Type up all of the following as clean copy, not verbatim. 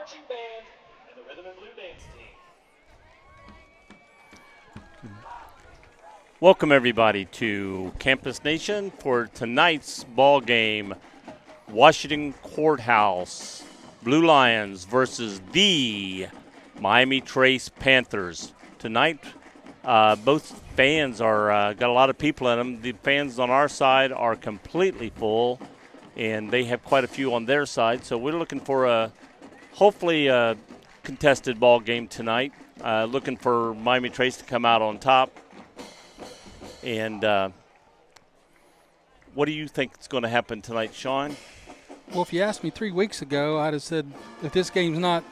marching band and the rhythm and blue dance team. Welcome everybody to Campus Nation for tonight's ball game. Washington Courthouse Blue Lions versus the Miami Trace Panthers. Tonight, both fans are got a lot of people in them. The fans on our side are completely full, and they have quite a few on their side. So we're looking for a hopefully a contested ball game tonight. Looking for Miami Trace to come out on top. And what do you think is going to happen tonight, Sean? Well, if you asked me 3 weeks ago, I'd have said if this game's not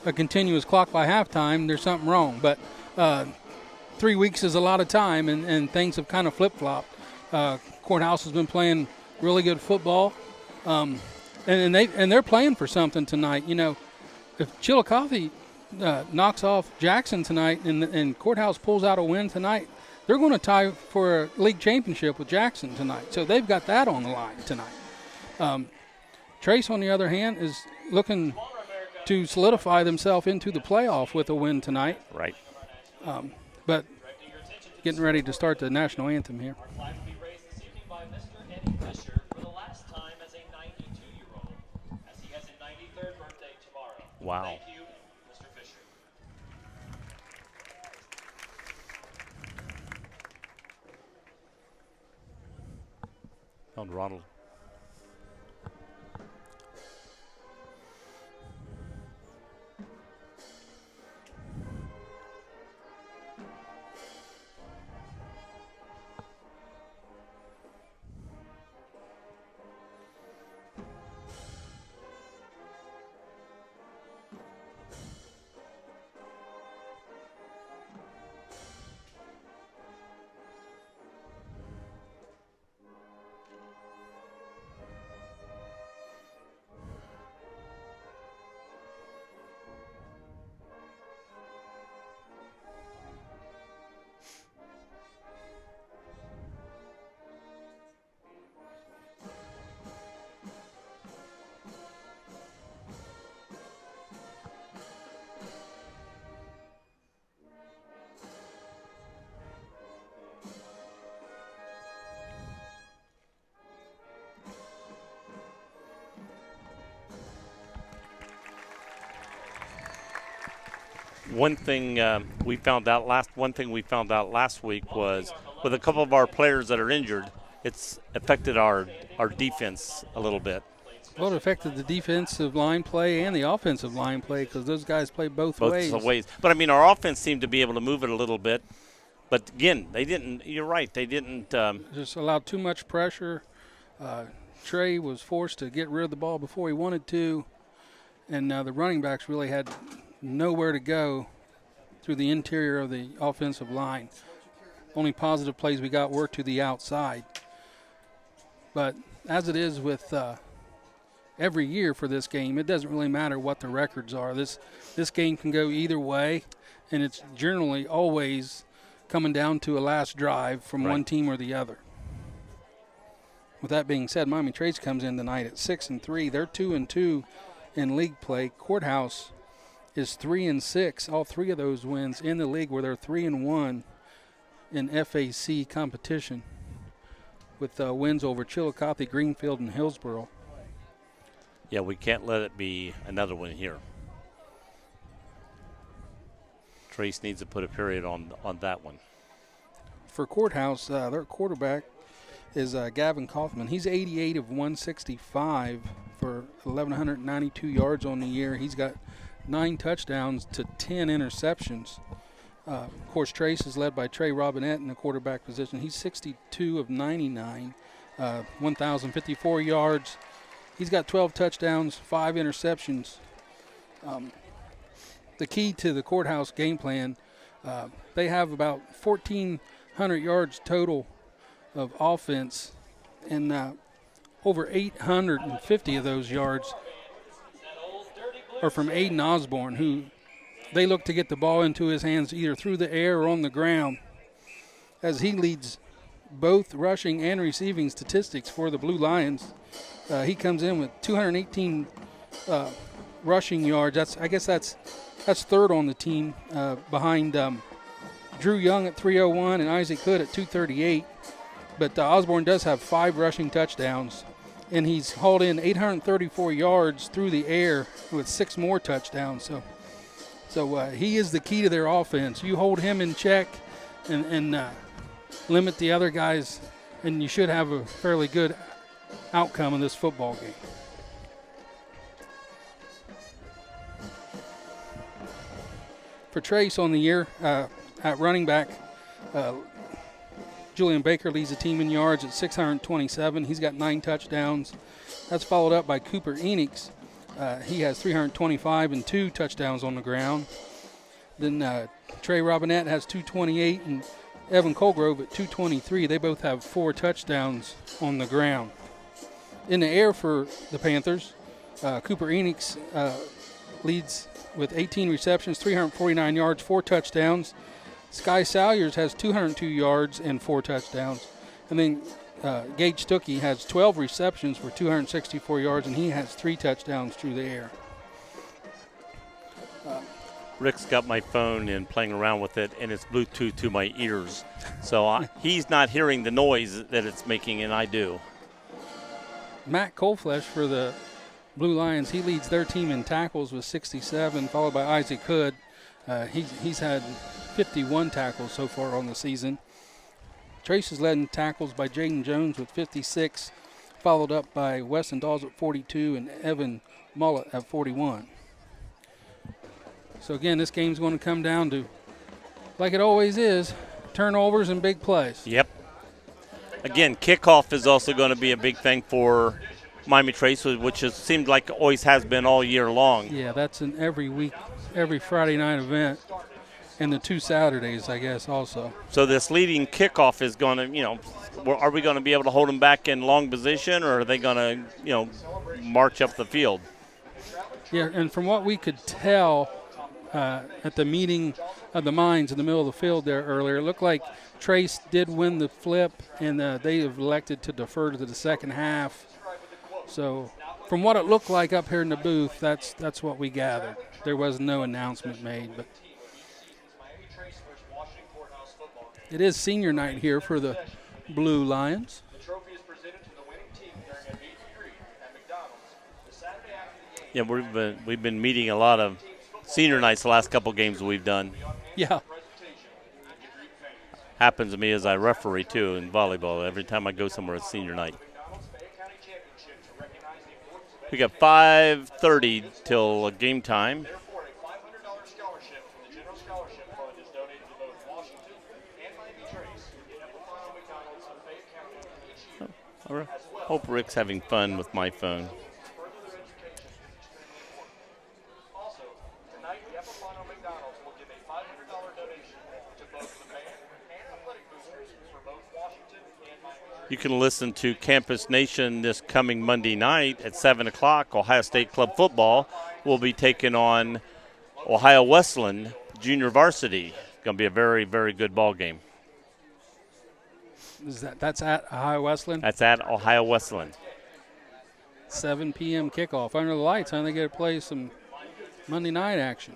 a continuous clock by halftime, there's something wrong. But 3 weeks is a lot of time, and things have kind of flip-flopped. Courthouse has been playing really good football, and they're playing for something tonight. You know, if Chillicothe knocks off Jackson tonight and Courthouse pulls out a win tonight, they're going to tie for a league championship with Jackson tonight. So they've got that on the line tonight. Trace, on the other hand, is looking to solidify themselves into the playoff with a win tonight. Right. But getting ready to start the national anthem here. Wow. Thank you, Mr. Fisher. On Ronald. One thing we found out last week was with a couple of our players that are injured, it's affected our defense a little bit. Well, it affected the defensive line play and the offensive line play because those guys play both ways. But, I mean, our offense seemed to be able to move it a little bit. But, again, they didn't – you're right. They didn't just allowed too much pressure. Trey was forced to get rid of the ball before he wanted to. And the running backs really had nowhere to go through the interior of the offensive line. Only positive plays we got were to the outside. But as it is with every year for this game, it doesn't really matter what the records are. This game can go either way, and it's generally always coming down to a last drive from one team or the other. With that being said, Miami Trace comes in tonight at 6-3. They're 2-2 in league play. Courthouse is 3-6. All three of those wins in the league where they're 3-1 in FAC competition with wins over Chillicothe, Greenfield, and Hillsborough. Yeah, we can't let it be another one here. Trace needs to put a period on that one. For Courthouse, their quarterback is Gavin Kaufman. He's 88 of 165 for 1,192 yards on the year. He's got 9 touchdowns to 10 interceptions. Of course, Trace is led by Trey Robinette in the quarterback position. He's 62 of 99, 1,054 yards. He's got 12 touchdowns, 5 interceptions. The key to the Courthouse game plan, they have about 1,400 yards total of offense, and over 850 of those yards are from Aiden Osborne, who they look to get the ball into his hands either through the air or on the ground, as he leads both rushing and receiving statistics for the Blue Lions. He comes in with 218 rushing yards. I guess that's third on the team behind Drew Young at 301 and Isaac Hood at 238. But Osborne does have 5 rushing touchdowns, and he's hauled in 834 yards through the air with 6 more touchdowns. So he is the key to their offense. You hold him in check and limit the other guys, and you should have a fairly good outcome in this football game. For Trace on the year, at running back, Julian Baker leads the team in yards at 627. He's got 9 touchdowns. That's followed up by Cooper Enix. He has 325 and 2 touchdowns on the ground. Then Trey Robinette has 228 and Evan Colgrove at 223. They both have 4 touchdowns on the ground. In the air for the Panthers, Cooper Enix leads with 18 receptions, 349 yards, 4 touchdowns. Sky Salyers has 202 yards and 4 touchdowns. And then Gage Stuckey has 12 receptions for 264 yards, and he has 3 touchdowns through the air. Rick's got my phone and playing around with it, and it's Bluetooth to my ears. So he's not hearing the noise that it's making, and I do. Matt Coleflesh for the Blue Lions, he leads their team in tackles with 67, followed by Isaac Hood. He's had 51 tackles so far on the season. Trace is led in tackles by Jaden Jones with 56, followed up by Weston Dawes at 42 and Evan Mullet at 41. So again, this game's going to come down to, like it always is, turnovers and big plays. Yep. Again, kickoff is also going to be a big thing for Miami Trace, which it seemed like it always has been all year long. Yeah, that's an every week, every Friday night event. And the 2 Saturdays, I guess, also. So this leading kickoff is going to, are we going to be able to hold them back in long position, or are they going to, march up the field? Yeah, and from what we could tell at the meeting of the minds in the middle of the field there earlier, it looked like Trace did win the flip, and they have elected to defer to the second half. So from what it looked like up here in the booth, that's what we gathered. There was no announcement made, but it is senior night here for the Blue Lions. The trophy is presented to the winning team during a meet and greet at McDonald's the Saturday after the game. Yeah, we've been meeting a lot of senior nights the last couple games we've done. Yeah. Happens to me as I referee too in volleyball. Every time I go somewhere, it's senior night. We got 5:30 till game time. Therefore, a $500 scholarship from the General Scholarship Fund is donated to both Washington and Miami Trace in Epifano McDonald's of Fayette County each year. All right. Hope Rick's having fun with my phone. Further their education is extremely important. Also, tonight, the Epifano McDonald's will give a $500 donation to both the band and athletic boosters for both Washington and Miami Trace. You can listen to Campus Nation this coming Monday night at 7 o'clock. Ohio State Club football will be taking on Ohio Wesleyan Junior Varsity. It's going to be a very, very good ball game. That's at Ohio Wesleyan? That's at Ohio Wesleyan. 7 p.m. kickoff. Under the lights, huh? They get to play some Monday night action.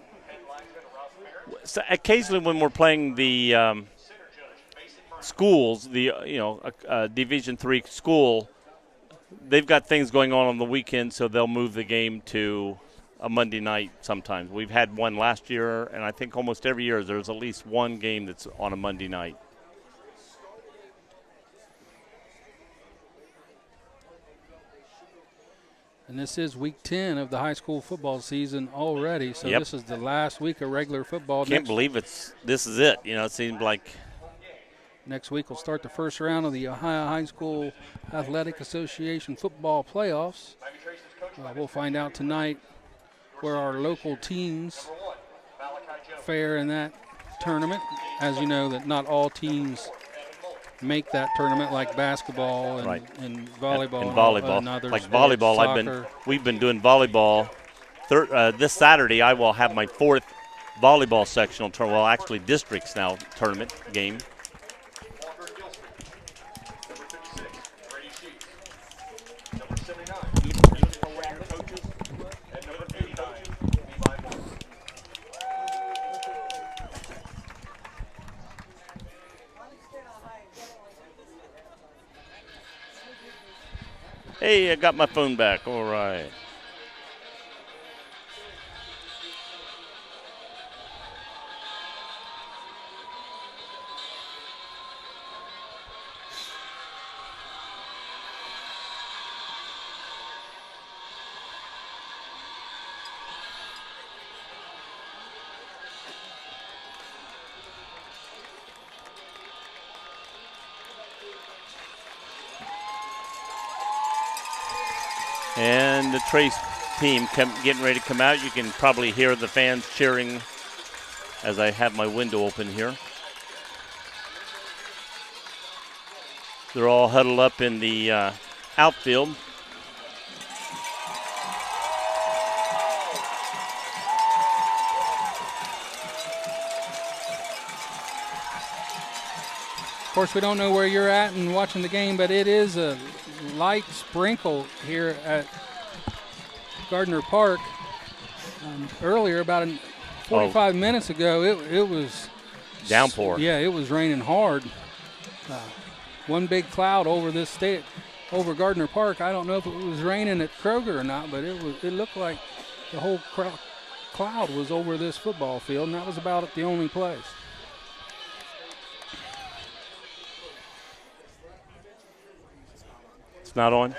So occasionally when we're playing the schools, the Division III school, they've got things going on the weekend, so they'll move the game to a Monday night sometimes. We've had one last year, and I think almost every year there's at least one game that's on a Monday night. And this is week 10 of the high school football season already, so Yep. This is the last week of regular football. Can't believe this is it. It seems like Next week we'll start the first round of the Ohio High School Athletic Association football playoffs. We'll find out tonight where our local teams fare in that tournament. As you know, that not all teams make that tournament, like basketball and, Right. and volleyball. and volleyball. And other Like sports, volleyball, soccer. we've been doing volleyball. This Saturday I will have my 4th volleyball sectional tournament. Well, actually districts now tournament game. Hey, I got my phone back. All right. And the Trace team getting ready to come out. You can probably hear the fans cheering as I have my window open here. They're all huddled up in the outfield. Of course, we don't know where you're at and watching the game, but it is a light sprinkle here at Gardner Park. Earlier, about 45 minutes ago, it was downpour. Yeah, it was raining hard. One big cloud over this state, over Gardner Park. I don't know if it was raining at Kroger or not, but it looked like the whole cloud was over this football field, and that was about the only place. It's not on.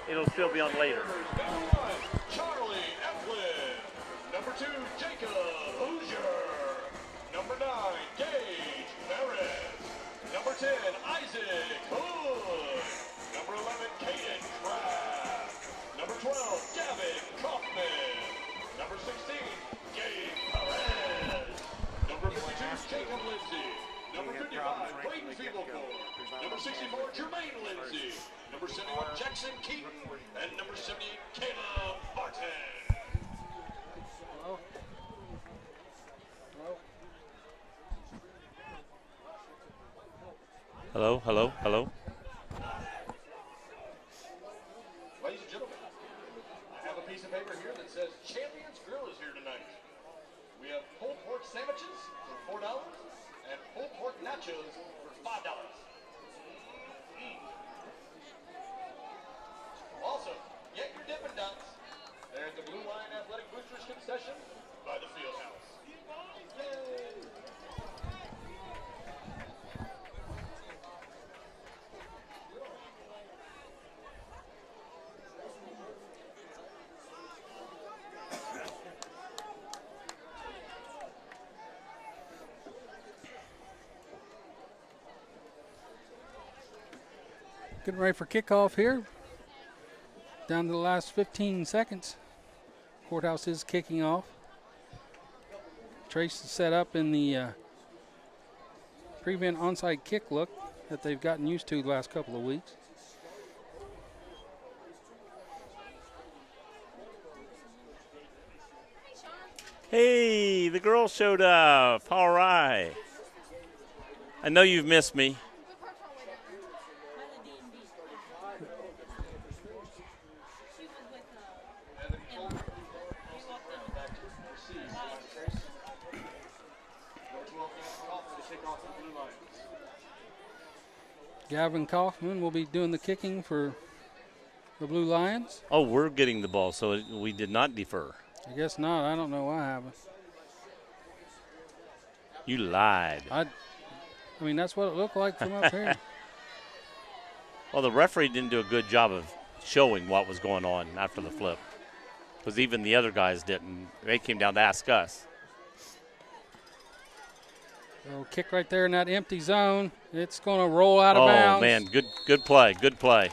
It'll still be on later. Charlie Eflin. Number 2, Jacob Hoosier. Number 9, Gage Perez. Number 10, Isaac Hood. Number 11, Caden Kraft. Number 12, Gavin Kaufman. Number 16, Gabe Perez. Number 52, Jacob Lindsay. Number 55, Braden Fiedelcorn. Number 64, Jermaine Lindsay. Number 71, Jackson Keaton. And number 78, Caleb Martin. Hello, hello, hello. Ladies and gentlemen, I have a piece of paper here that says Champions Grill is here tonight. We have pulled pork sandwiches for $4 and pulled pork nachos for $5. Also, get your Dippin' Dots. They're at the Blue Line Athletic Boosters concession by the field house. Yay! Getting ready for kickoff here. Down to the last 15 seconds. Courthouse is kicking off. Trace is set up in the prevent onside kick look that they've gotten used to the last couple of weeks. Hey, the girl showed up. All right. I know you've missed me. Gavin Kaufman will be doing the kicking for the Blue Lions. Oh, we're getting the ball, so we did not defer. I guess not. I don't know why I haven't. You lied. I mean, that's what it looked like from up here. Well, the referee didn't do a good job of showing what was going on after the flip, because even the other guys didn't. They came down to ask us. So kick right there in that empty zone. It's going to roll out of bounds. Oh, man, good play, good play.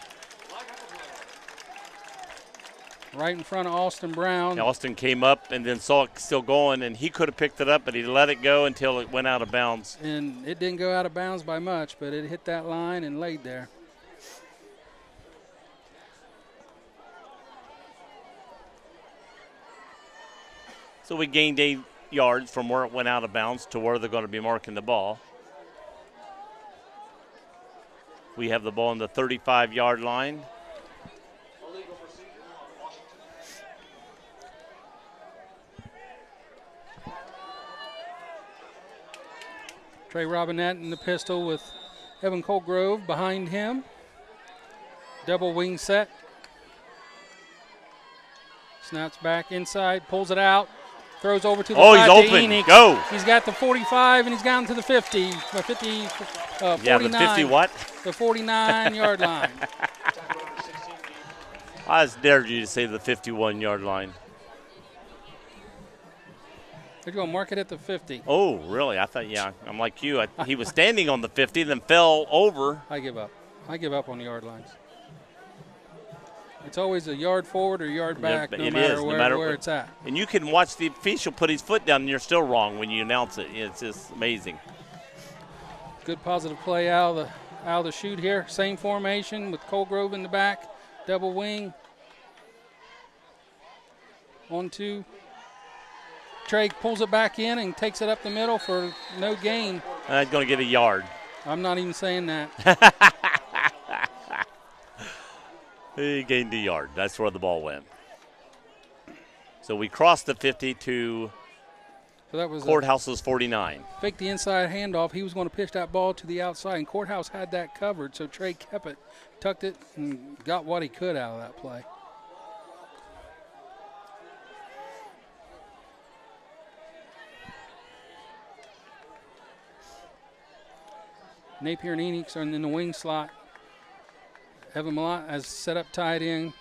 Right in front of Austin Brown. Austin came up and then saw it still going, and he could have picked it up, but he let it go until it went out of bounds. And it didn't go out of bounds by much, but it hit that line and laid there. So we gained 8 yards from where it went out of bounds to where they're going to be marking the ball. We have the ball on the 35-yard line. Trey Robinette in the pistol with Evan Colgrove behind him. Double wing set. Snaps back inside, pulls it out, throws over to the Oh, he's flat to open. Enix. Go. He's got the 45 and he's gotten to the 50. 49. Yeah, the 50 what? The 49-yard line. I just dared you to say the 51-yard line. They're going to mark it at the 50. Oh, really? I thought, yeah, I'm like you. He was standing on the 50, then fell over. I give up. I give up on the yard lines. It's always a yard forward or yard back, no matter where it's at. And you can watch the official put his foot down, and you're still wrong when you announce it. It's just amazing. Good positive play out of the chute here. Same formation with Colgrove in the back, double wing. 1-2. Trey pulls it back in and takes it up the middle for no gain. He's going to get a yard. I'm not even saying that. He gained a yard. That's where the ball went. So we crossed the 50 to So that was Courthouse's 49. Fake the inside handoff. He was going to pitch that ball to the outside, and Courthouse had that covered, so Trey kept it, tucked it, and got what he could out of that play. Napier and Enix are in the wing slot. Evan Malott has set up tight end.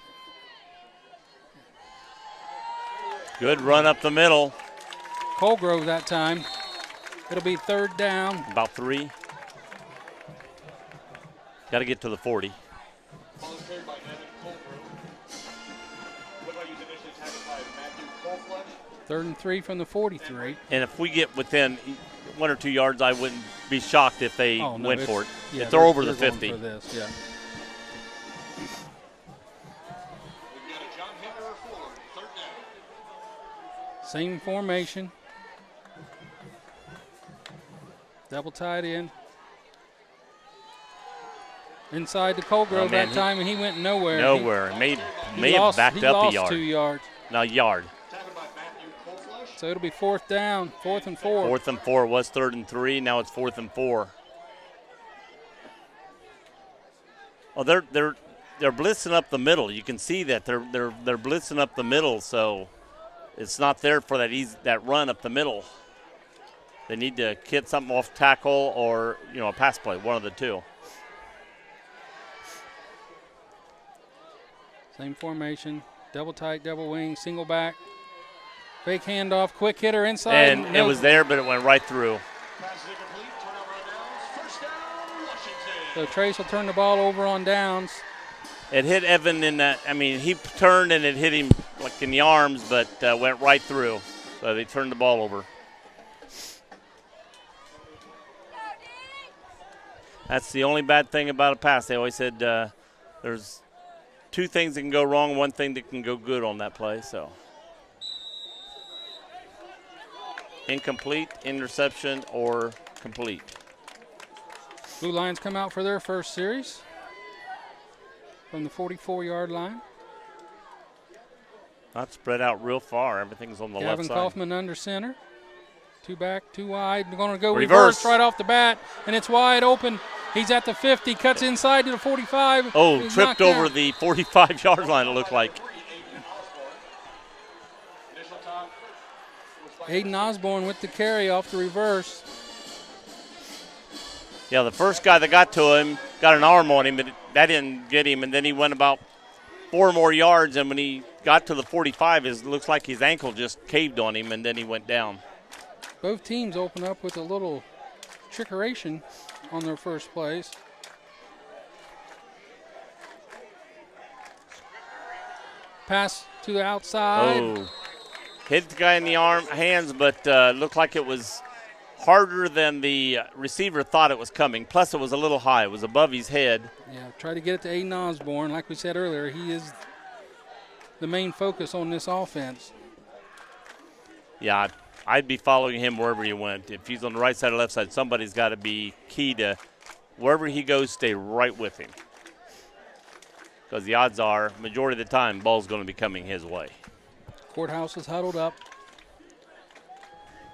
Good run up the middle. Colgrove that time. It'll be third down. About 3. Got to get to the 40. Ball is carried by Evan Colgrove. Football used initially tackled by Matthew Colflesh. 3rd and 3 from the 43. And if we get within 1 or 2 yards, I wouldn't be shocked if they went for it. Yeah, if they're over the going 50. for this, yeah. We've got a John Henry forward, third down. Same formation. Double tight in. Inside to Colgrove that time, and he went nowhere. Nowhere. May have backed up a yard. yard. 2 yards. No, yard. Tackled by Matthew Colflesh. So it'll be fourth down, 4th and 4. 4th and 4. It was 3rd and 3. Now it's 4th and 4. Oh, they're blitzing up the middle. You can see that they're blitzing up the middle. So it's not there for that run up the middle. They need to get something off tackle or a pass play, one of the two. Same formation, double tight, double wing, single back, fake handoff, quick hitter inside. And it was there, but it went right through. Pass is incomplete. Turnover on downs. First down, Washington. So Trace will turn the ball over on downs. It hit Evan in that. I mean, he turned and it hit him like in the arms, but went right through. So they turned the ball over. That's the only bad thing about a pass. They always said there's 2 things that can go wrong, 1 thing that can go good on that play. So incomplete, interception, or complete. Blue Lions come out for their first series from the 44-yard line. Not spread out real far. Everything's on the Gavin left side. Kaufman under center. 2 back, 2 wide. They're going to go Reverse. reverse right off the bat, and it's wide open. He's at the 50, cuts inside to the 45. Oh, He's tripped knocked over out. the 45-yard line, it looked like. Initial time was by Aiden Osborne with the carry off the reverse. Yeah, the first guy that got to him got an arm on him, but that didn't get him. And then he went about 4 more yards, and when he got to the 45, it looks like his ankle just caved on him, and then he went down. Both teams open up with a little trickeration on their first plays. Pass to the outside. Oh, hit the guy in the hands, but looked like it was harder than the receiver thought it was coming. Plus, it was a little high. It was above his head. Yeah, try to get it to Aiden Osborne. Like we said earlier, he is the main focus on this offense. Yeah, I'd be following him wherever he went. If he's on the right side or left side, somebody's got to be key to wherever he goes, stay right with him. Because the odds are, majority of the time, ball's going to be coming his way. Courthouse is huddled up.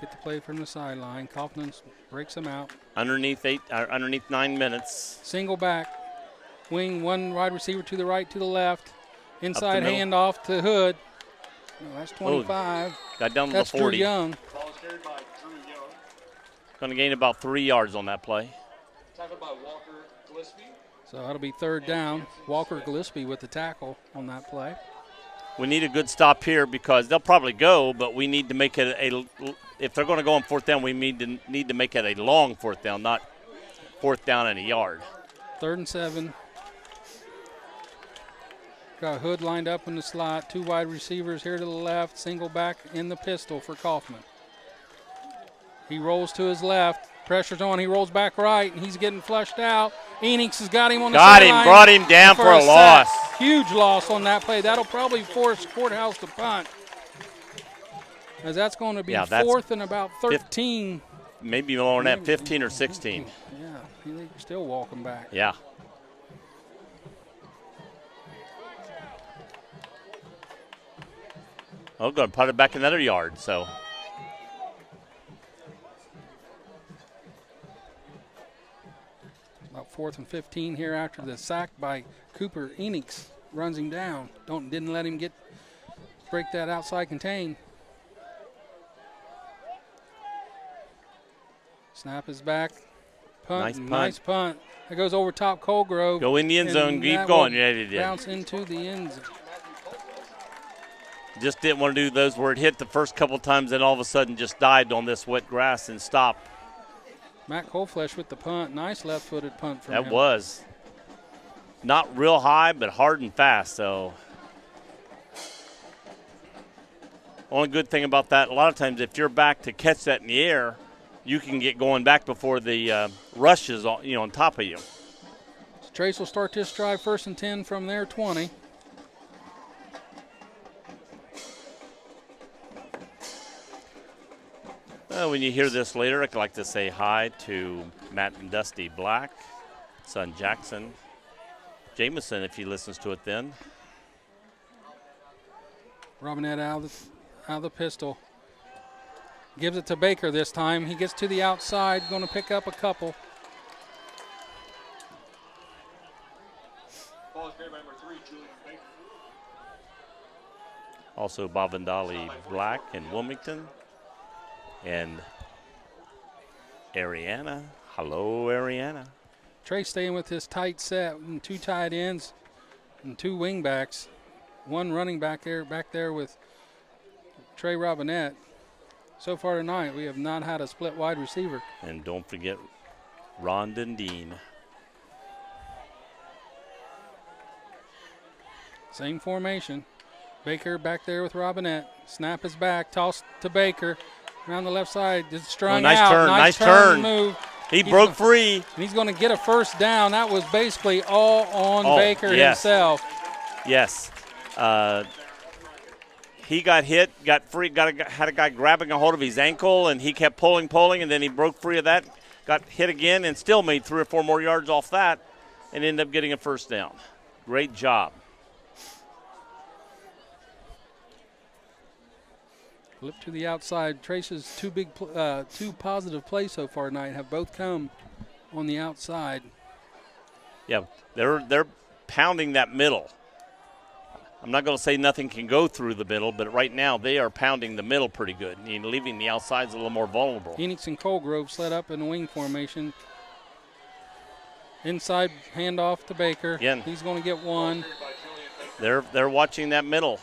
get the play from the sideline. Kaufman breaks him out. Underneath 9 minutes. Single back. Wing, one wide receiver to the right, to the left. Inside middle. handoff to Hood. No, that's 25. Got down to That's the 40. Drew Young. Ball is carried by Drew Young. Going to gain about 3 yards on that play. Tackled by Walker Gillespie. So that'll be third down. Walker Gillespie with the tackle on that play. We need a good stop here because they'll probably go, but we need to make it if they're going to go on fourth down, we need to make it a long fourth down, not fourth down and a yard. 3rd and 7. Got Hood lined up in the slot. 2 wide receivers here to the left. Single back in the pistol for Kaufman. He rolls to his left. Pressure's on. He rolls back right, and he's getting flushed out. Enix has got him on the sideline. Brought him down for a sack. loss. Huge loss on that play. That'll probably force Courthouse to punt. As that's going to be 4th and about 13. Maybe more than that, 15 or 16. Yeah, he's still walking back. Yeah. Oh, going to put it back another yard, so. About 4th and 15 here after the sack by Cooper. Enix runs him down. Didn't let him break that outside contain. Snap is back. Punt. Nice punt. That goes over top Colgrove. Go in the end zone. Keep going. Yeah, it did. Bounce into the end zone. Just didn't want to do those where it hit the first couple times and all of a sudden just died on this wet grass and stopped. Matt Coleflesh with the punt. Nice left-footed punt from him. That was. Not real high, but hard and fast, so. Only good thing about that, a lot of times if you're back to catch that in the air, you can get going back before the rush is on top of you. So Trace will start this drive 1st and 10 from their 20. When you hear this later, I'd like to say hi to Matt and Dusty Black, son Jackson, Jameson, if he listens to it then. Robinette out of the pistol. Gives it to Baker this time. He gets to the outside, going to pick up a couple. Ball is carried by number 3, Julian Baker. Also Bavandali Black and Wilmington. And Ariana. Hello, Ariana. Trey staying with his tight set and 2 tight ends and 2 wing backs. 1 running back there with Trey Robinette. So far tonight, we have not had a split wide receiver. And don't forget Ron Dundeen. Same formation. Baker back there with Robinette. Snap is back. Toss to Baker. Around the left side, just strung nice out. Turn, nice turn. Move. He broke free. And he's going to get a first down. That was basically all on Baker himself. Yes. He got hit, got free, had a guy grabbing a hold of his ankle, and he kept pulling, and then he broke free of that, got hit again, and still made 3 or 4 more yards off that, and ended up getting a first down. Great job. Flip to the outside. Trace's 2 positive plays so far tonight have both come on the outside. Yeah, they're pounding that middle. I'm not going to say nothing can go through the middle, but right now they are pounding the middle pretty good, and leaving the outsides a little more vulnerable. Enix and Colgrove slid up in the wing formation. Inside handoff to Baker. Again. He's going to get 1. They're watching that middle.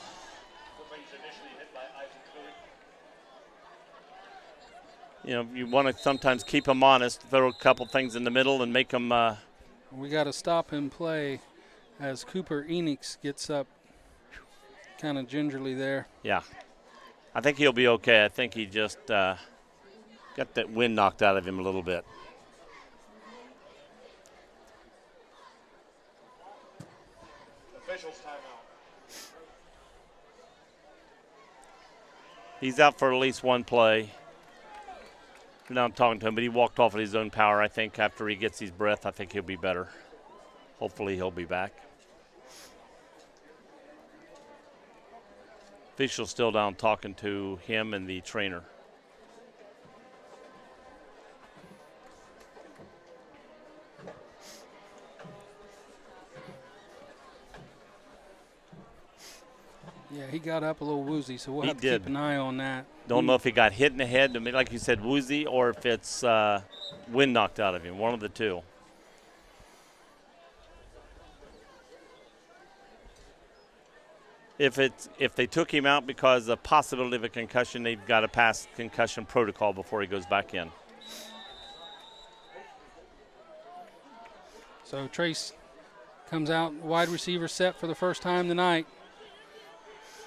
You want to sometimes keep them honest, throw a couple things in the middle and make them. We got to stop and play as Cooper Enix gets up kind of gingerly there. Yeah. I think he'll be okay. I think he just got that wind knocked out of him a little bit. Officials timeout. He's out for at least 1 play. Now I'm talking to him, but he walked off at his own power. I think after he gets his breath, I think he'll be better. Hopefully he'll be back. Official's still down talking to him and the trainer. Yeah, he got up a little woozy, so we'll He have to did. keep an eye on that. Don't know if he got hit in the head, I mean, like you said, woozy, or if it's wind knocked out of him. One of the two. If they took him out because of the possibility of a concussion, they've got to pass concussion protocol before he goes back in. So Trace comes out wide receiver set for the first time tonight.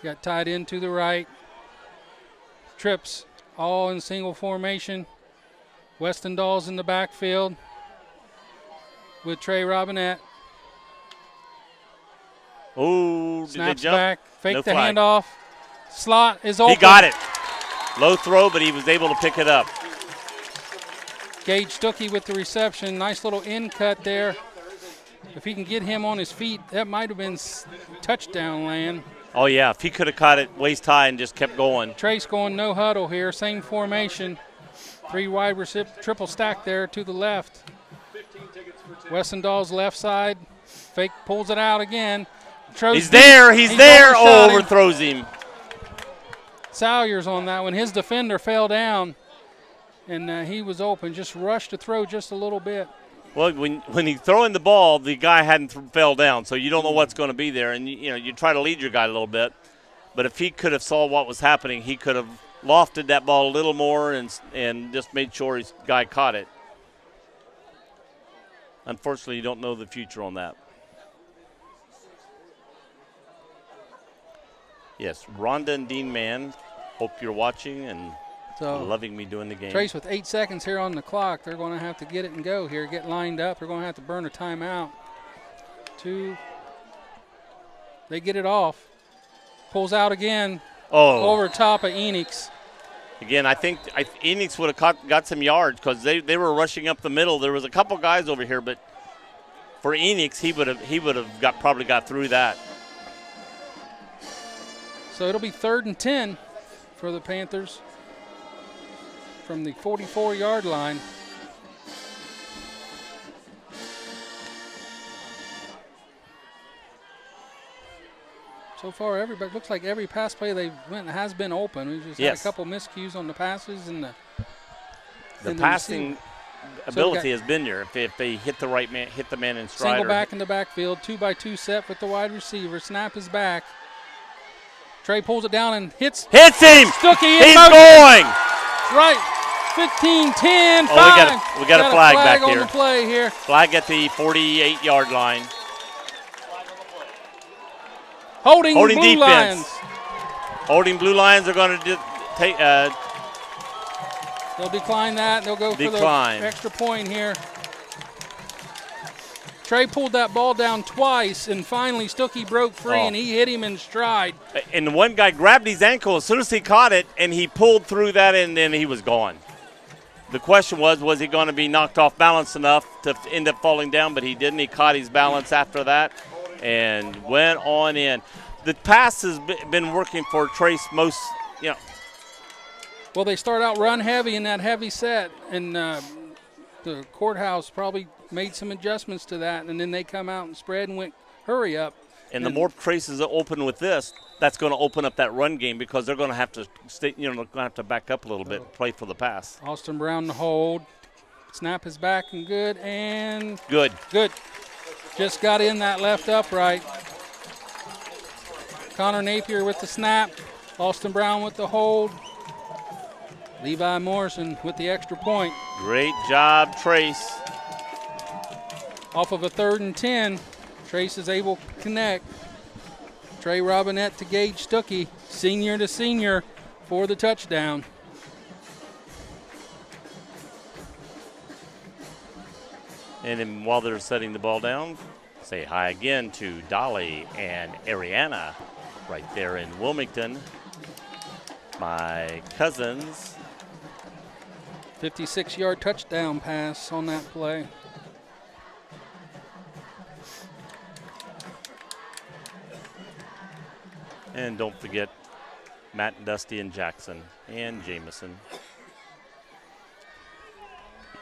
Got tied in to the right. Trips all in single formation. Westendall's in the backfield with Trey Robinette. Oh, did they Snaps jump? back, fake No the flag. handoff. Slot is open. He got it. Low throw, but he was able to pick it up. Gage Stuckey with the reception. Nice little in cut there. If he can get him on his feet, that might have been touchdown land. Oh, yeah, if he could have caught it waist high and just kept going. Trace going no huddle here, same formation. 3 wide triple stack there to the left. Westendall's left side. Fake pulls it out again. He's there. He's there. Oh, overshot him. overthrows him. Salyers on that one. His defender fell down, and he was open. Just rushed to throw just a little bit. Well, when he's throwing the ball, the guy hadn't fell down, so you don't know what's going to be there, and you try to lead your guy a little bit. But if he could have saw what was happening, he could have lofted that ball a little more and just made sure his guy caught it. Unfortunately, you don't know the future on that. Yes, Rhonda and Dean Mann, hope you're watching and loving me doing the game. Trace with 8 seconds here on the clock. They're going to have to get it and go here, get lined up. They're going to have to burn a timeout. 2. They get it off. Pulls out again. Oh. Over top of Enix. Again, I think Enix would have got some yards because they were rushing up the middle. There was a couple guys over here, but for Enix, he would have probably got through that. So it'll be 3rd and 10 for the Panthers from the 44-yard line. So far, looks like every pass play they went has been open. We just had a couple miscues on the passes and the passing ability has been there. If they hit the right man, hit the man in stride. Single back in the backfield, 2-by-2 set with the wide receiver. Snap is back. Trey pulls it down and hits him. Stuckey He's motion. going. Right. 15, 10, 5. We got a flag back on here. The play here. Flag at the 48-yard line. Holding Blue defense. Lions. Holding Blue Lions are going to take. They'll decline that. They'll go for the extra point here. Trey pulled that ball down twice, and finally Stuckey broke free, and he hit him in stride. And one guy grabbed his ankle as soon as he caught it, and he pulled through that, and then he was gone. The question was he going to be knocked off balance enough to end up falling down? But he didn't. He caught his balance after that and went on in. The pass has been working for Trace most, Well, they start out run heavy in that heavy set, and the courthouse probably made some adjustments to that, and then they come out and spread and went hurry up. And the more Trace is open with this, that's going to open up that run game because they're going to have to stay, they're going to have to back up a little bit and play for the pass. Austin Brown to hold. Snap is back and good. Good. Just got in that left upright. Connor Napier with the snap. Austin Brown with the hold. Levi Morrison with the extra point. Great job, Trace. Off of a 3rd and 10, Trace is able to connect. Trey Robinette to Gage Stuckey, senior to senior, for the touchdown. And then while they're setting the ball down, say hi again to Dolly and Ariana right there in Wilmington. My cousins. 56-yard touchdown pass on that play. And don't forget Matt and Dusty and Jackson and Jameson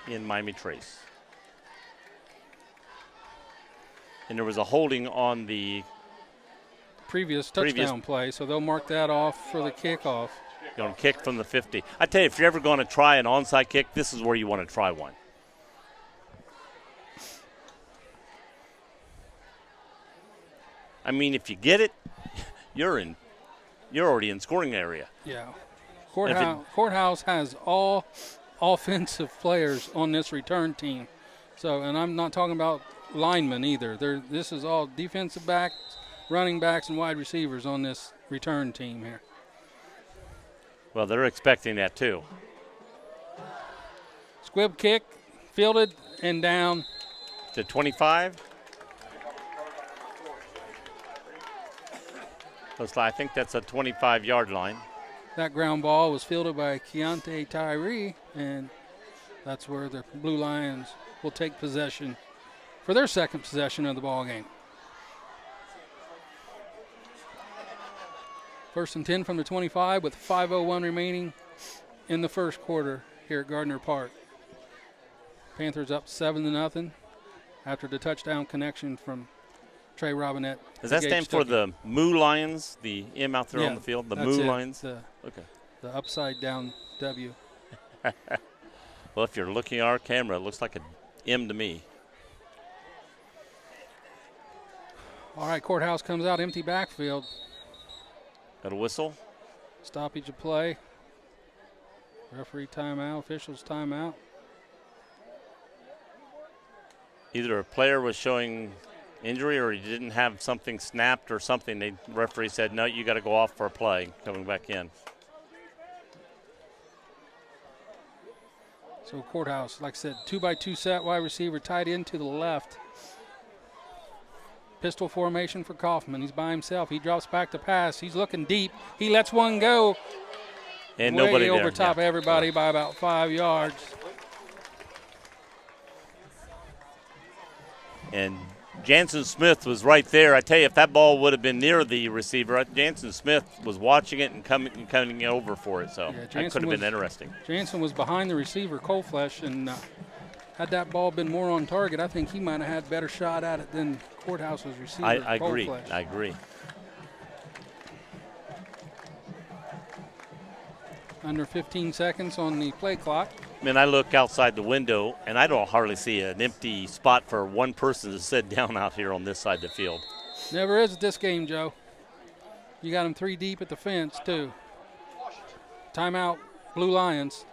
in Miami Trace. And there was a holding on the previous touchdown play, so they'll mark that off for the kickoff. Going to kick from the 50. I tell you, if you're ever going to try an onside kick, this is where you want to try one. I mean, if you get it, you're already in scoring area. Yeah. Courthouse has all offensive players on this return team. So, and I'm not talking about linemen either. This is all defensive backs, running backs, and wide receivers on this return team here. Well, they're expecting that too. Squib kick, fielded and down. To 25. Looks like, I think that's a 25-yard line. That ground ball was fielded by Keontae Tyree, and that's where the Blue Lions will take possession for their second possession of the ball game. 1st and 10 from the 25 with 5:01 remaining in the first quarter here at Gardner Park. Panthers up 7-0 after the touchdown connection from Trey Robinette. Does that stand for the Moo Lions, the M out there on the field? The Moo Lions? Okay. The upside down W. Well, if you're looking at our camera, it looks like an M to me. All right, Courthouse comes out, empty backfield. Got a whistle? Stoppage of play. Referee timeout, officials timeout. Either a player was showing injury or he didn't have something snapped or something. The referee said, no, you got to go off for a play coming back in. So Courthouse, like I said, 2-by-2 set, wide receiver tied in to the left. Pistol formation for Kaufman. He's by himself. He drops back to pass. He's looking deep. He lets one go. And way nobody over there. top of everybody by about 5 yards. And Jansen Smith was right there. I tell you, if that ball would have been near the receiver, Jansen Smith was watching it and coming over for it. So that could have been interesting. Jansen was behind the receiver, Coleflesh, and had that ball been more on target, I think he might have had a better shot at it than Courthouse's receiver. I agree. Coleflesh. I agree. Under 15 seconds on the play clock. I mean, I look outside the window, and I don't hardly see an empty spot for one person to sit down out here on this side of the field. Never is at this game, Joe. You got them 3 deep at the fence, too. Timeout, Blue Lions.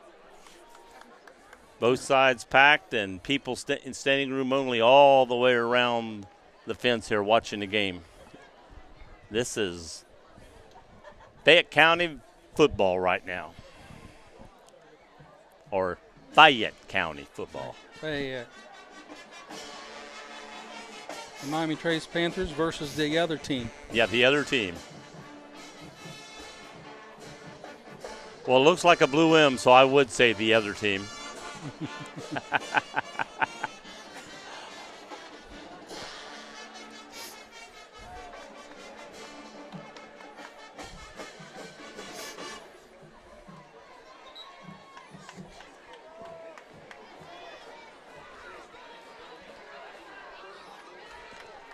Both sides packed and people in standing room only all the way around the fence here watching the game. This is Fayette County football right now. Or Fayette County football. Fayette. The Miami Trace Panthers versus the other team. Yeah, the other team. Well, it looks like a blue M, so I would say the other team.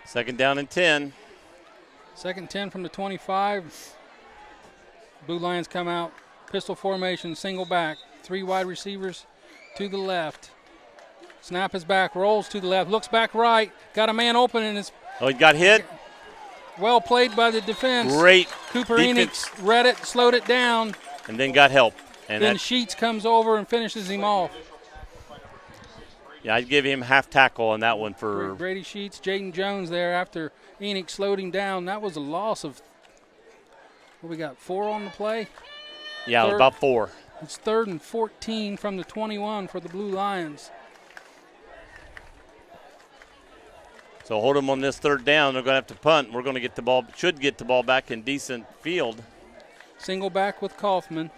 Second down and 10. Second 10 from the 25. Blue Lions come out. Pistol formation, single back. 3 wide receivers to the left. Snap is back, rolls to the left, looks back right. Got a man open and it's he got hit. Well played by the defense. Great Cooper defense. Enix read it, slowed it down. And then got help. And then Sheets comes over and finishes him off. Yeah, I'd give him half tackle on that one for Brady Sheets, Jaden Jones there after Enix slowed him down. That was a loss of, what we got, 4 on the play? Yeah, about 4. It's 3rd and 14 from the 21 for the Blue Lions. So hold them on this 3rd down. They're going to have to punt. We're going to get the ball, should get the ball back in decent field. Single back with Kaufman.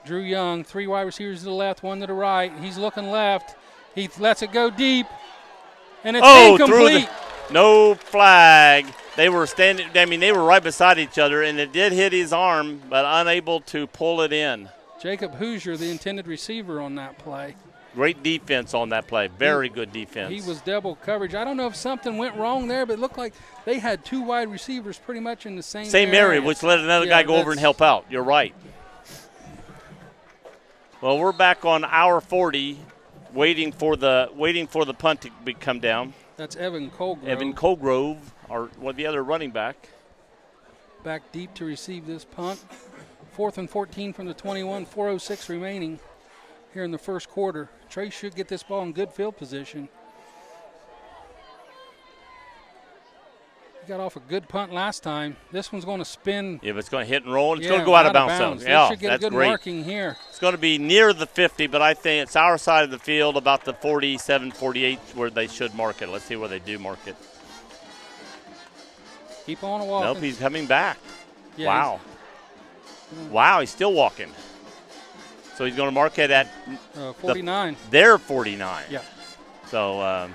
Drew Young, 3 wide receivers to the left, 1 to the right. He's looking left. He lets it go deep, and it's incomplete. No flag. They were standing. I mean, they were right beside each other, and it did hit his arm, but unable to pull it in. Jacob Hoosier, the intended receiver on that play. Great defense on that play. Very good defense. He was double coverage. I don't know if something went wrong there, but it looked like they had two wide receivers pretty much in the same area, which let another guy go over and help out. You're right. Well, we're back on hour 40, waiting for the punt to come down. That's Evan Colgrove. Evan Colgrove, the other running back. Back deep to receive this punt. 4th and 14 from the 21, 4:06 remaining here in the first quarter. Trey should get this ball in good field position. He got off a good punt last time. This one's going to spin. If it's going to hit and roll, it's going to go out of bounds. They should get that's a good great. marking here. It's going to be near the 50, but I think it's our side of the field, about the 47, 48, where they should mark it. Let's see where they do mark it. Keep on walking. Nope, he's coming back. Yeah, wow. Wow, he's still walking. So he's going to mark it at 49. Their 49. Yeah. So,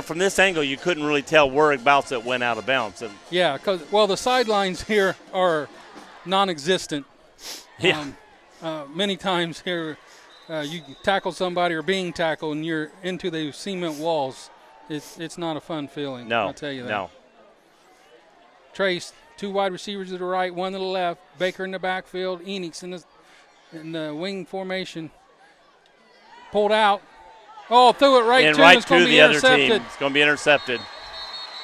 from this angle, you couldn't really tell whereabouts it went out of bounds. And yeah, because, the sidelines here are non-existent. Yeah. Many times here, you tackle somebody or being tackled and you're into the cement walls. It's not a fun feeling. No. I'll tell you that. No. Trace, two wide receivers to the right, one to the left. Baker in the backfield. Enix in the wing formation. Pulled out. Oh, threw it right and to right him. It's going to to be the other intercepted. team. It's going to be intercepted.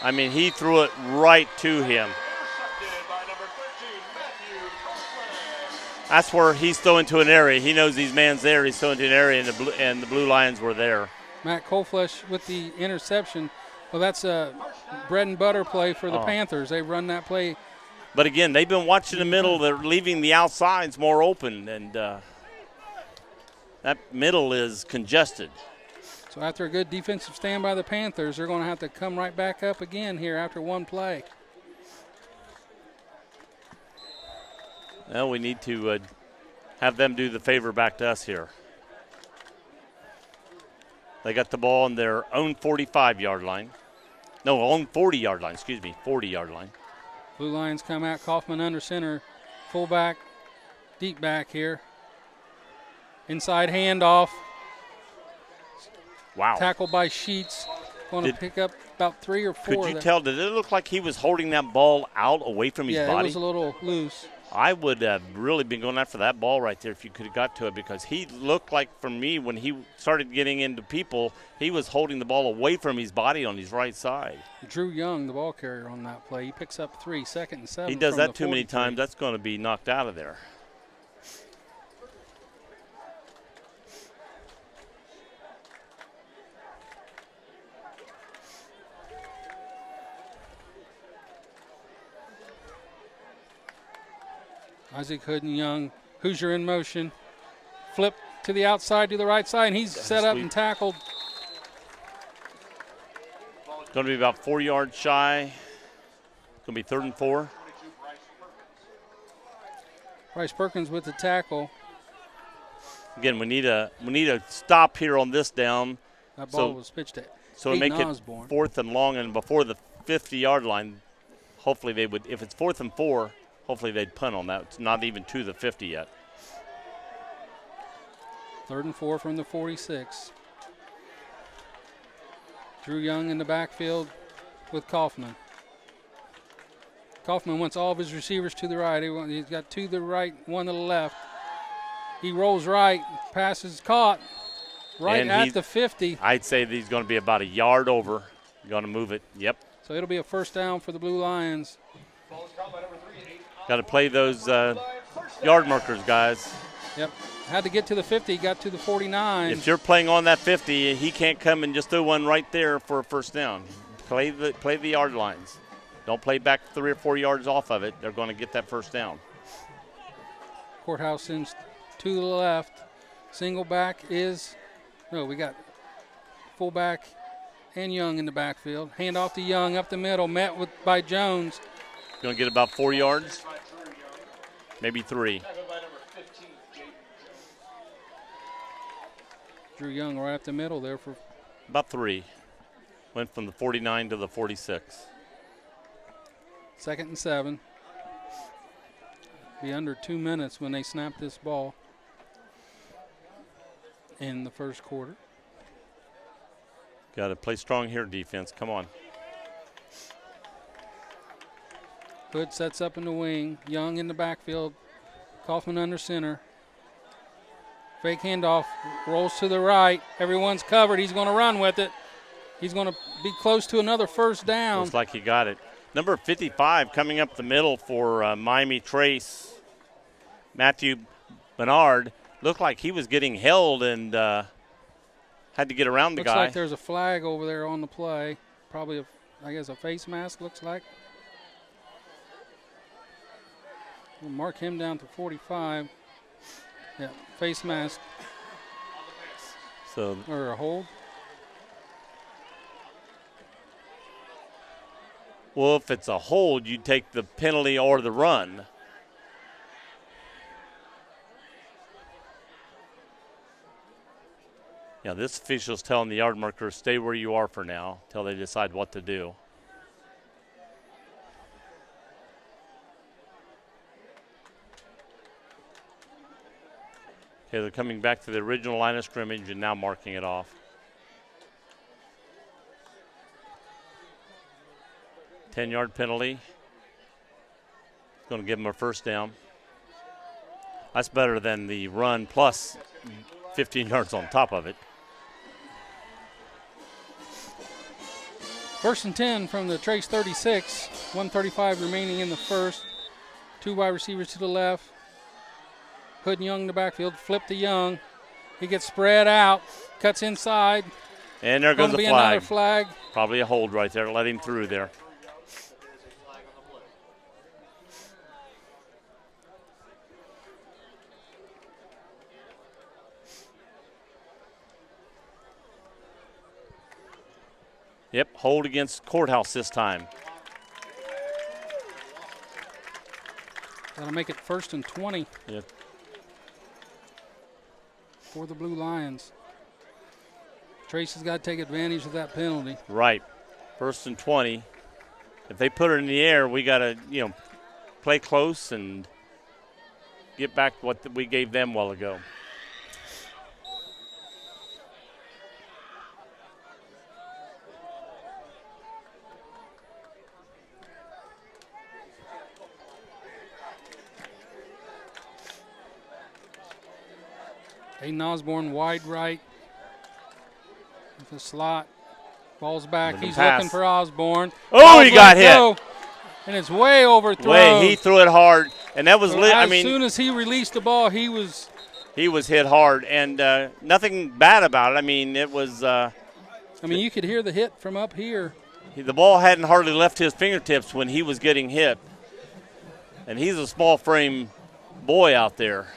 I mean, he threw it right to him. That's where he's throwing to an area. He knows these man's there. He's throwing to an area, and the Blue Lions were there. Matt Coleflesh with the interception. Well, that's a bread and butter play for the Panthers. They run that play. But, again, they've been watching the middle. They're leaving the outsides more open, and that middle is congested. So after a good defensive stand by the Panthers, they're going to have to come right back up again here after one play. Well, we need to have them do the favor back to us here. They got the ball on their own 45-yard line. No, own 40-yard line, 40-yard line. Blue Lions come out, Kaufman under center, fullback, deep back here. Inside handoff. Wow. Tackled by Sheets. Going to pick up about 3 or 4. Could you tell, did it look like he was holding that ball out away from his body? Yeah, it was a little loose. I would have really been going after that ball right there if you could have got to it, because he looked like, for me, when he started getting into people, he was holding the ball away from his body on his right side. Drew Young, the ball carrier on that play, he picks up 3, 2nd and 7. He does that too many times. That's going to be knocked out of there. Isaac Hood and Young, Hoosier in motion. Flip to the outside, to the right side, and he's set up and tackled. Going to be about 4 yards shy. Going to be 3rd and 4. Bryce Perkins with the tackle. Again, we need a stop here on this down. That ball was pitched at so make it Osborne. 4th and long, and before the 50-yard line, hopefully they would. If it's 4th and 4. Hopefully they'd punt on that. It's not even to the 50 yet. 3rd and 4 from the 46. Drew Young in the backfield with Kaufman. Kaufman wants all of his receivers to the right. He's got 2 to the right, 1 to the left. He rolls right, pass is caught right at the 50. I'd say that he's going to be about a yard over. Going to move it. Yep. So it'll be a first down for the Blue Lions. Got to play those yard markers, guys. Yep. Had to get to the 50, got to the 49. If you're playing on that 50, he can't come and just throw one right there for a first down. Play the yard lines. Don't play back 3 or 4 yards off of it. They're going to get that first down. Courthouse sends 2 to the left. Single back we got fullback and Young in the backfield. Hand off to Young up the middle, met by Jones. Going to get about 4 yards, maybe 3. Drew Young right up the middle there for about 3. Went from the 49 to the 46. 2nd and 7. Be under 2 minutes when they snap this ball. in the first quarter. Got to play strong here, defense. Come on. Hood sets up in the wing. Young in the backfield. Kaufman under center. Fake handoff. Rolls to the right. Everyone's covered. He's going to run with it. He's going to be close to another first down. Looks like he got it. Number 55 coming up the middle for Miami Trace. Matthew Bernard looked like he was getting held and had to get around the guy. Looks like there's a flag over there on the play. Probably, I guess, a face mask, looks like. We'll mark him down to 45. Yeah, face mask. So, or a hold. Well, if it's a hold, you take the penalty or the run. Yeah, this official's telling the yard marker, stay where you are for now until they decide what to do. Okay, they're coming back to the original line of scrimmage and now marking it off. 10-yard penalty. Going to give them a first down. That's better than the run plus 15 yards on top of it. 1st and 10 from the Trace 36. 1:35 remaining in the first. 2 wide receivers to the left. Hood and Young in the backfield. Flip to Young. He gets spread out. Cuts inside. And there goes the flag. Another flag. Probably a hold right there. Let him through there. Yep, hold against Courthouse this time. That'll make it 1st and 20. Yep. For the Blue Lions. Trace has got to take advantage of that penalty. Right. 1st and 20. If they put it in the air, we got to, play close and get back what we gave them a while ago. Aiden Osborne wide right. With the slot. Ball's back. He's looking for Osborne. Oh, he got hit. And it's way overthrown. He threw it hard. And that was as soon as he released the ball, he was hit hard. And nothing bad about it. It was. You could hear the hit from up here. The ball hadn't hardly left his fingertips when he was getting hit. And he's a small frame boy out there.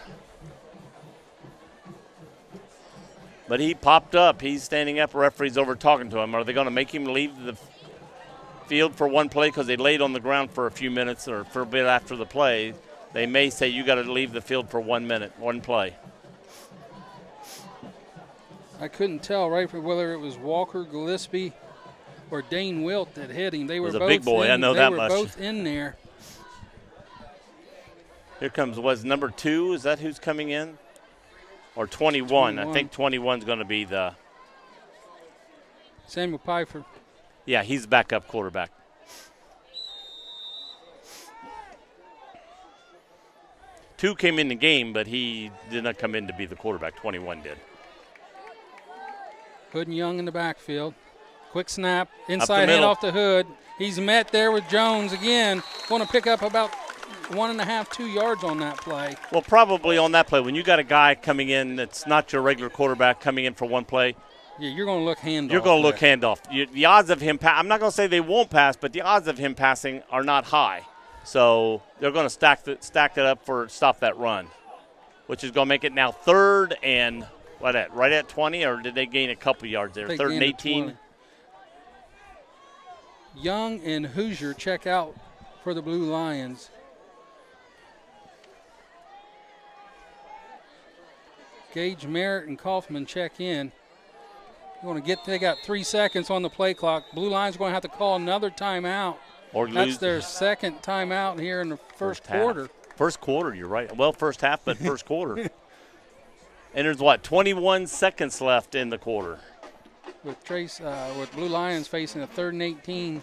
But he popped up. He's standing up. Referee's over talking to him. Are they going to make him leave the field for one play because they laid on the ground for a few minutes or for a bit after the play? They may say you got to leave the field for 1 minute, one play. I couldn't tell whether it was Walker Gillespie or Dane Wilt that hit him. They were both a big boy. I know that much. They were both in there. Here comes number 2. Is that who's coming in? Or 21. I think 21's going to be the Samuel Pfeiffer. Yeah, he's backup quarterback. Two came in the game, but he did not come in to be the quarterback. 21 did. Hood and Young in the backfield. Quick snap. Inside handoff to Hood. He's met there with Jones again. Going to pick up about 1.5, 2 yards on that play. Well, probably on that play. When you got a guy coming in that's not your regular quarterback coming in for one play. Yeah, you're going to look handoff. You're going to look handoff. The odds of him I'm not going to say they won't pass, but the odds of him passing are not high. So they're going to stack it up for stop that run, which is going to make it now 3rd and right at 20, or did they gain a couple yards there? 3rd and 18. Young and Hoosier check out for the Blue Lions. Gage, Merritt, and Kaufman check in. They got 3 seconds on the play clock. Blue Lions going to have to call another timeout. That's their second timeout here in the first quarter. First quarter, you're right. Well, first half, but first quarter. And there's, 21 seconds left in the quarter. With Blue Lions facing a 3rd and 18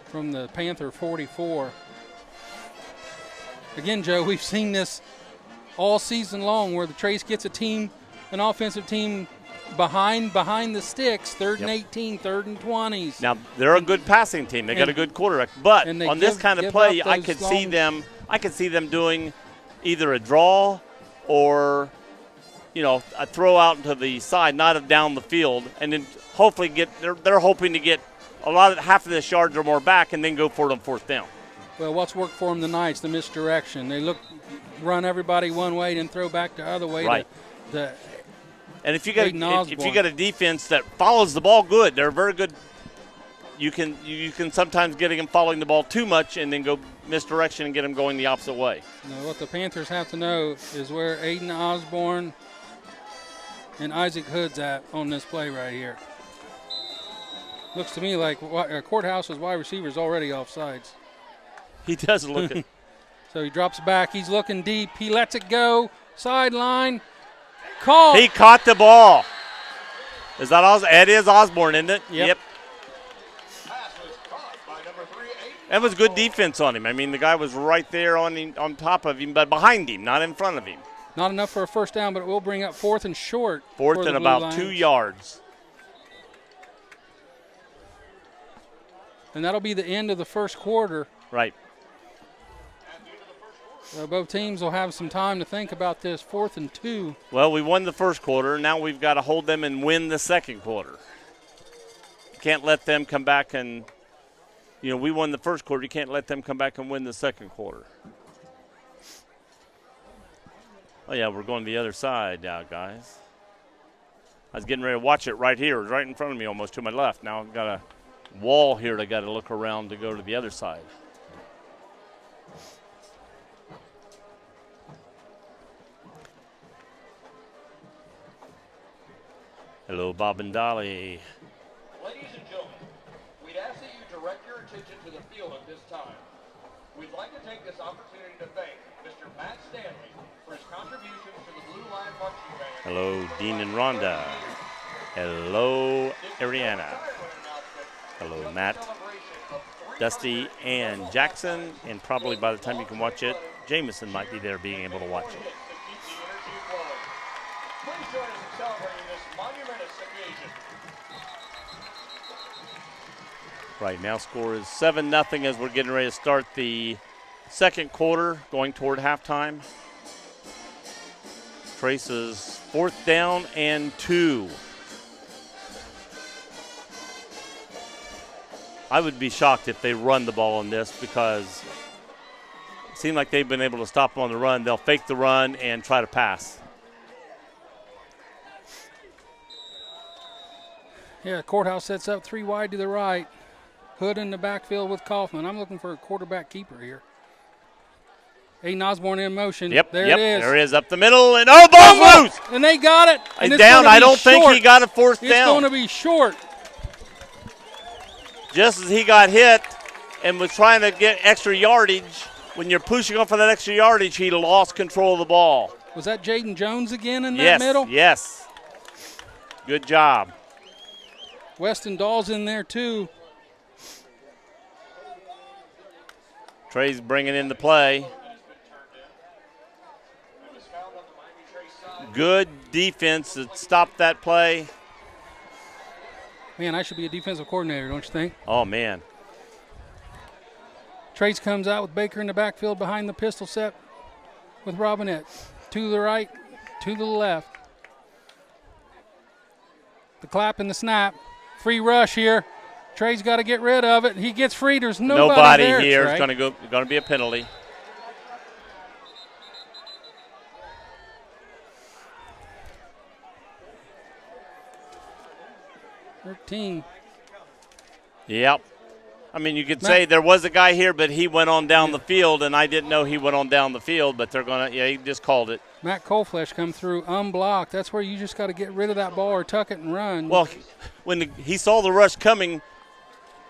from the Panther 44. Again, Joe, we've seen this all season long where the Trace gets an offensive team behind the sticks, 3rd and 18, 3rd and 20s. Now, they're a good passing team. They got a good quarterback. But on this kind of play, I could see them doing either a draw or – a throw out to the side, not down the field, and then hopefully they're hoping to get half of this yards or more back and then go for it on 4th down. Well, what's worked for them tonight is the misdirection. They run everybody one way, then throw back the other way. Right. And if you got a defense that follows the ball good, they're very good. You can sometimes get them following the ball too much and then go misdirection and get them going the opposite way. Now, what the Panthers have to know is where Aiden Osborne and Isaac Hood's at on this play right here. Looks to me like Courthouse's wide receiver's already offsides. He does look it. So he drops back. He's looking deep. He lets it go. Sideline. Call. He caught the ball. Is that Osborne? It is Osborne, isn't it? Yep. That was good defense on him. I mean, the guy was right there on top of him, but behind him, not in front of him. Not enough for a 1st down, but it will bring up 4th and short. 4th and about 2 yards. And that'll be the end of the 1st quarter. Right. Both teams will have some time to think about this 4th and 2. Well, we won the 1st quarter. Now we've got to hold them and win the 2nd quarter. Can't let them come back and, we won the 1st quarter. You can't let them come back and win the 2nd quarter. Oh, yeah, we're going to the other side now, guys. I was getting ready to watch it right here. It was right in front of me almost to my left. Now I've got a wall here that I got to look around to go to the other side. Hello, Bob and Dolly. Ladies and gentlemen, we'd ask that you direct your attention to the field at this time. We'd like to take this opportunity to thank Mr. Matt Stanley for his contributions to the Blue Line Marching Band. Hello, Dean and Rhonda. Hello, Ariana. Hello, Matt, Dusty, and Jackson. And probably by the time you can watch it, Jameson might be there being able to watch it. Please join us in celebrating this monumentous occasion. Right now, score is 7-0 as we're getting ready to start the 2nd quarter, going toward halftime. Trace's 4th down and 2. I would be shocked if they run the ball on this because it seems like they've been able to stop them on the run. They'll fake the run and try to pass. Yeah, Courthouse sets up 3 wide to the right. Hood in the backfield with Kaufman. I'm looking for a quarterback keeper here. Aiden Osborne in motion. Yep, there it is. There it is up the middle, and ball's loose! And they got it. And down. I don't think he got a 4th down. It's going to be short. Just as he got hit and was trying to get extra yardage, when you're pushing off for that extra yardage, he lost control of the ball. Was that Jaden Jones again in that middle? Yes. Good job. Weston Dahl's in there too. Trey's bringing in the play. Good defense that stopped that play. Man, I should be a defensive coordinator, don't you think? Oh, man. Trace comes out with Baker in the backfield behind the pistol set with Robinette. To the right, to the left. The clap and the snap. Free rush here. Trey's got to get rid of it. He gets free. There's nobody there, here. Trey. It's going to be a penalty. Yep. I mean, you could say there was a guy here, but he went on down the field, and I didn't know he went on down the field, but they're going to, he just called it. Matt Coleflesh come through unblocked. That's where you just got to get rid of that ball or tuck it and run. Well, when he saw the rush coming,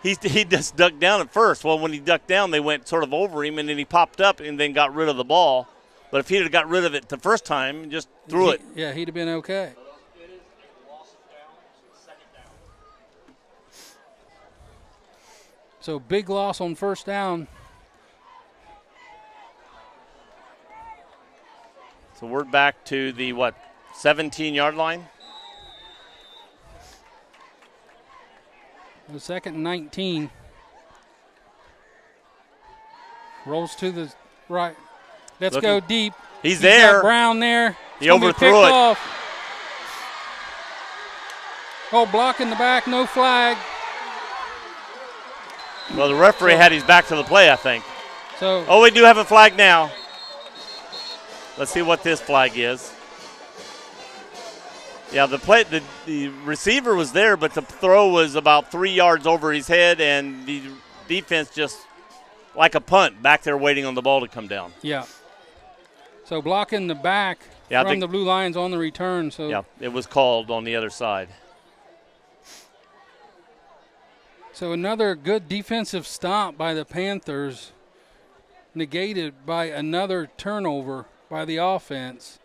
he just ducked down at first. Well, when he ducked down, they went sort of over him, and then he popped up and then got rid of the ball. But if he'd have got rid of it the first time, just threw it. Yeah, he'd have been okay. So big loss on first down. So we're back to the, 17-yard line? The second and 19. Rolls to the right. Let's go deep. He's there. Got Brown there. He overthrew it. Off. Oh, block in the back, no flag. Well, the referee had his back to the play, I think. So. We do have a flag now. Let's see what this flag is. Yeah, the receiver was there, but the throw was about 3 yards over his head, and the defense just like a punt back there waiting on the ball to come down. Yeah. So blocking the back from the Blue Lions on the return. So yeah, it was called on the other side. So another good defensive stop by the Panthers, negated by another turnover by the offense.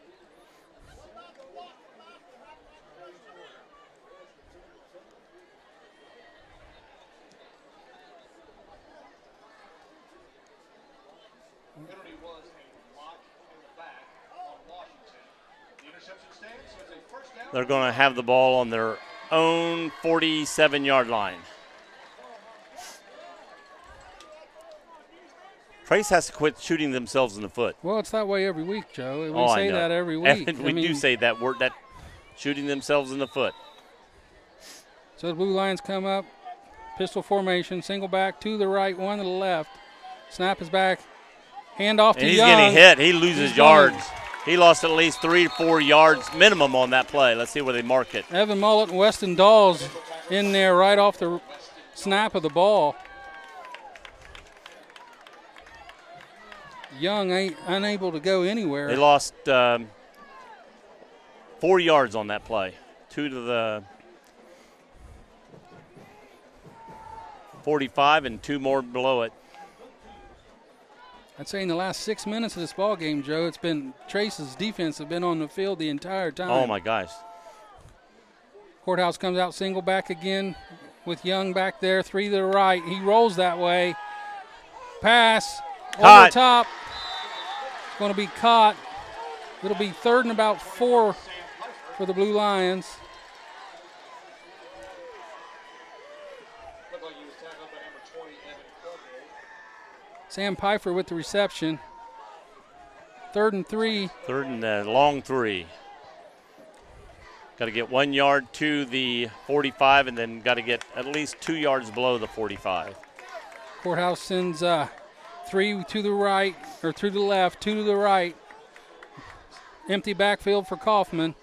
They're going to have the ball on their own 47-yard line. Trace has to quit shooting themselves in the foot. Well, it's that way every week, Joe. We say that every week. We do say that word, that shooting themselves in the foot. So the Blue Lions come up, pistol formation, single back to the right, one to the left. Snap is back, hand off to Young. He's getting hit. He loses yards. He lost at least 3 to 4 yards minimum on that play. Let's see where they mark it. Evan Mullett and Weston Dawes in there right off the snap of the ball. Young ain't unable to go anywhere. They lost 4 yards on that play. 2 to the 45 and 2 more below it. I'd say in the last 6 minutes of this ball game, Joe, it's been Trace's defense have been on the field the entire time. Oh, my gosh. Courthouse comes out single back again with Young back there, 3 to the right. He rolls that way. Pass over the top. It's going to be caught. It'll be 3rd and about 4 for the Blue Lions. Sam Pfeiffer with the reception. 3rd and 3. 3rd and long 3. Got to get 1 yard to the 45 and then got to get at least 2 yards below the 45. Courthouse sends 3 to the right, or to the left, 2 to the right. Empty backfield for Kaufman.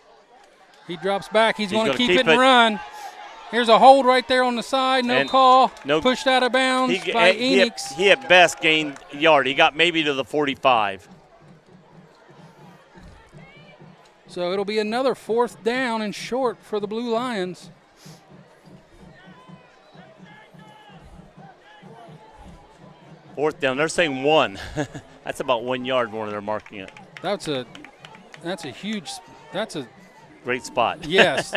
He drops back. He's going to keep it and run. Here's a hold right there on the side. No call. Pushed out of bounds by Enix. He at best gained a yard. He got maybe to the 45. So it'll be another 4th down and short for the Blue Lions. Fourth down. They're saying 1. That's about 1 yard more than they're marking it. That's a huge. That's a great spot. Yes.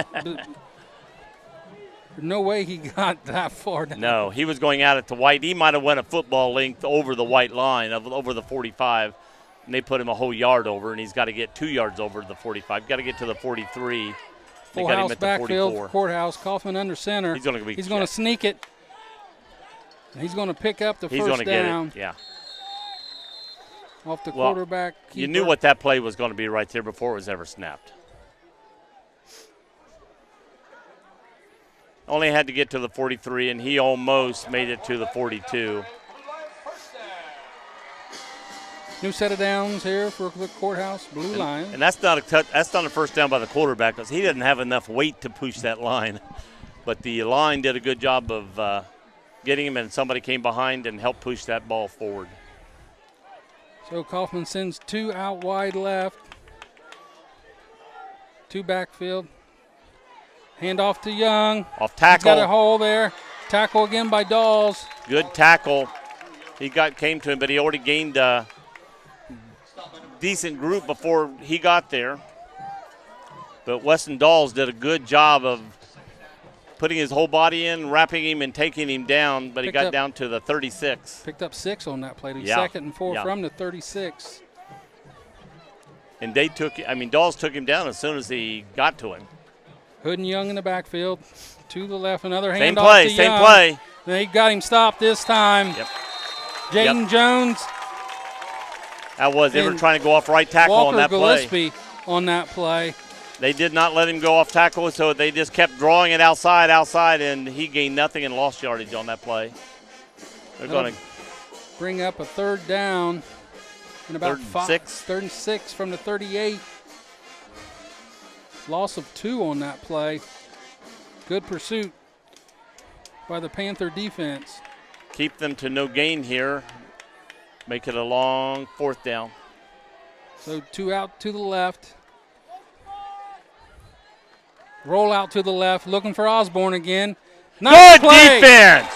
No way he got that far down. No, he was going out at the white. He might have went a football length over the white line, over the 45, and they put him a whole yard over, and he's got to get 2 yards over the 45. Got to get to the 43. Full house backfield for Courthouse. Kaufman under center. He's going to sneak it. And he's going to pick up the first down. Get it, yeah. Off the quarterback. Keeper. You knew what that play was going to be right there before it was ever snapped. Only had to get to the 43, and he almost made it to the 42. New set of downs here for the Courthouse Blue Lions. And that's not a first down by the quarterback because he didn't have enough weight to push that line. But the line did a good job of getting him, and somebody came behind and helped push that ball forward. So Kaufman sends 2 out wide left. 2 backfield. Hand off to Young. Off tackle. He's got a hole there. Tackle again by Dawes. Good tackle. He came to him, but he already gained decent group before he got there. But Weston Dawes did a good job of putting his whole body in, wrapping him, and taking him down, but he got down to the 36. Picked up 6 on that play. Yeah. 2nd and 4 from the 36. And Dawes took him down as soon as he got to him. Hood and Young in the backfield. To the left, another handoff Same play, to same Young. play. They got him stopped this time. Yep. Jaden Jones. They were trying to go off right tackle Walker on that Gillespie on that play. They did not let him go off tackle, so they just kept drawing it outside, and he gained nothing and lost yardage on that play. They're going to bring up a 3rd down and about 3rd and 6 from the 38. Loss of 2 on that play. Good pursuit by the Panther defense. Keep them to no gain here. Make it a long 4th down. So 2 out to the left. Roll out to the left, looking for Osborne again. Nice Good play. defense.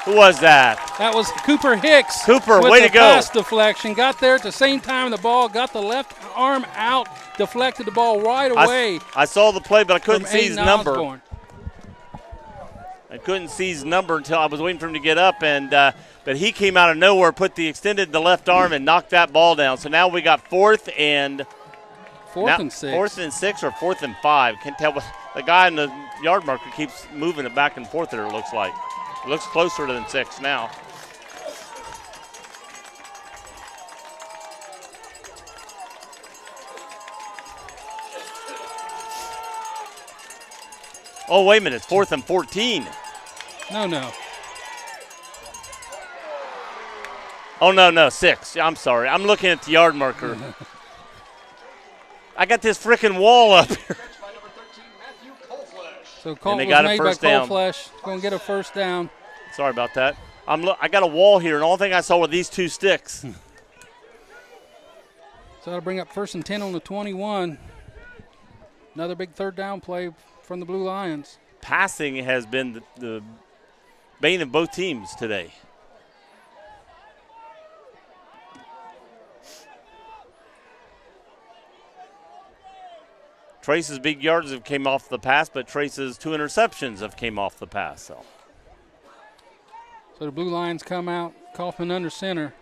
Who was that? That was Cooper Hicks. Cooper, with way the to go. Pass deflection. Got there at the same time the ball got the left arm out, deflected the ball right away. I saw the play, but I couldn't see his number. Osborne. I couldn't see his number until I was waiting for him to get up, and but he came out of nowhere, extended the left arm, and knocked that ball down. So now we got 4th and 4th and 6. 4th and 6 or 4th and 5. Can't tell. The guy in the yard marker keeps moving it back and forth there, it looks like. It looks closer than 6 now. Oh, wait a minute. It's 4th and 14. No. Oh, no, 6. I'm sorry. I'm looking at the yard marker. I got this freaking wall up here. So Colt they was got a made by first down. Colflesh. Going to get a 1st down. Sorry about that. I got a wall here, and the only thing I saw were these 2 sticks. So that'll bring up 1st and 10 on the 21. Another big 3rd down play from the Blue Lions. Passing has been the bane of both teams today. Trace's big yards have came off the pass, but Trace's 2 interceptions have came off the pass. So the Blue Lions come out. Kaufman under center.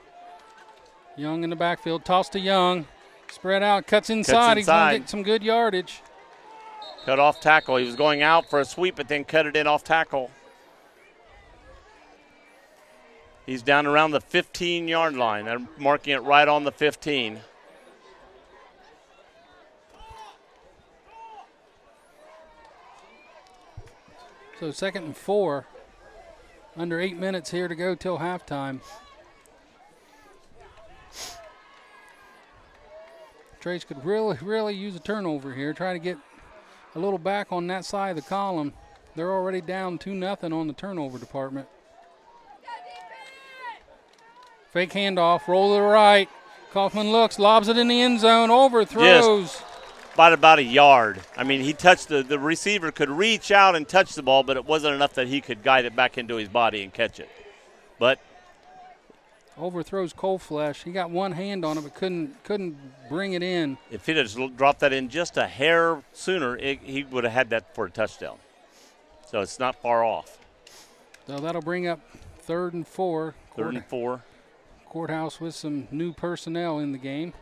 Young in the backfield. Toss to Young. Spread out. Cuts inside. He's going to get some good yardage. Cut off tackle. He was going out for a sweep, but then cut it in off tackle. He's down around the 15-yard line. They're marking it right on the 15. So 2nd and 4. Under 8 minutes here to go till halftime. Trace could really use a turnover here. Try to get a little back on that side of the column. They're already down 2-0 on the turnover department. Fake handoff, roll to the right. Kaufman looks, lobs it in the end zone, overthrows. Just by about a yard. I mean, he touched the receiver could reach out and touch the ball, but it wasn't enough that he could guide it back into his body and catch it. But overthrows Colflesh. He got one hand on it, but couldn't bring it in. if he'd have dropped that in just a hair sooner, he would have had that for a touchdown. So it's not far off. So that'll bring up 3rd and 4. 3rd and 4. Courthouse with some new personnel in the game.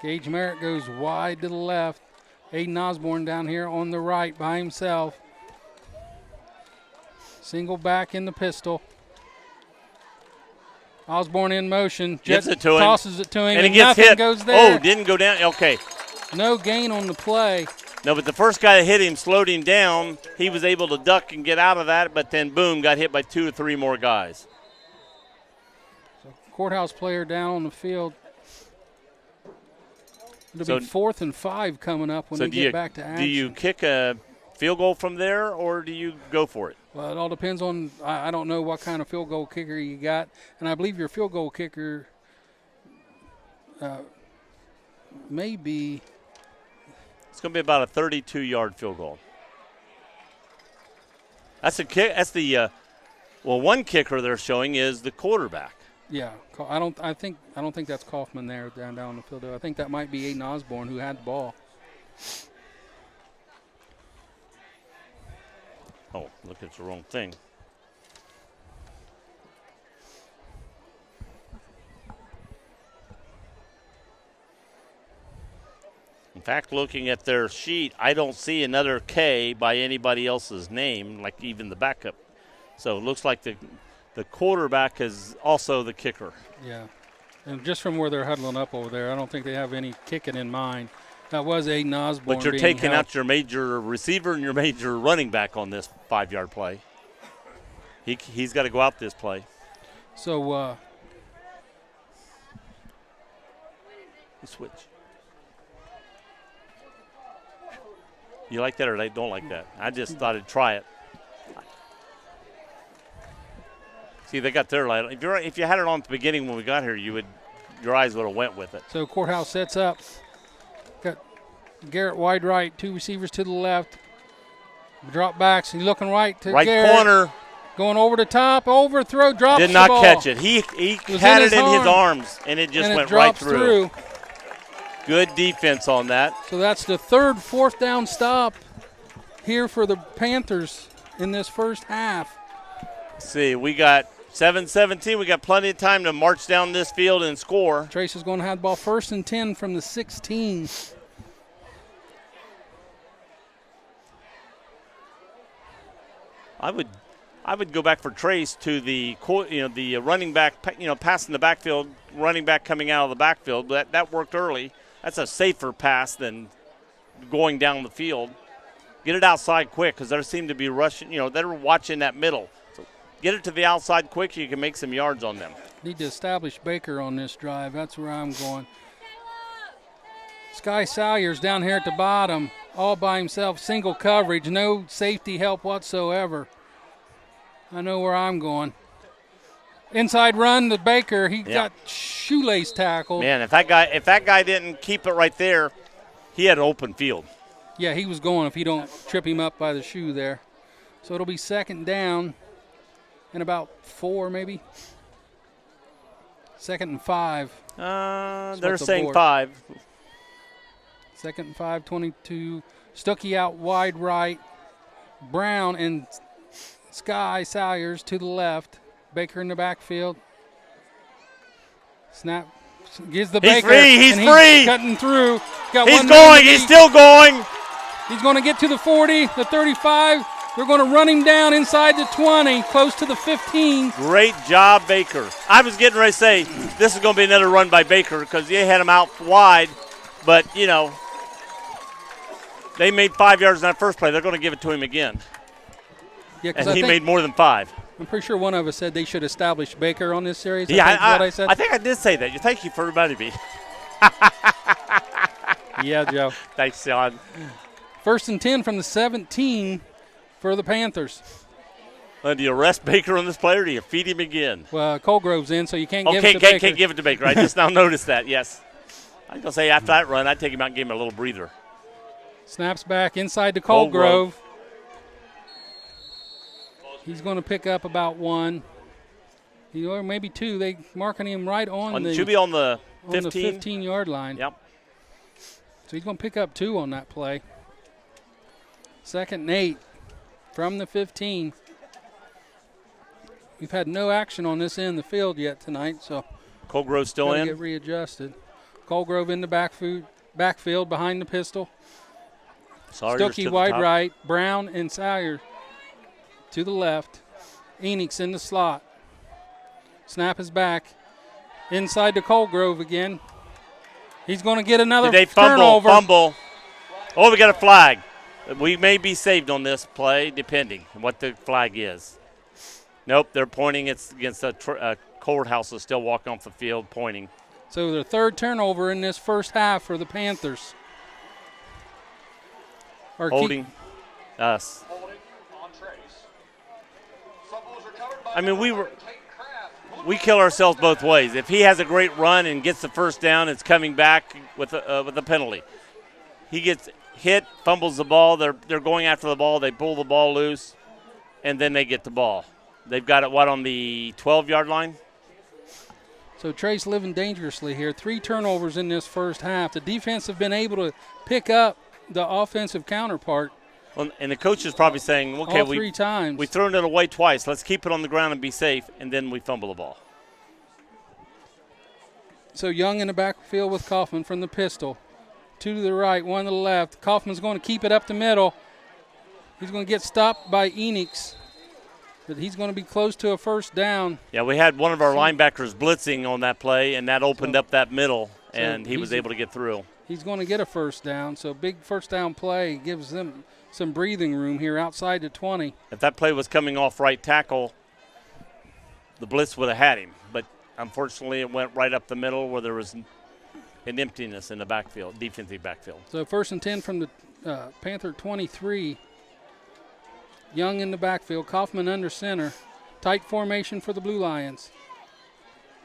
Gage Merritt goes wide to the left. Aiden Osborne down here on the right by himself. Single back in the pistol. Osborne in motion. Gets it to him. Tosses it to him. And he gets nothing hit. Goes there. Oh, didn't go down. Okay. No gain on the play. No, but the first guy that hit him slowed him down. He was able to duck and get out of that, but then, boom, got hit by 2 or 3 more guys. So Courthouse player down on the field. It'll be 4th and 5 coming up when they get back to action. Do you kick a field goal from there, or do you go for it? Well, it all depends on – I don't know what kind of field goal kicker you got. And I believe your field goal kicker may be – it's going to be about a 32-yard field goal. That's the kick. That's the Well, one kicker they're showing is the quarterback. Yeah, I don't think that's Kaufman there down on the field. I think that might be Aiden Osborne who had the ball. Oh, look, it's the wrong thing. In fact, looking at their sheet, I don't see another K by anybody else's name, like even the backup. So it looks like the quarterback is also the kicker. Yeah, and just from where they're huddling up over there, I don't think they have any kicking in mind. That was Aiden Osborne. But you're taking out your major receiver and your major running back on this 5-yard play. He's got to go out this play. So switch. You like that or they don't like that? I just thought I'd try it. See, they got their light. If you had it on at the beginning when we got here, your eyes would have went with it. So Courthouse sets up. Got Garrett wide right, 2 receivers to the left. Drop backs. He's looking right to right Garrett. Corner. Going over the top, overthrow, drops Did the not ball. catch it. He had it in his arms, and it just and went it right drops through. Good defense on that. So that's the third 4th down stop here for the Panthers in this first half. Let's see, we got 7-17. We got plenty of time to march down this field and score. Trace is going to have the ball 1st and 10 from the 16. I would go back for Trace to the running back, passing the backfield, running back coming out of the backfield. That worked early. That's a safer pass than going down the field. Get it outside quick because they seem to be rushing. They're watching that middle. So get it to the outside quick. You can make some yards on them. Need to establish Baker on this drive. That's where I'm going. Sky Salyers down here at the bottom, all by himself, single coverage, no safety help whatsoever. I know where I'm going. Inside run to Baker. He got shoelace tackled. Man, if that guy didn't keep it right there, he had an open field. Yeah, he was going if you don't trip him up by the shoe there. So it'll be 2nd down and about 4 maybe. 2nd and 5. They're saying 5. 2nd and 5, 22. Stuckey out wide right. Brown and Sky Salyers to the left. Baker in the backfield. Snap. Gives the Baker. He's free. Cutting through. He's going. He's still going. He's going to get to the 40, the 35. They're going to run him down inside the 20, close to the 15. Great job, Baker. I was getting ready to say this is going to be another run by Baker because they had him out wide. But, they made 5 yards in that first play. They're going to give it to him again. Yeah, and he made more than 5. I'm pretty sure one of us said they should establish Baker on this series. Yeah, I said. I think I did say that. Thank you for reminding me. Yeah, Joe. Thanks, Sean. 1st and 10 from the 17 for the Panthers. Do you arrest Baker on this play or do you feed him again? Well, Colgrove's in, so you can't give it to Baker. Can't give it to Baker. I just now noticed that, yes. I was going to say after that run, I'd take him out and give him a little breather. Snaps back inside to Colgrove. He's going to pick up about 1. Or maybe 2. They marking him right should be on the 15. On the 15-yard line. Yep. So he's going to pick up 2 on that play. 2nd and 8 from the 15. We've had no action on this end of the field yet tonight, so Colgrove's still in. Get readjusted. Colgrove in the backfield behind the pistol. Stuckey wide right. Brown and Sawyer to the left. Enix in the slot. Snap is back. Inside to Colgrove again. He's going to get another turnover. Fumble. Oh, we got a flag. We may be saved on this play, depending on what the flag is. Nope, they're pointing. It's against the Courthouse is still walking off the field, pointing. So their 3rd turnover in this first half for the Panthers. Holding us. I mean, we kill ourselves both ways. If he has a great run and gets the 1st down, it's coming back with a penalty. He gets hit, fumbles the ball. They're going after the ball. They pull the ball loose, and then they get the ball. They've got it, on the 12-yard line? So Trey's living dangerously here. 3 turnovers in this first half. The defense have been able to pick up the offensive counterpart. Well, and the coach is probably saying, okay, all 3 times. We've thrown it away twice. Let's keep it on the ground and be safe, and then we fumble the ball. So Young in the backfield with Kaufman from the pistol. 2 to the right, 1 to the left. Kaufman's going to keep it up the middle. He's going to get stopped by Enix, but he's going to be close to a first down. Yeah, we had one of our linebackers blitzing on that play, and that opened up that middle, and he was able to get through. He's going to get a first down, so big first down play gives them some breathing room here outside the 20. If that play was coming off right tackle, the blitz would have had him, but unfortunately it went right up the middle where there was an emptiness in the backfield, defensive backfield. So 1st and 10 from the Panther 23. Young in the backfield, Kaufman under center. Tight formation for the Blue Lions.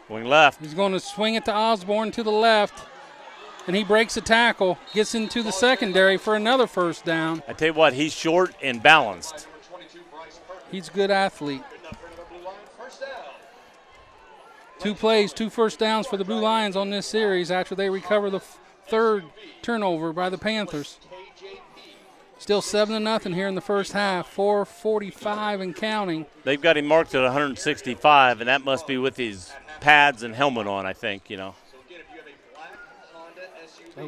Going left. He's going to swing it to Osborne to the left, and he breaks a tackle, gets into the secondary for another first down. I tell you what, he's short and balanced. He's a good athlete. 2 plays, 2 first downs for the Blue Lions on this series after they recover the 3rd turnover by the Panthers. Still 7-0 here in the first half, 4:45 and counting. They've got him marked at 165, and that must be with his pads and helmet on, I think, So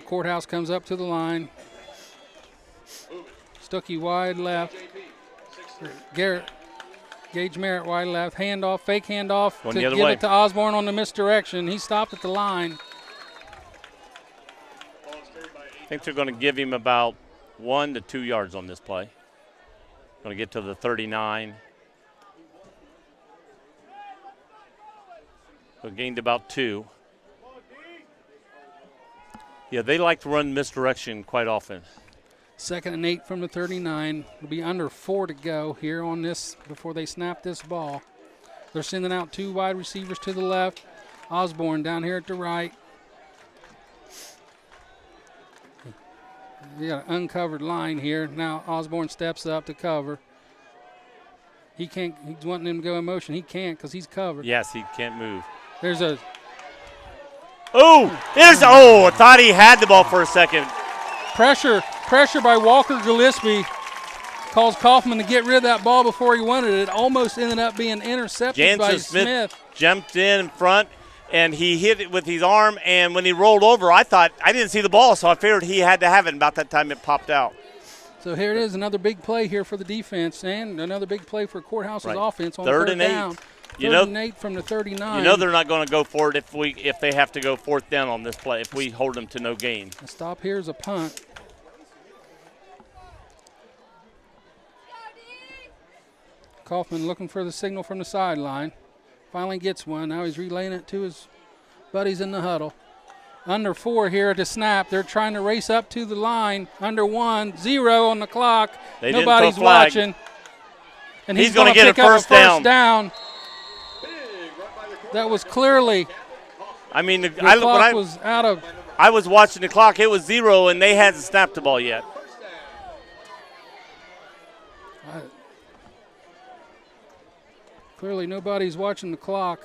Courthouse comes up to the line. Stuckey wide left. Gage Merritt wide left. Handoff, fake handoff to give it to Osborne on the misdirection. He stopped at the line. I think they're going to give him about 1 to 2 yards on this play. Going to get to the 39. So gained about 2. Yeah, they like to run misdirection quite often. 2nd and 8 from the 39. It'll be under 4 to go here on this before they snap this ball. They're sending out 2 wide receivers to the left. Osborne down here at the right. We got an uncovered line here. Now Osborne steps up to cover. He can't. He's wanting him to go in motion. He can't because he's covered. Yes, he can't move. There's a. I thought he had the ball for a second. Pressure by Walker Gillespie caused Kaufman to get rid of that ball before he wanted it. It almost ended up being intercepted by Smith. Jumped in front, and he hit it with his arm, and when he rolled over, I didn't see the ball, so I figured he had to have it, and about that time it popped out. So here it is, another big play here for the defense and another big play for Courthouse's offense on 3rd and down. 3rd and 8 from the 39. You know they're not going to go for it if they have to go 4th down on this play, if we hold them to no gain. The stop here is a punt. Kaufman looking for the signal from the sideline. Finally gets one. Now he's relaying it to his buddies in the huddle. Under 4 here at the snap. They're trying to race up to the line. Under 1, 0 on the clock. Nobody's watching. And he's going to get a first down. That was clearly. I mean, I was watching the clock. It was 0, and they hadn't snapped the ball yet. Clearly nobody's watching the clock.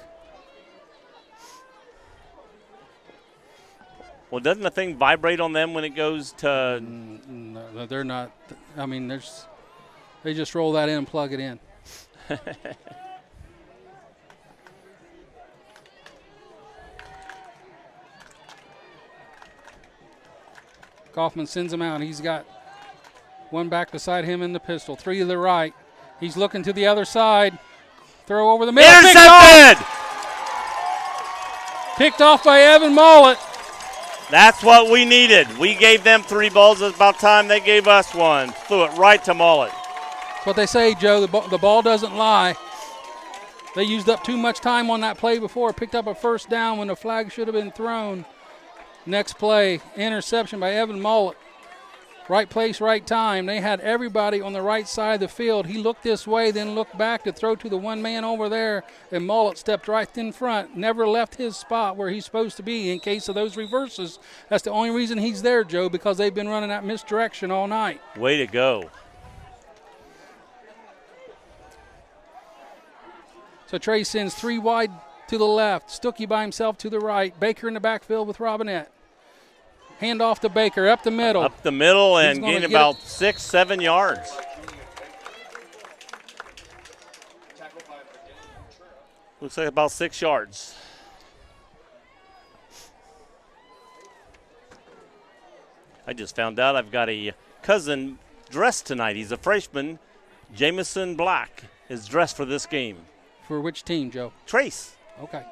Well, doesn't the thing vibrate on them when it goes to? No, they're not. I mean, they just roll that in and plug it in. Kaufman sends him out. He's got one back beside him in the pistol. 3 to the right. He's looking to the other side. Throw over the middle. Intercepted! Picked off by Evan Mollett. That's what we needed. We gave them 3 balls. It's about time they gave us 1. Threw it right to Mollett. That's what they say, Joe. The ball doesn't lie. They used up too much time on that play before. Picked up a first down when the flag should have been thrown. Next play, interception by Evan Mollett. Right place, right time. They had everybody on the right side of the field. He looked this way, then looked back to throw to the one man over there, and Mollett stepped right in front. Never left his spot where he's supposed to be in case of those reverses. That's the only reason he's there, Joe, because they've been running that misdirection all night. Way to go. So Trey sends 3 wide to the left. Stuckey by himself to the right. Baker in the backfield with Robinette. Hand off to Baker, up the middle. Up the middle and gonna gain get about 6, 7 yards. Looks like about 6 yards. I just found out I've got a cousin dressed tonight. He's a freshman. Jamison Black is dressed for this game. For which team, Joe? Trace. Okay.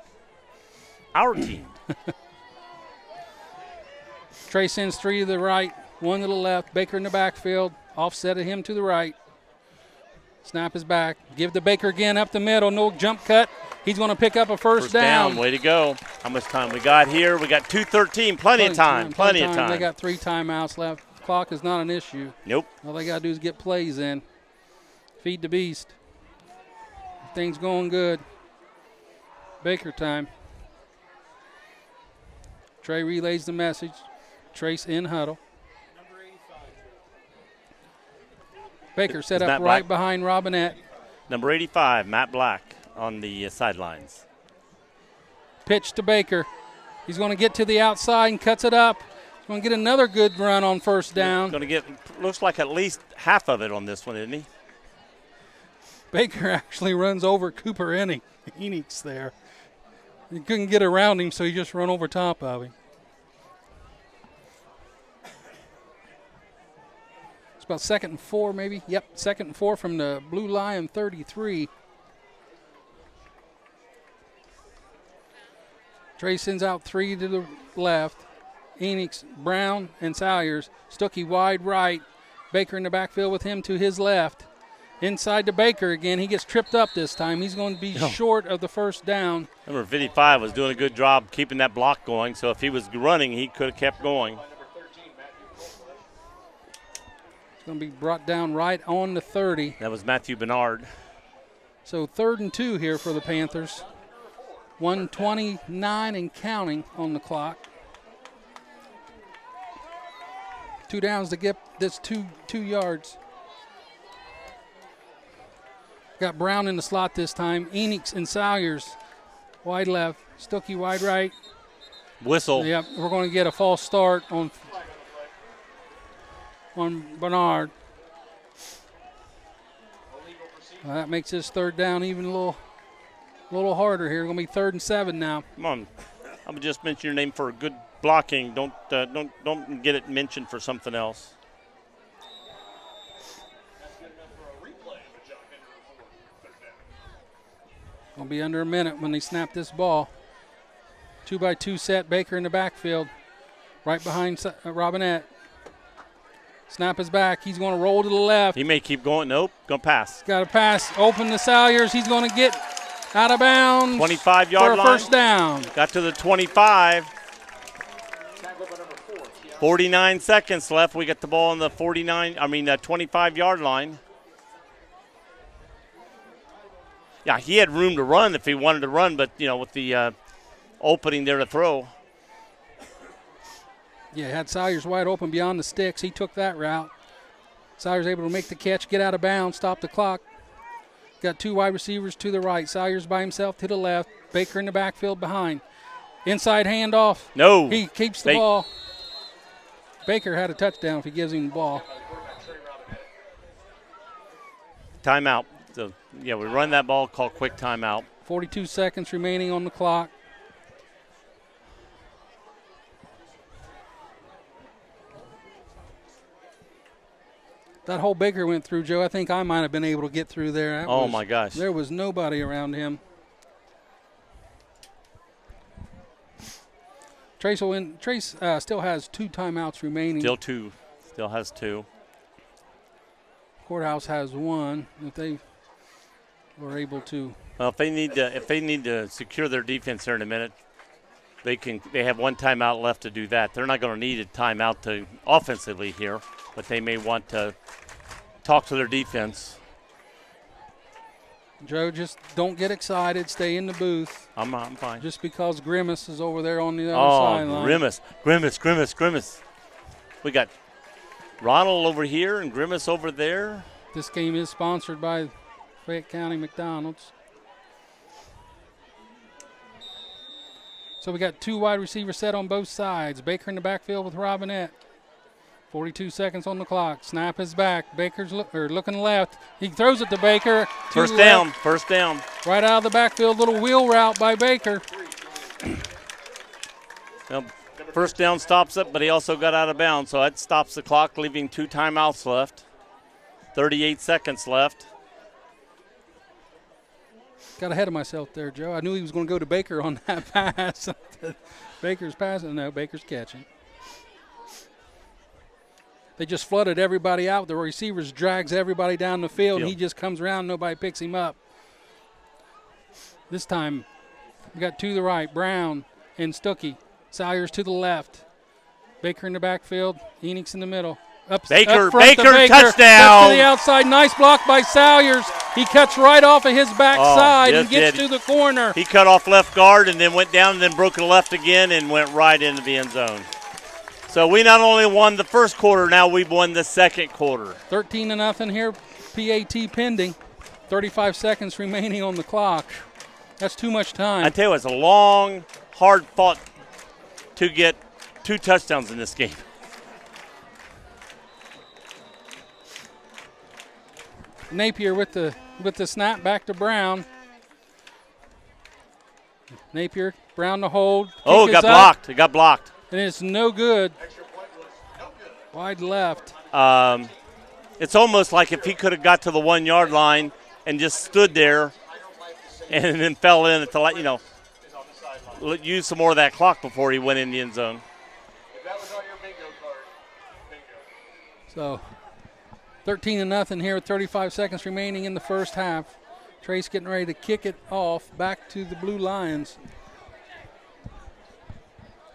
Our team. Trey sends 3 to the right, 1 to the left. Baker in the backfield. Offset of him to the right. Snap is back. Give to Baker again up the middle. No jump cut. He's going to pick up a first down. Way to go. How much time we got here? We got 2:13. Plenty of time. Plenty of time. They got 3 timeouts left. Clock is not an issue. Nope. All they got to do is get plays in. Feed the beast. Things going good. Baker time. Trey relays the message. Trace in huddle. Baker set up right behind Robinette. Number 85, Matt Black on the sidelines. Pitch to Baker. He's going to get to the outside and cuts it up. He's going to get another good run on first down. Going to get, looks like at least half of it on this one, isn't he? Baker actually runs over Cooper Enix there. He couldn't get around him, so he just run over top of him. It's about 2nd and 4 maybe. Yep, 2nd and 4 from the Blue Lion 33. Trey sends out 3 to the left. Enix, Brown, and Salyers. Stuckey wide right. Baker in the backfield with him to his left. Inside to Baker again. He gets tripped up this time. He's going to be short of the first down. Number 55 was doing a good job keeping that block going, so if he was running, he could have kept going. It's going to be brought down right on the 30. That was Matthew Bernard. So 3rd and 2 here for the Panthers. 1:29 and counting on the clock. 2 downs to get this 2 yards. Got Brown in the slot this time. Enix and Salyers wide left. Stuckey wide right. Whistle. Yep, we're going to get a false start on Bernard. That makes this 3rd down even a little harder here. Going to be 3rd and 7 now. Come on. I'm just mention your name for good blocking. Don't get it mentioned for something else. Going to be under a minute when they snap this ball. 2-by-2 set. Baker in the backfield. Right behind Robinette. Snap is back. He's going to roll to the left. He may keep going. Nope. Going to pass. Got a pass. Open to Salyers. He's going to get out of bounds. 25-yard line. For a first down. Got to the 25. 49 seconds left. We got the ball on the 25-yard line. Yeah, he had room to run if he wanted to run, but, with the opening there to throw. Yeah, had Salyers wide open beyond the sticks. He took that route. Salyers able to make the catch, get out of bounds, stop the clock. Got 2 wide receivers to the right. Salyers by himself to the left. Baker in the backfield behind. Inside handoff. No. He keeps the ball. Baker had a touchdown if he gives him the ball. Timeout. So, we run that ball, call quick timeout. 42 seconds remaining on the clock. That whole Baker went through, Joe. I think I might have been able to get through there. My gosh. There was nobody around him. Trace still has 2 timeouts remaining. Still has 2. Courthouse has 1. If they were able to. Well, if they need to secure their defense here in a minute, they have 1 timeout left to do that. They're not going to need a timeout to offensively here, but they may want to talk to their defense. Joe, just don't get excited. Stay in the booth. I'm fine. Just because Grimace is over there on the other sideline. Grimace. We got Ronald over here and Grimace over there. This game is sponsored by Fayette County McDonald's. So we got 2 wide receivers set on both sides. Baker in the backfield with Robinette. 42 seconds on the clock. Snap is back. Baker's looking left. He throws it to Baker. First down. First down. Right out of the backfield. Little wheel route by Baker. Well, first down stops it, but he also got out of bounds, so that stops the clock, leaving 2 timeouts left. 38 seconds left. Got ahead of myself there, Joe. I knew he was going to go to Baker on that pass. Baker's passing. No, Baker's catching. They just flooded everybody out. The receivers drags everybody down the field, and he just comes around. Nobody picks him up. This time, we got to the right, Brown and Stuckey. Salyers to the left. Baker in the backfield. Enix in the middle. Baker, Baker, touchdown. To the outside. Nice block by Salyers. He cuts right off of his backside and gets to the corner. He cut off left guard and then went down and then broke the left again and went right into the end zone. So we not only won the first quarter, now we've won the second quarter. 13-0 here. PAT pending. 35 seconds remaining on the clock. That's too much time. I tell you, it's a long, hard fought to get 2 touchdowns in this game. Napier with the snap back to Brown. Napier, Brown to hold. Oh, it got blocked. It got blocked. And it's no good. Wide left. It's almost like if he could have got to the 1 yard line and just stood there and then fell in at the, use some more of that clock before he went in the end zone. So 13-0 here with 35 seconds remaining in the first half. Trace getting ready to kick it off back to the Blue Lions,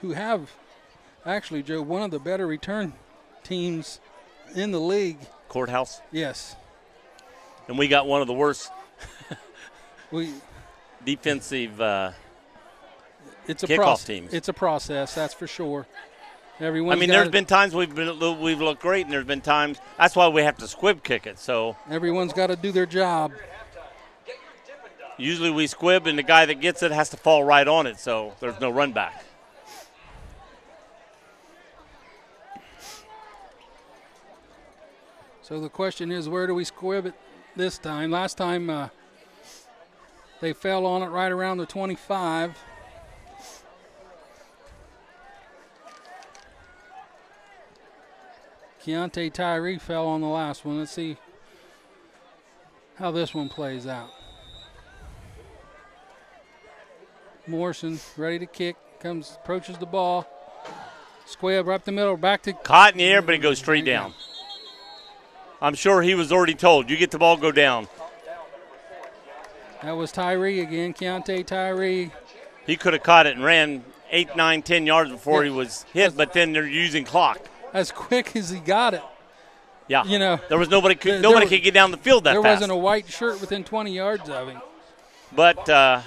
who have actually, Joe, one of the better return teams in the league. Courthouse? Yes. And we got one of the worst defensive kickoff teams. It's a process, that's for sure. There's been times we've looked great, and there's been times that's why we have to squib kick it. So everyone's got to do their job. Usually we squib, and the guy that gets it has to fall right on it, so there's no run back. So the question is, where do we squib it this time? Last time they fell on it right around the 25. Keontae Tyree fell on the last one. Let's see how this one plays out. Morrison ready to kick. Approaches the ball. Squib right up the middle. Back to. Caught in the air, but it goes straight down. I'm sure he was already told, you get the ball, go down. That was Tyree again, Keontae Tyree. He could have caught it and ran 8, 9, 10 yards before he was hit, but then they're using clock. As quick as he got it. Yeah. There was nobody could get down the field that fast. There wasn't a white shirt within 20 yards of him. But I'm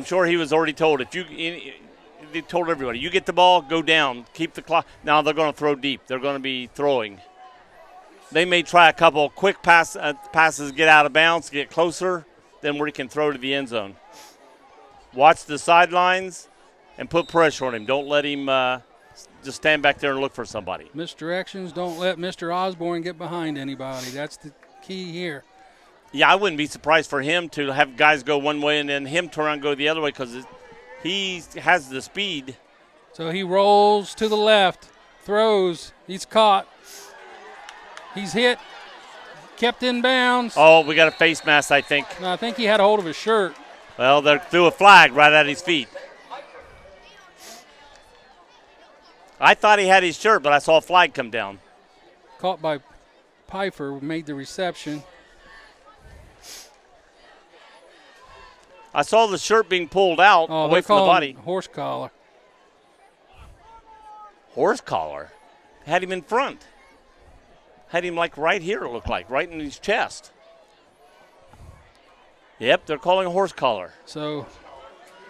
sure he was already told, they told everybody, you get the ball, go down, keep the clock. Now they're going to throw deep. They're going to be throwing. They may try a couple quick passes, get out of bounds, get closer, then where he can throw to the end zone. Watch the sidelines and put pressure on him. Don't let him just stand back there and look for somebody. Misdirections. Don't let Mr. Osborne get behind anybody. That's the key here. Yeah, I wouldn't be surprised for him to have guys go one way and then him turn around and go the other way because he has the speed. So he rolls to the left, throws. He's caught. He's hit, kept in bounds. Oh, we got a face mask, I think. No, I think he had a hold of his shirt. Well, they threw a flag right at his feet. I thought he had his shirt, but I saw a flag come down. Caught by Pfeiffer, made the reception. I saw the shirt being pulled out away from the body. Horse collar. Horse collar? Had him in front. Had him like right here, it looked like, right in his chest. Yep, they're calling a horse collar. So,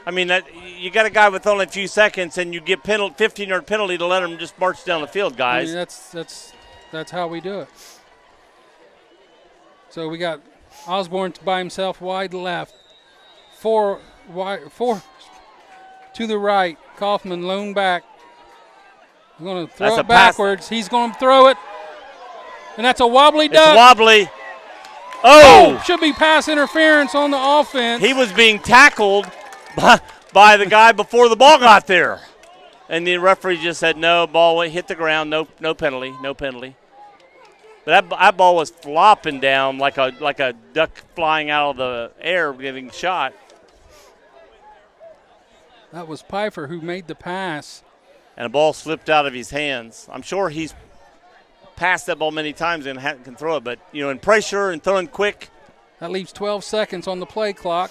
you got a guy with only a few seconds, and you get 15-yard penalty to let him just march down the field, guys. That's how we do it. So we got Osborne by himself, wide left. Four to the right. Kaufman lone back. He's going to throw That's it a pass. backwards. He's going to throw it. And that's a wobbly It's duck. wobbly. Oh! Should be pass interference on the offense. He was being tackled by the guy before the ball got there. And the referee just said, no, ball went, hit the ground, no penalty, no penalty. But that ball was flopping down like a duck flying out of the air getting shot. That was Pfeiffer who made the pass. And the ball slipped out of his hands. I'm sure he's passed that ball many times and can throw it. But, in pressure and throwing quick. That leaves 12 seconds on the play clock.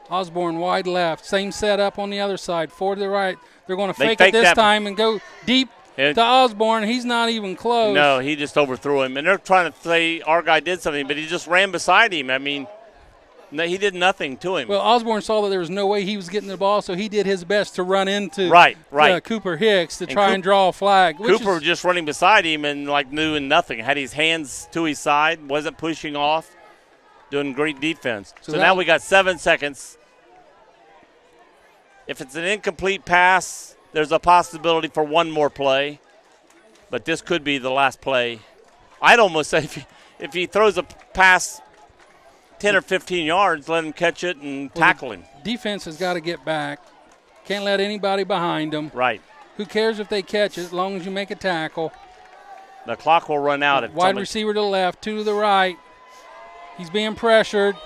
Osborne wide left. Same setup on the other side. 4 to the right. They're going to fake it this time and go deep to Osborne. He's not even close. No, he just overthrew him. And they're trying to say our guy did something, but he just ran beside him. I mean, no, he did nothing to him. Well, Osborne saw that there was no way he was getting the ball, so he did his best to run into Cooper Hicks to try and draw a flag. Cooper just running beside him and doing nothing. Had his hands to his side, wasn't pushing off, doing great defense. So now we got 7 seconds. If it's an incomplete pass, there's a possibility for one more play. But this could be the last play. I'd almost say if he throws a pass 10 or 15 yards, let him catch it and tackle him. Defense has got to get back. Can't let anybody behind them. Right. Who cares if they catch it as long as you make a tackle. The clock will run out. Wide receiver to the left, 2 to the right. He's being pressured.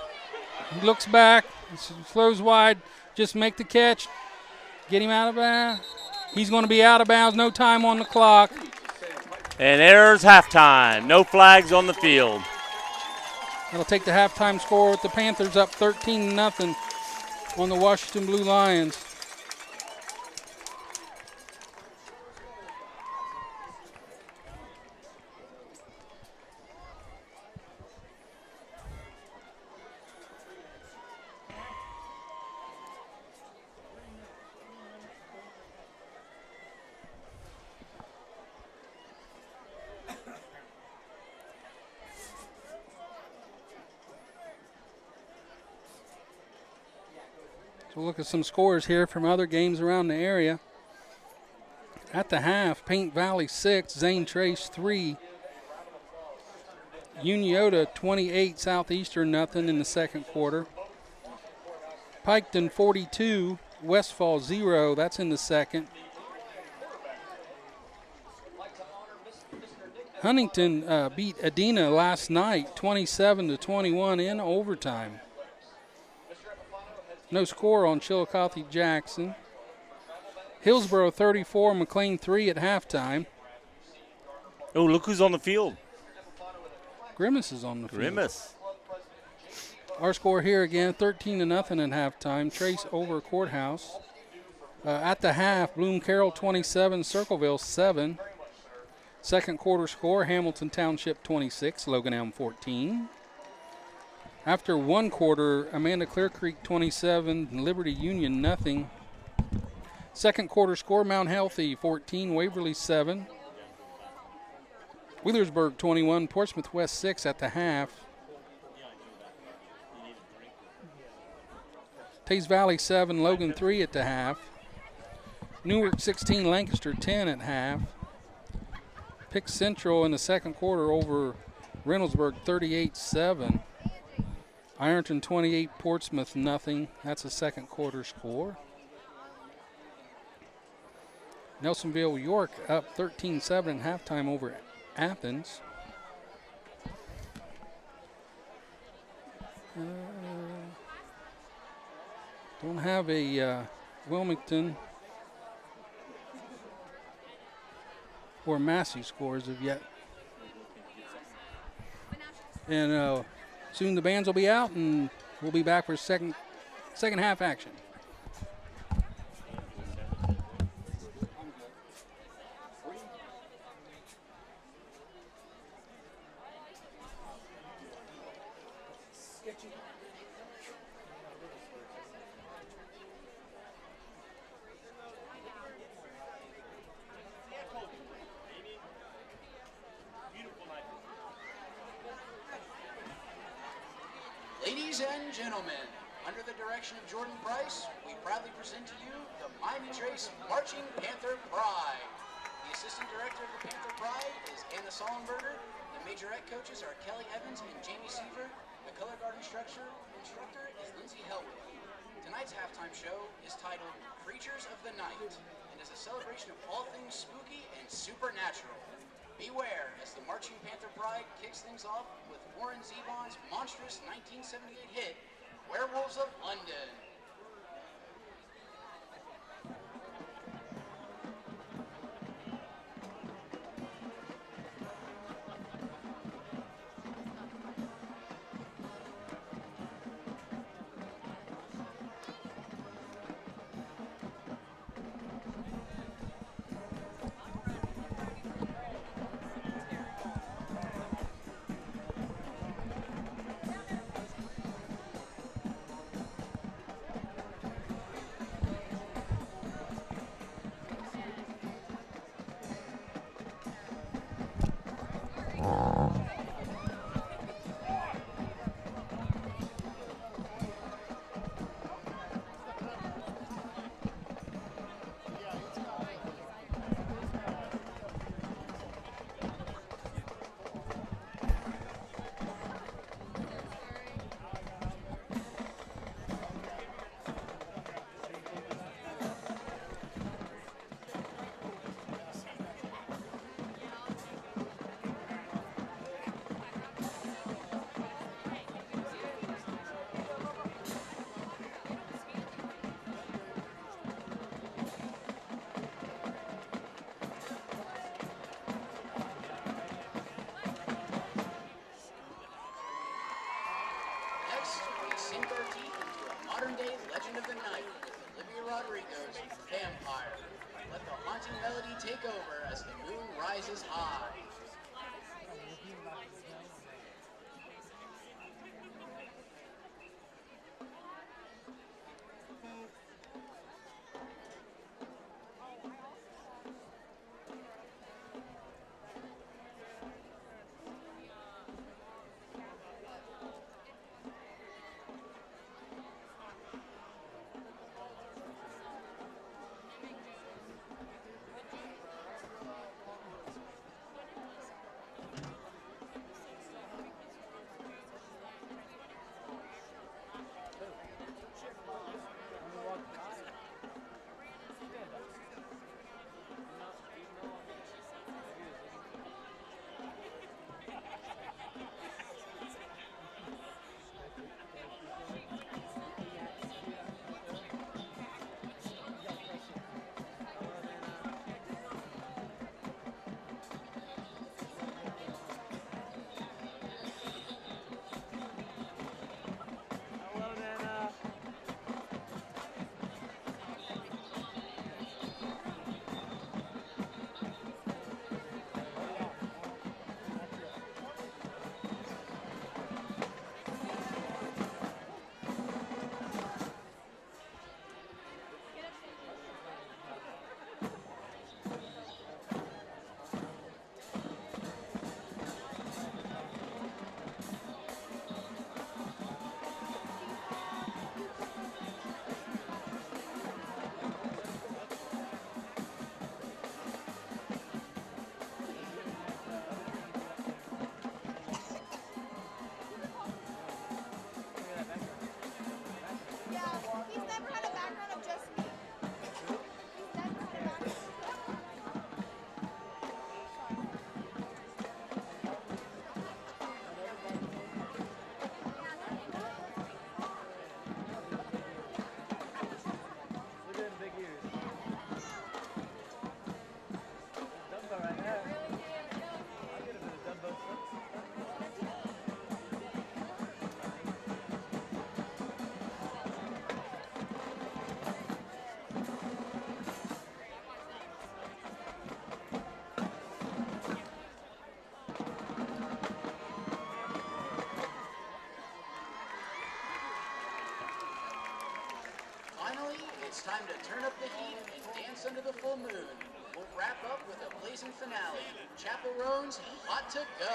He looks back, throws wide. Just make the catch. Get him out of bounds. He's going to be out of bounds. No time on the clock. And there's halftime. No flags on the field. That'll take the halftime score with the Panthers up 13-0 on the Washington Blue Lions. We'll look at some scores here from other games around the area. At the half, Paint Valley 6, Zane Trace 3. Uniota 28, Southeastern nothing in the second quarter. Piketon 42, Westfall 0, that's in the second. Huntington beat Adena last night 27-21 in overtime. No score on Chillicothe Jackson. Hillsboro 34, McLean 3 at halftime. Oh, look who's on the field. Grimace is on the field. Grimace. Our score here again, 13-0 at halftime. Trace over Courthouse. At the half, Bloom Carroll 27, Circleville 7. Second quarter score, Hamilton Township 26, Logan Elm 14. After one quarter, Amanda Clear Creek 27, Liberty Union nothing. Second quarter score, Mount Healthy 14, Waverly 7. Wheelersburg 21, Portsmouth West 6 at the half. Tays Valley 7, Logan 3 at the half. Newark 16, Lancaster 10 at half. Pick Central in the second quarter over Reynoldsburg 38-7. Ironton 28, Portsmouth nothing. That's a second quarter score. Nelsonville York up 13-7 at halftime over Athens. Don't have a Wilmington or Massey scores of yet. And soon the bands will be out, and we'll be back for second half action. Ladies and gentlemen, Under the direction of Jordan Price, we proudly present to you the Miami Trace Marching Panther Pride. The assistant director of the Panther Pride is Anna Sollenberger. The majorette coaches are Kelly Evans and Jamie Seaver. The color guard instructor is Lindsay Helwig. Tonight's halftime show is titled Creatures of the Night and is a celebration of all things spooky and supernatural. Beware as the Marching Panther Pride kicks things off with Warren Zevon's monstrous 1978 hit, Werewolves of London. Vampire. Let the haunting melody take over as the moon rises high. It's time to turn up the heat and dance under the full moon. We'll wrap up with a blazing finale. Chapel Roan's Hot to Go.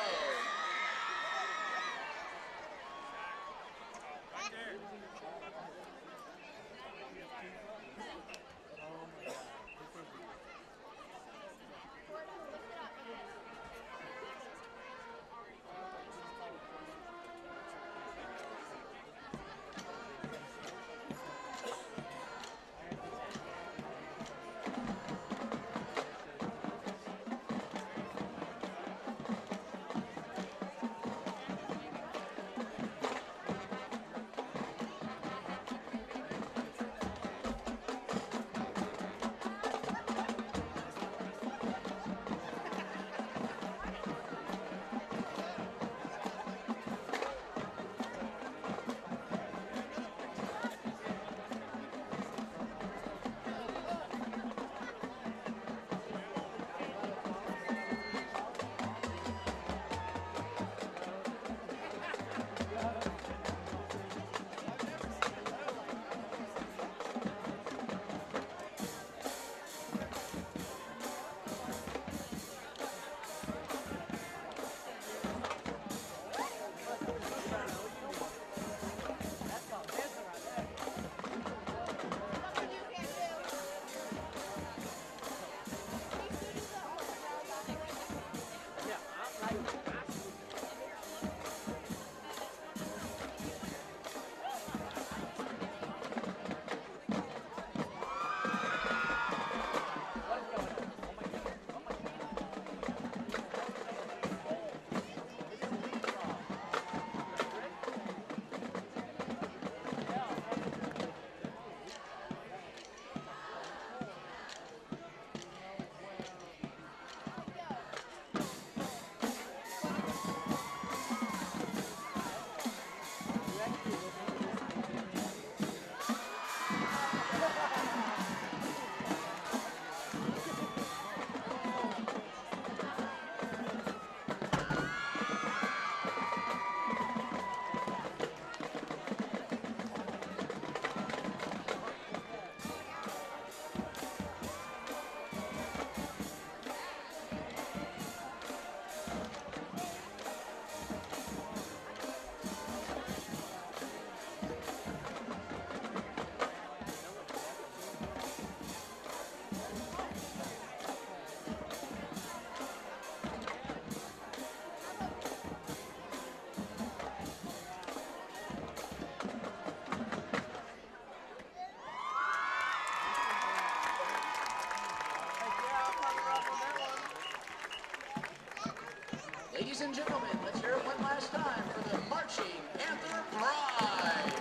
and gentlemen, let's hear it one last time for the Marching Panther Pride.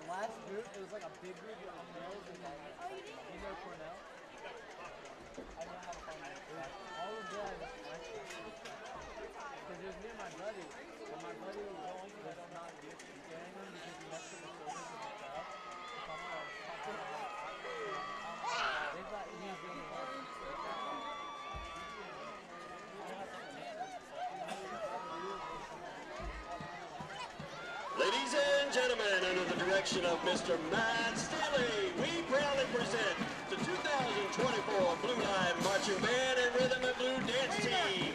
Last group, it was like a big group of males and like, you know Cornell? I know how to find it. All of them, because it was me and my buddy, but my buddy was not scaring him because he messed with the shoulders of the crowd. They thought he was the only one. Ladies and gentlemen, under the direction of Mr. Matt Staley, we proudly present the 2024 Blue Line Marching Band and Rhythm and Blue Dance Team.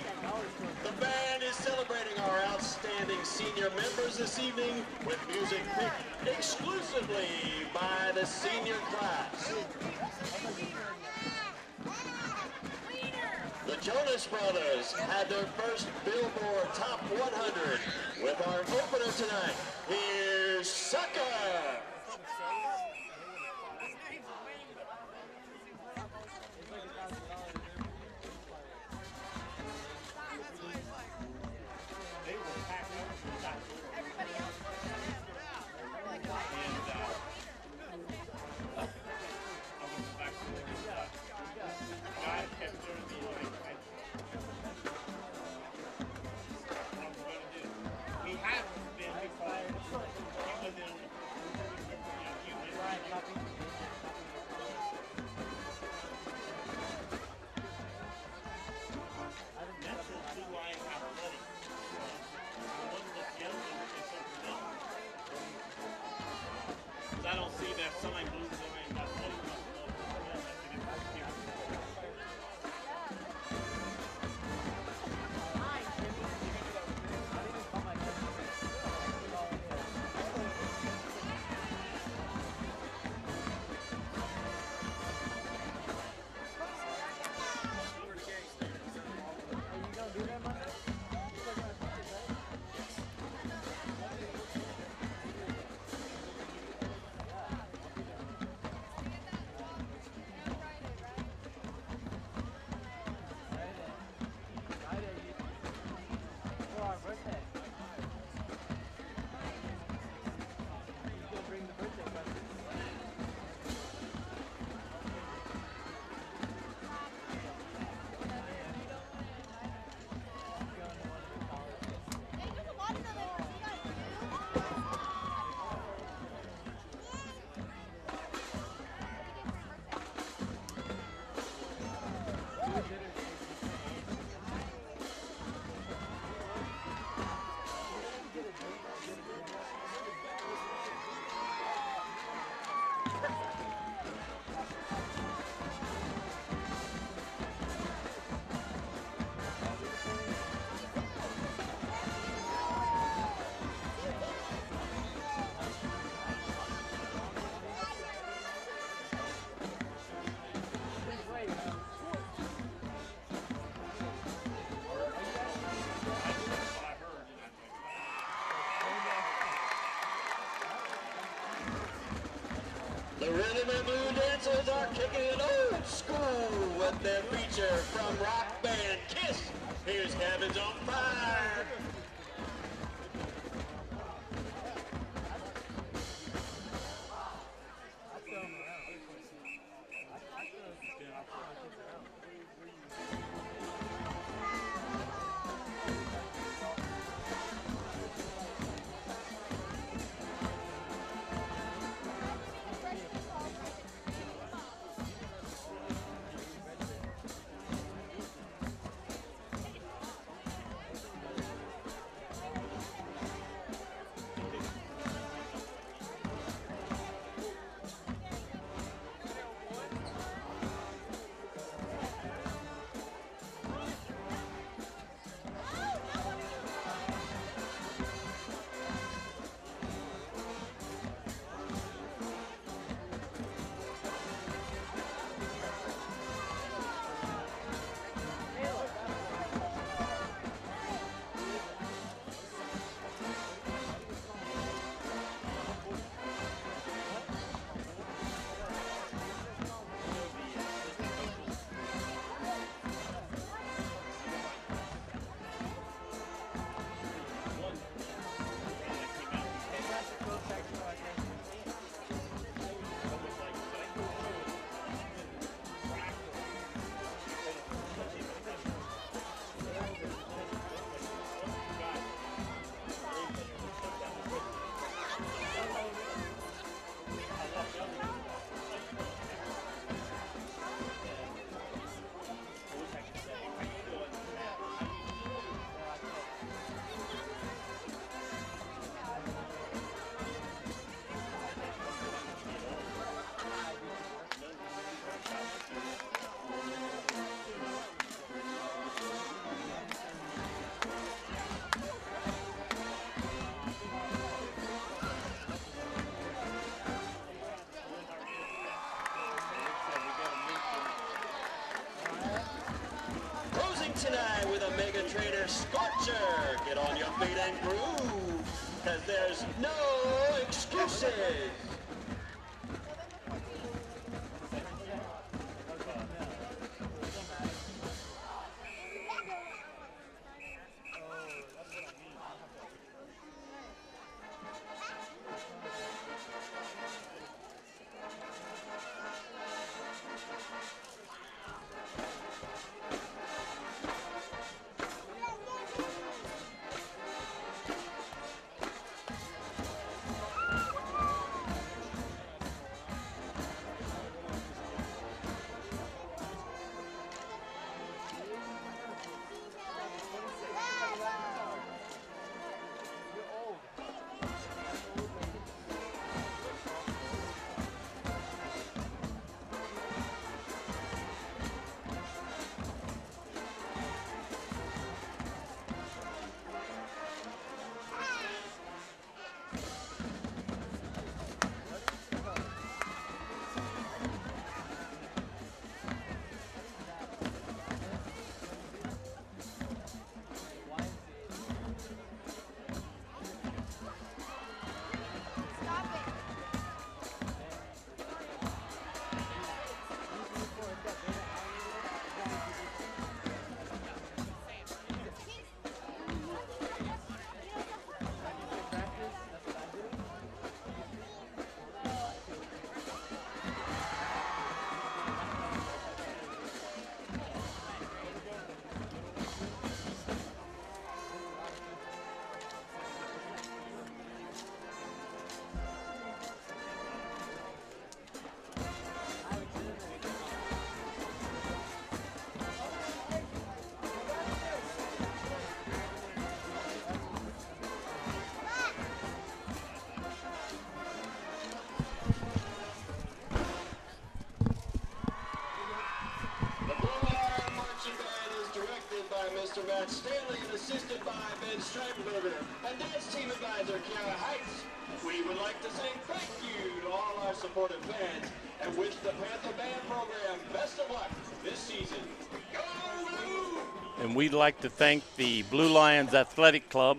The band is celebrating our outstanding senior members this evening with music picked exclusively by the senior class. The Jonas Brothers had their first Billboard Top 100 with our opener tonight. Here's Sucker! I don't see that sign blue sign. The Rhythm and Blue Dancers are kicking it old school with their feature from rock band Kiss. Here's Cabins on Fire. tonight with a Mega Trainer Scorcher. Get on your feet and groove, because there's no excuses. Mr. Matt Stanley and assisted by Ben Streipenberger and dance team advisor Kiara Heights. We would like to say thank you to all our supportive fans and wish the Panther Band program best of luck this season. Go Blue! And we'd like to thank the Blue Lions Athletic Club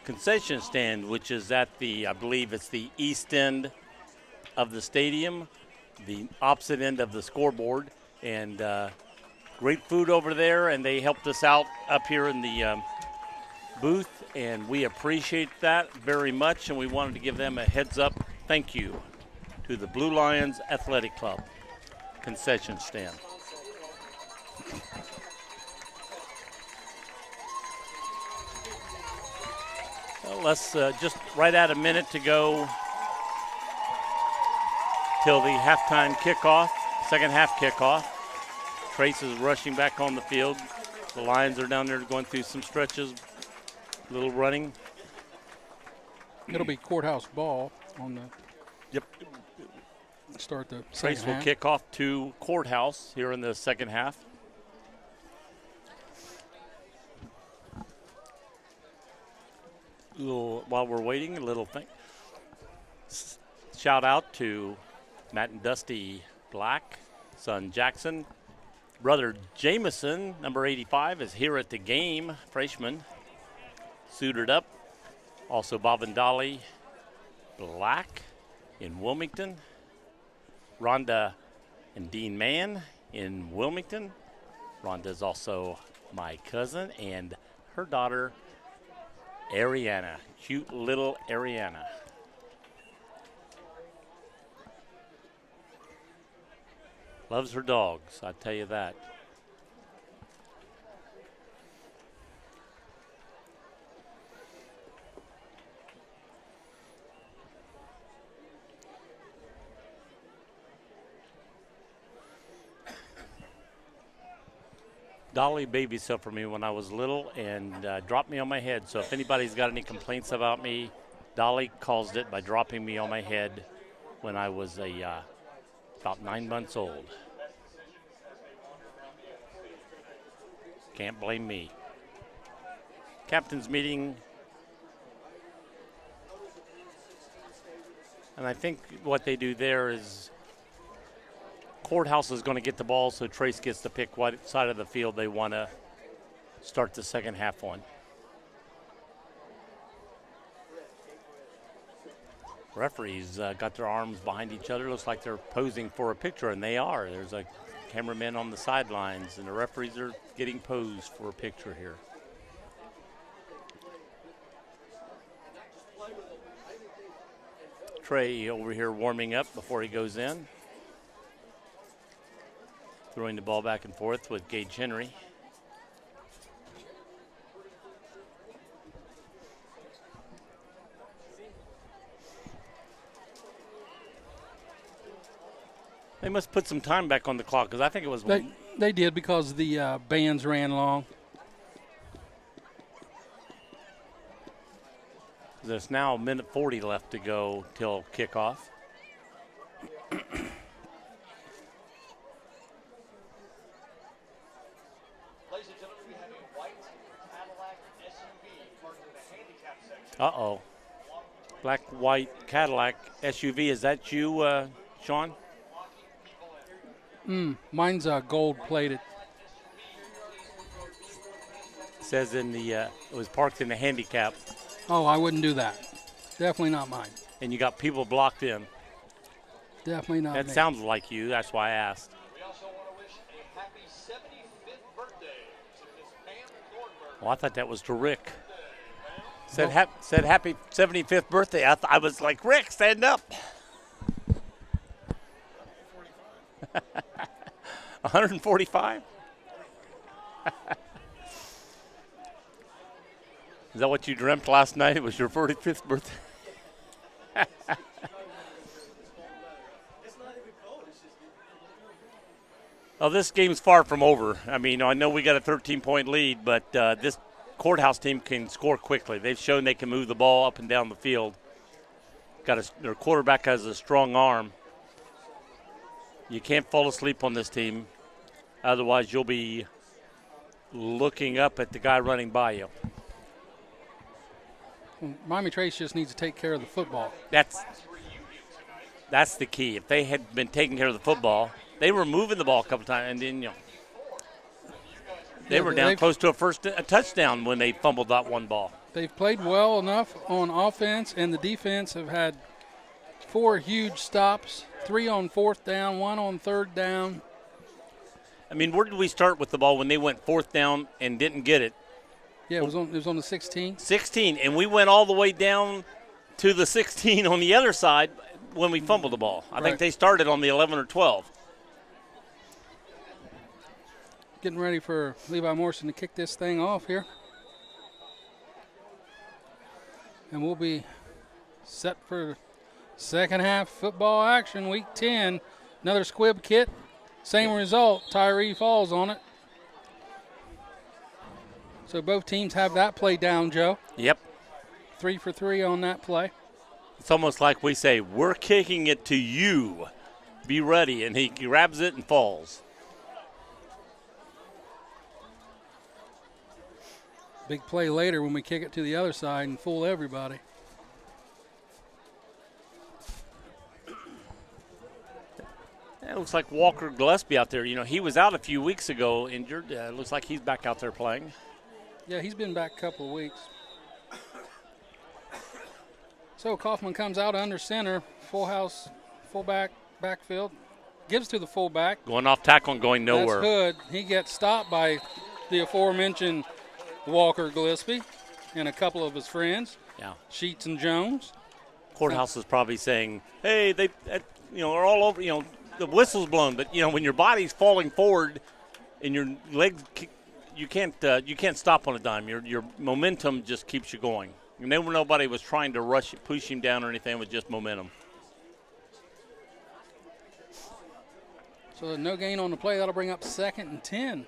concession stand, which is at the, I believe it's the east end of the stadium, the opposite end of the scoreboard, and great food over there, and they helped us out up here in the booth, and we appreciate that very much, and we wanted to give them a heads up thank you to the Blue Lions Athletic Club concession stand. Well, let's just right at a minute to go till the halftime kickoff, second half kickoff. Trace is rushing back on the field. The Lions are down there going through some stretches, a little running. It'll be courthouse ball on the Yep. start the Trace second will half. kick off to courthouse here in the second half. While we're waiting, a little thing. Shout out to Matt and Dusty Black, son Jackson. Brother Jameson, number 85, is here at the game, freshman, suited up. Also Bob and Dolly Black in Wilmington. Rhonda and Dean Mann in Wilmington. Rhonda is also my cousin, and her daughter, Ariana, cute little Ariana. Loves her dogs, I tell you that. Dolly babysat for me when I was little and dropped me on my head. So if anybody's got any complaints about me, Dolly caused it by dropping me on my head when I was about 9 months old. Can't blame me. Captain's meeting. And I think what they do there is courthouse is going to get the ball, so Trace gets to pick what side of the field they want to start the second half on. Referees got their arms behind each other. Looks like they're posing for a picture, and they are. There's a cameraman on the sidelines, and the referees are getting posed for a picture here. Trey over here warming up before he goes in. Throwing the ball back and forth with Gage Henry. They must put some time back on the clock because I think it was. They did because the bands ran long. There's now a minute 40 left to go till kickoff. Ladies and gentlemen, we have a white Cadillac SUV parked in the handicap section. Uh-oh. Black, white Cadillac SUV. Is that you, Sean? Mine's gold plated. Says in the it was parked in the handicap, Oh, I wouldn't do that. Definitely not mine. and you got people blocked in. Definitely not That me. sounds like you. That's why I asked. We also want to wish a happy 75th birthday to Miss Pam Thornburg. Well, I thought that was to Rick. Said happy 75th birthday. I was like, Rick, stand up. 145? Is that what you dreamt last night? It was your 45th birthday? Well, this game's far from over. I mean, I know we got a 13-point lead, but this Courthouse team can score quickly. They've shown they can move the ball up and down the field. Their quarterback has a strong arm. You can't fall asleep on this team. Otherwise, you'll be looking up at the guy running by you. Miami Trace just needs to take care of the football. That's the key. If they had been taking care of the football, they were moving the ball a couple times, and then they were down close to a touchdown when they fumbled that one ball. They've played well enough on offense, and the defense have had 4 huge stops, 3 on 4th down, 1 on 3rd down. I mean, where did we start with the ball when they went 4th down and didn't get it? Yeah, it was on the 16. 16, and we went all the way down to the 16 on the other side when we fumbled the ball. I think they started on the 11 or 12. Getting ready for Levi Morrison to kick this thing off here. And we'll be set for second half football action, week 10. Another squib kit. Same result, Tyree falls on it. So both teams have that play down, Joe. Yep. 3 for 3 on that play. It's almost like we say, we're kicking it to you. Be ready. And he grabs it and falls. Big play later when we kick it to the other side and fool everybody. It looks like Walker Gillespie out there. You know, he was out a few weeks ago injured. It looks like he's back out there playing. Yeah, he's been back a couple of weeks. So Kaufman comes out under center, full house, fullback, backfield. Gives to the fullback. Going off tackle and going nowhere. That's Hood. He gets stopped by the aforementioned Walker Gillespie and a couple of his friends. Yeah. Sheets and Jones. Courthouse is probably saying, hey, they are all over, the whistle's blown, but when your body's falling forward and your legs, you can't stop on a dime. Your momentum just keeps you going. And nobody was trying to push him down or anything. It was just momentum. So no gain on the play. That'll bring up 2nd and 10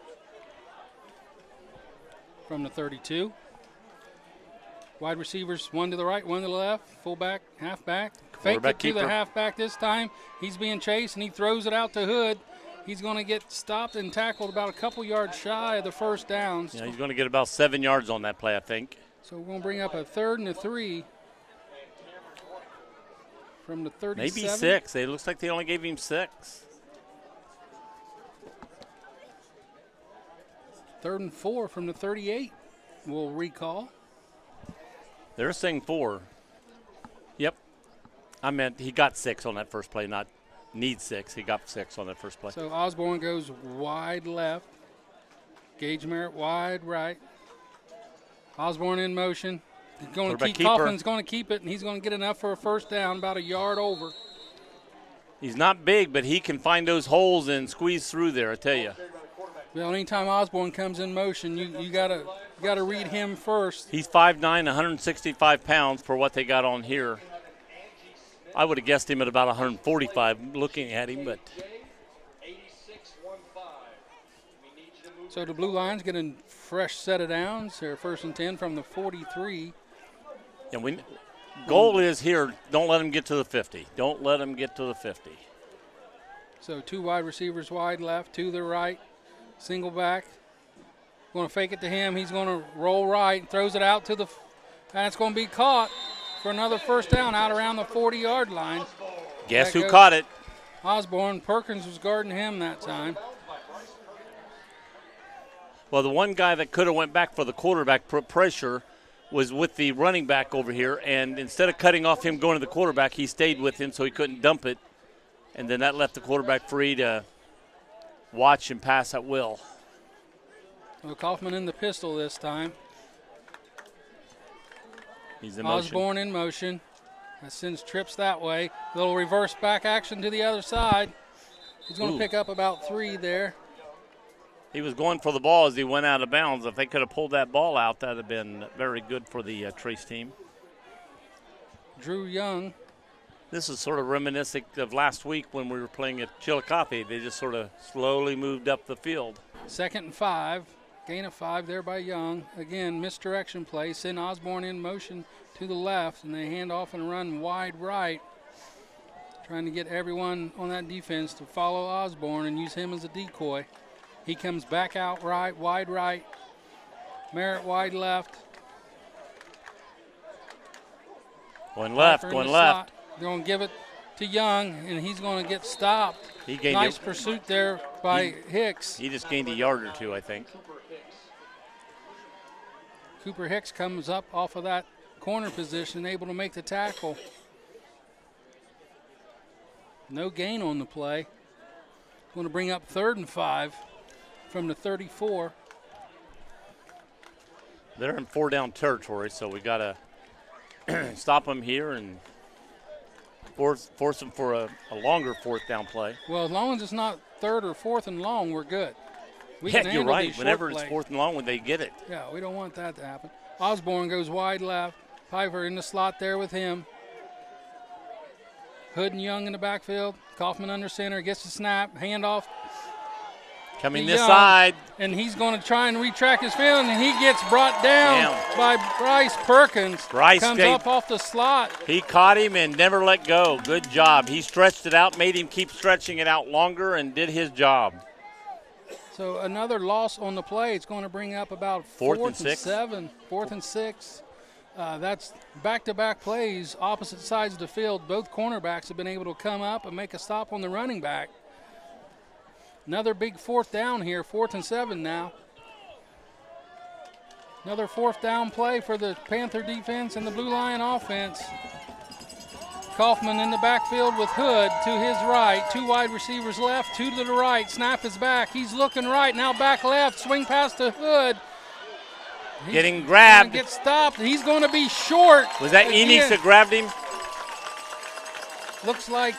from the 32. Wide receivers, one to the right, one to the left, fullback, halfback. Fake it to the halfback this time. He's being chased, and he throws it out to Hood. He's going to get stopped and tackled about a couple yards shy of the first down. Yeah, he's going to get about 7 yards on that play, I think. So we're going to bring up a 3rd and 3 from the 37. Maybe 6. It looks like they only gave him 6. 3rd and 4 from the 38, we'll recall. They're saying 4. Yep. I meant he got 6 on that first play, not need 6. He got 6 on that first play. So Osborne goes wide left. Gage Merritt wide right. Osborne in motion. He's going to keep. Kaufman's going to keep it, and he's going to get enough for a first down, about a yard over. He's not big, but he can find those holes and squeeze through there, I tell you. Well, anytime Osborne comes in motion, you gotta read him first. He's 5'9", 165 pounds for what they got on here. I would have guessed him at about 145 looking at him, but. So the Blue Lions get a fresh set of downs. They're 1st and 10 from the 43. And goal is here, don't let him get to the 50. Don't let him get to the 50. So 2 wide receivers wide left, 2 to the right, single back. Going to fake it to him. He's going to roll right, throws it out to the, and it's going to be caught for another first down out around the 40-yard line. Guess who caught it? Osborne. Perkins was guarding him that time. Well, the one guy that could have went back for the quarterback pressure was with the running back over here, and instead of cutting off him going to the quarterback, he stayed with him so he couldn't dump it, and then that left the quarterback free to watch and pass at will. Well, Kaufman in the pistol this time. He's in motion. Osborne in motion. That sends trips that way. Little reverse back action to the other side. He's going to pick up about 3 there. He was going for the ball as he went out of bounds. If they could have pulled that ball out, that would have been very good for the Trace team. Drew Young. This is sort of reminiscent of last week when we were playing at Chillicothe. They just sort of slowly moved up the field. 2nd and 5. Gain of 5 there by Young. Again, misdirection play. Send Osborne in motion to the left, and they hand off and run wide right. Trying to get everyone on that defense to follow Osborne and use him as a decoy. He comes back out right, wide right. Merritt wide left. Going left, Parker in going the left. slot. They're going to give it to Young, and he's going to get stopped. He gained nice pursuit there by Hicks. He just gained a yard or 2, I think. Cooper Hicks comes up off of that corner position, able to make the tackle. No gain on the play. Going to bring up 3rd and 5 from the 34. They're in 4-down territory, so we got to stop them here and force them for a longer 4th down play. Well, as long as it's not 3rd or 4th and long, we're good. We Yeah, can you're handle right. these Whenever short it's plays. 4th and long, when they get it. Yeah, we don't want that to happen. Osborne goes wide left. Piper in the slot there with him. Hood and Young in the backfield. Kaufman under center, gets the snap, handoff. Coming to this Young, side. And he's going to try and retrack his field, and he gets brought down by Bryce Perkins. Bryce comes up off the slot. He caught him and never let go. Good job. He stretched it out, made him keep stretching it out longer, and did his job. So another loss on the play. It's going to bring up about 4th and 6. 4th and 6. That's back-to-back plays, opposite sides of the field. Both cornerbacks have been able to come up and make a stop on the running back. Another big 4th down here, 4th and 7 now. Another 4th down play for the Panther defense and the Blue Lion offense. Kaufman in the backfield with Hood to his right. 2 wide receivers left, 2 to the right. Snap is back. He's looking right, now back left. Swing pass to Hood. He's getting grabbed. Get stopped. He's going to be short. Was that Enix that grabbed him? Looks like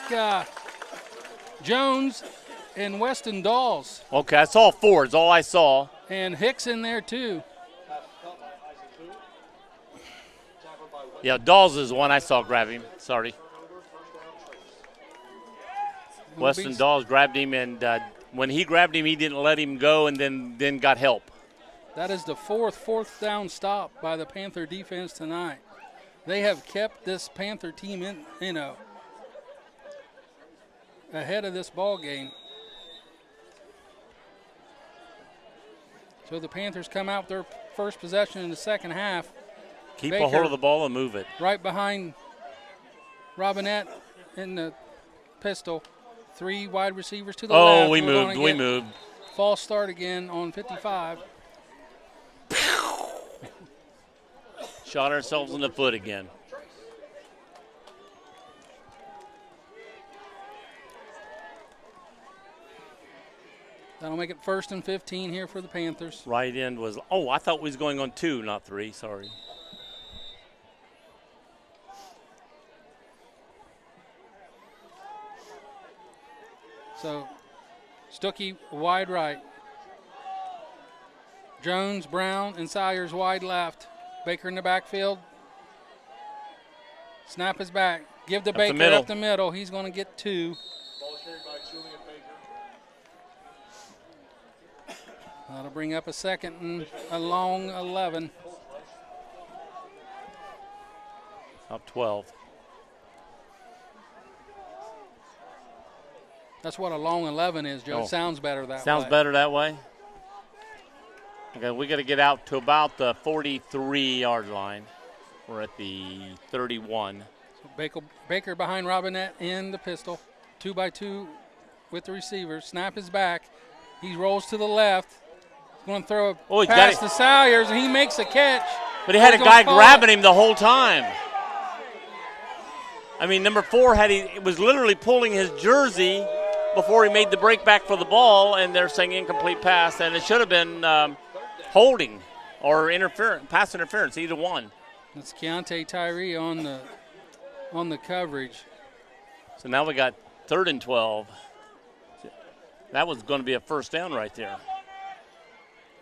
Jones and Weston Dawes. Okay, I saw 4. Is all I saw. And Hicks in there too. Yeah, Dawes is the one I saw grab him. Sorry. Weston Dawes grabbed him, and when he grabbed him, he didn't let him go, and then got help. That is the 4th down stop by the Panther defense tonight. They have kept this Panther team ahead of this ball game. So the Panthers come out their first possession in the second half. Keep Baker, a hold of the ball and move it. Right behind Robinette in the pistol. 3 wide receivers to the left. Oh, we moved. False start again on 55. Shot ourselves in the foot again. That'll make it 1st and 15 here for the Panthers. Right end was, oh, I thought we was going on 2, not 3, sorry. So, Stuckey wide right. Jones, Brown, and Salyers wide left. Baker in the backfield. Snap is back. Give to Baker middle. up the middle. He's going to get 2. Ball carried by Julian Baker. That'll bring up a 2nd and a long 11. Up 12. That's what a long 11 is, Joe. Oh. It sounds better that way. Sounds better that way. Okay, we got to get out to about the 43-yard line. We're at the 31. So Baker behind Robinette in the pistol. 2-by-2 with the receiver. Snap is back. He rolls to the left. He's going to throw a pass to Salyers, and he makes a catch. But he had a guy grabbing him the whole time. I mean, number 4 was literally pulling his jersey before he made the break back for the ball, and they're saying incomplete pass, and it should have been holding or pass interference, either one. That's Keontae Tyree on the coverage. So now we got 3rd and 12. That was going to be a first down right there.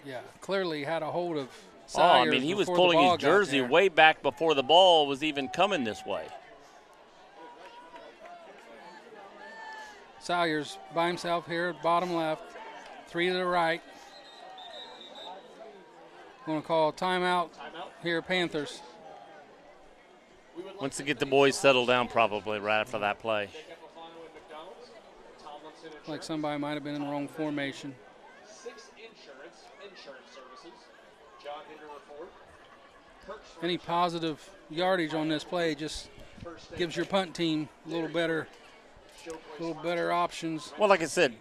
Yeah, clearly had a hold of Salyers. Oh, I mean, he was pulling his jersey way back before the ball was even coming this way. Salyers by himself here, bottom left, 3 to the right. Going to call timeout here, Panthers. Once they get the boys settled down, probably right after that play. Like somebody might have been in the wrong formation. 6 insurance services. John Henry report. Any positive yardage on this play just gives your punt team a little better options. Well, like I said,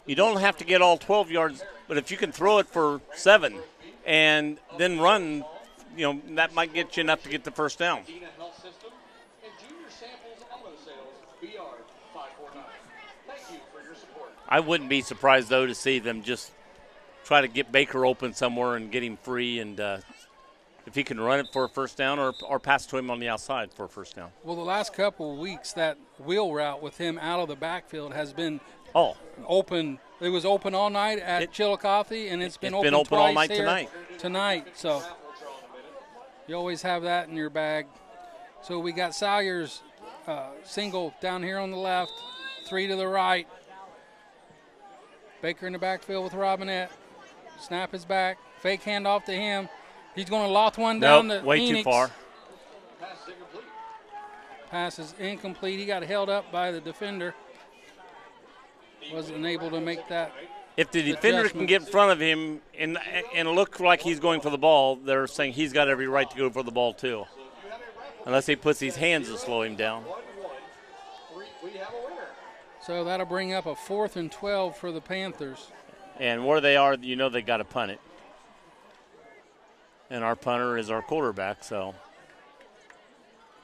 you don't have to get all 12 yards, but if you can throw it for 7 and then run, that might get you enough to get the first down. Health System and Junior Samples Auto Sales, BR 549. Thank you for your support. I wouldn't be surprised, though, to see them just try to get Baker open somewhere and get him free, and if he can run it for a first down or pass to him on the outside for a first down. Well, the last couple of weeks, that wheel route with him out of the backfield has been open. It was open all night at Chillicothe, and it's been open twice all night tonight. So you always have that in your bag. So we got Salyers single down here on the left, 3 to the right. Baker in the backfield with Robinette. Snap is back. Fake handoff to him. He's going to loft one down to way Phoenix. Too far. Pass is incomplete. He got held up by the defender. Wasn't able to make that. If the defender can get in front of him and look like he's going for the ball, they're saying he's got every right to go for the ball too. Unless he puts his hands to slow him down. So that'll bring up a 4th and 12 for the Panthers. And where they are, they got to punt it. And our punter is our quarterback, so.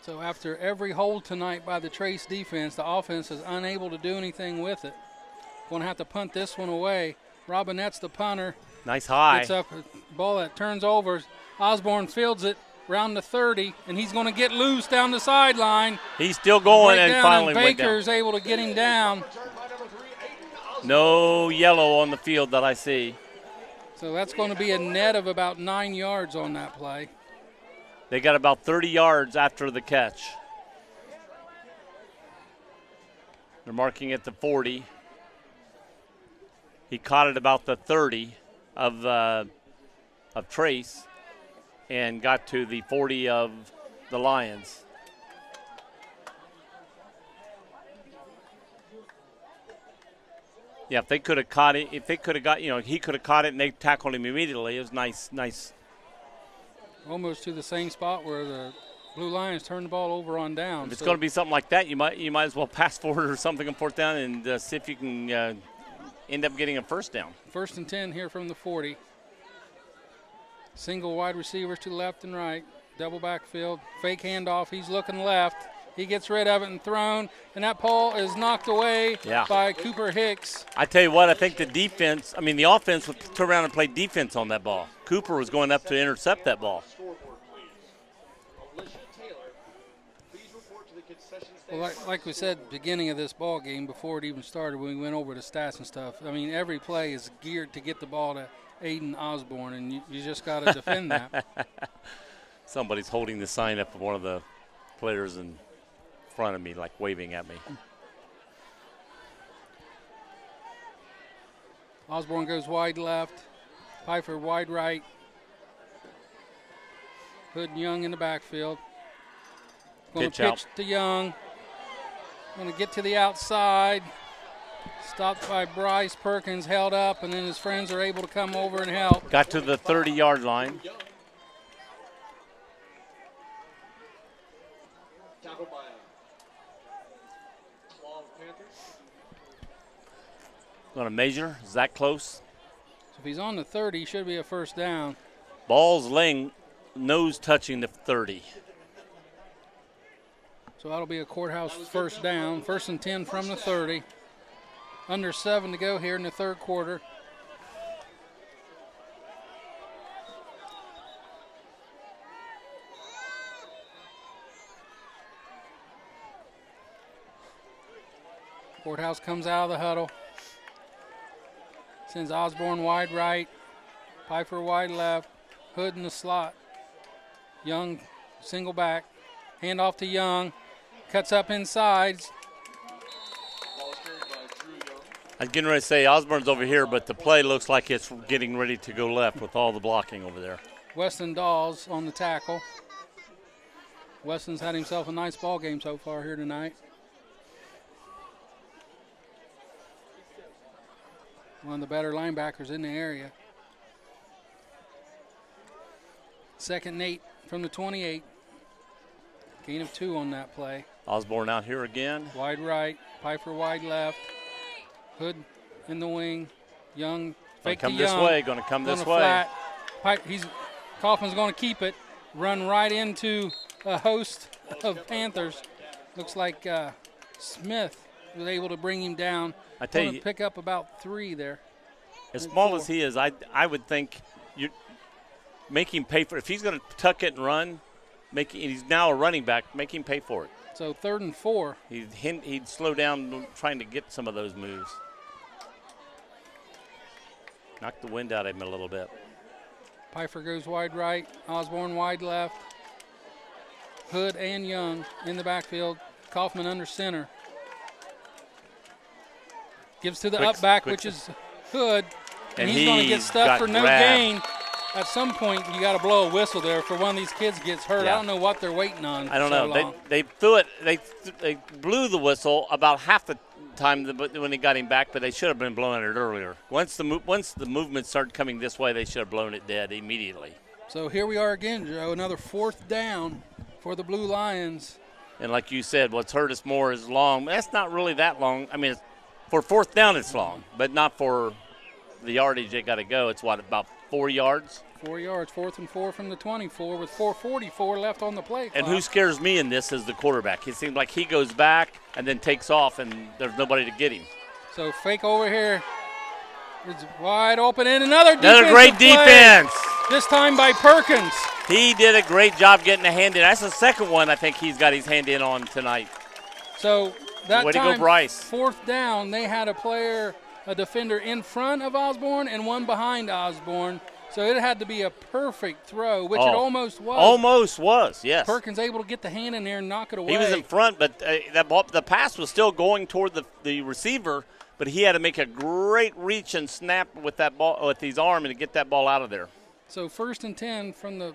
So after every hold tonight by the Trace defense, the offense is unable to do anything with it. Going to have to punt this one away. Robinette's the punter. Nice high. Gets up a ball that turns over. Osborne fields it round the 30, and he's going to get loose down the sideline. He's still going and finally went down. Baker's able to get him down. No yellow on the field that I see. So that's going to be a net of about 9 yards on that play. They got about 30 yards after the catch. They're marking at the 40. He caught it about the 30 of Trace and got to the 40 of the Lions. Yeah, if they could have caught it, he could have caught it and they tackled him immediately. It was nice. Almost to the same spot where the Blue Lions turned the ball over on down. If it's going to be something like that, you might as well pass forward or something on 4th down and see if you can end up getting a first down. 1st and 10 here from the 40. Single wide receivers to left and right. Double backfield. Fake handoff. He's looking left. He gets rid of it and thrown, and that ball is knocked away by Cooper Hicks. I tell you what, I think the offense would turn around and play defense on that ball. Cooper was going up to intercept that ball. Well, like we said, beginning of this ball game, before it even started, when we went over the stats and stuff, I mean, every play is geared to get the ball to Aiden Osborne, and you just got to defend that. Somebody's holding the sign up of one of the players in front of me, like waving at me. Osborne goes wide left. Pfeiffer wide right. Hood and Young in the backfield. Going to pitch to Young. Going to get to the outside. Stopped by Bryce. Perkins held up, and then his friends are able to come over and help. Got to the 30-yard line. Going to measure. Is that close? So if he's on the 30, he should be a first down. Ball's laying, nose touching the 30. So that'll be a Courthouse first down. 1st and 10 from the 30. Under 7 to go here in the third quarter. Courthouse comes out of the huddle. Sends Osborne wide right. Pfeiffer wide left. Hood in the slot. Young single back. Hand off to Young. Cuts up inside. I was getting ready to say Osborne's over here, but the play looks like it's getting ready to go left with all the blocking over there. Weston Dawes on the tackle. Weston's had himself a nice ball game so far here tonight. One of the better linebackers in the area. 2nd and 8 from the 28. Gain of 2 on that play. Osborne out here again. Wide right. Pfeiffer wide left. Hood in the wing. Young fake to Young. Going to come this way. Kaufman's going to keep it. Run right into a host of Panthers. Looks like Smith was able to bring him down. I tell you, pick up about 3 there. As small as he is, I would think you make him pay for it. If he's going to tuck it and run, he's now a running back, make him pay for it. So 3rd and 4. He'd slow down trying to get some of those moves. Knock the wind out of him a little bit. Pfeiffer goes wide right. Osborne wide left. Hood and Young in the backfield. Kaufman under center. Gives to the up back, which is Hood. And he's going to get stuck for no gain. At some point, you got to blow a whistle there for one of these kids gets hurt. Yeah. I don't know what they're waiting on. I don't know. They threw it. They blew the whistle about half the time when they got him back, but they should have been blowing it earlier. Once the movement started coming this way, they should have blown it dead immediately. So here we are again, Joe. Another 4th down for the Blue Lions. And like you said, what's hurt us more is long. That's not really that long. I mean, for 4th down, it's long, but not for the yardage they got to go. It's about 4 yards. 4 yards, 4th and 4 from the 24 with 4:44 left on the play clock. And who scares me in this is the quarterback. It seems like he goes back and then takes off, and there's nobody to get him. So fake over here. It's wide open, and another great play, defense. This time by Perkins. He did a great job getting a hand in. That's the second one I think he's got his hand in on tonight. So that way time, to go, Bryce. 4th down, they had a defender in front of Osborne and one behind Osborne. So it had to be a perfect throw, which it almost was. Almost was, yes. Perkins able to get the hand in there and knock it away. He was in front, but the pass was still going toward the receiver, but he had to make a great reach and snap with that ball with his arm and to get that ball out of there. So 1st and 10 from the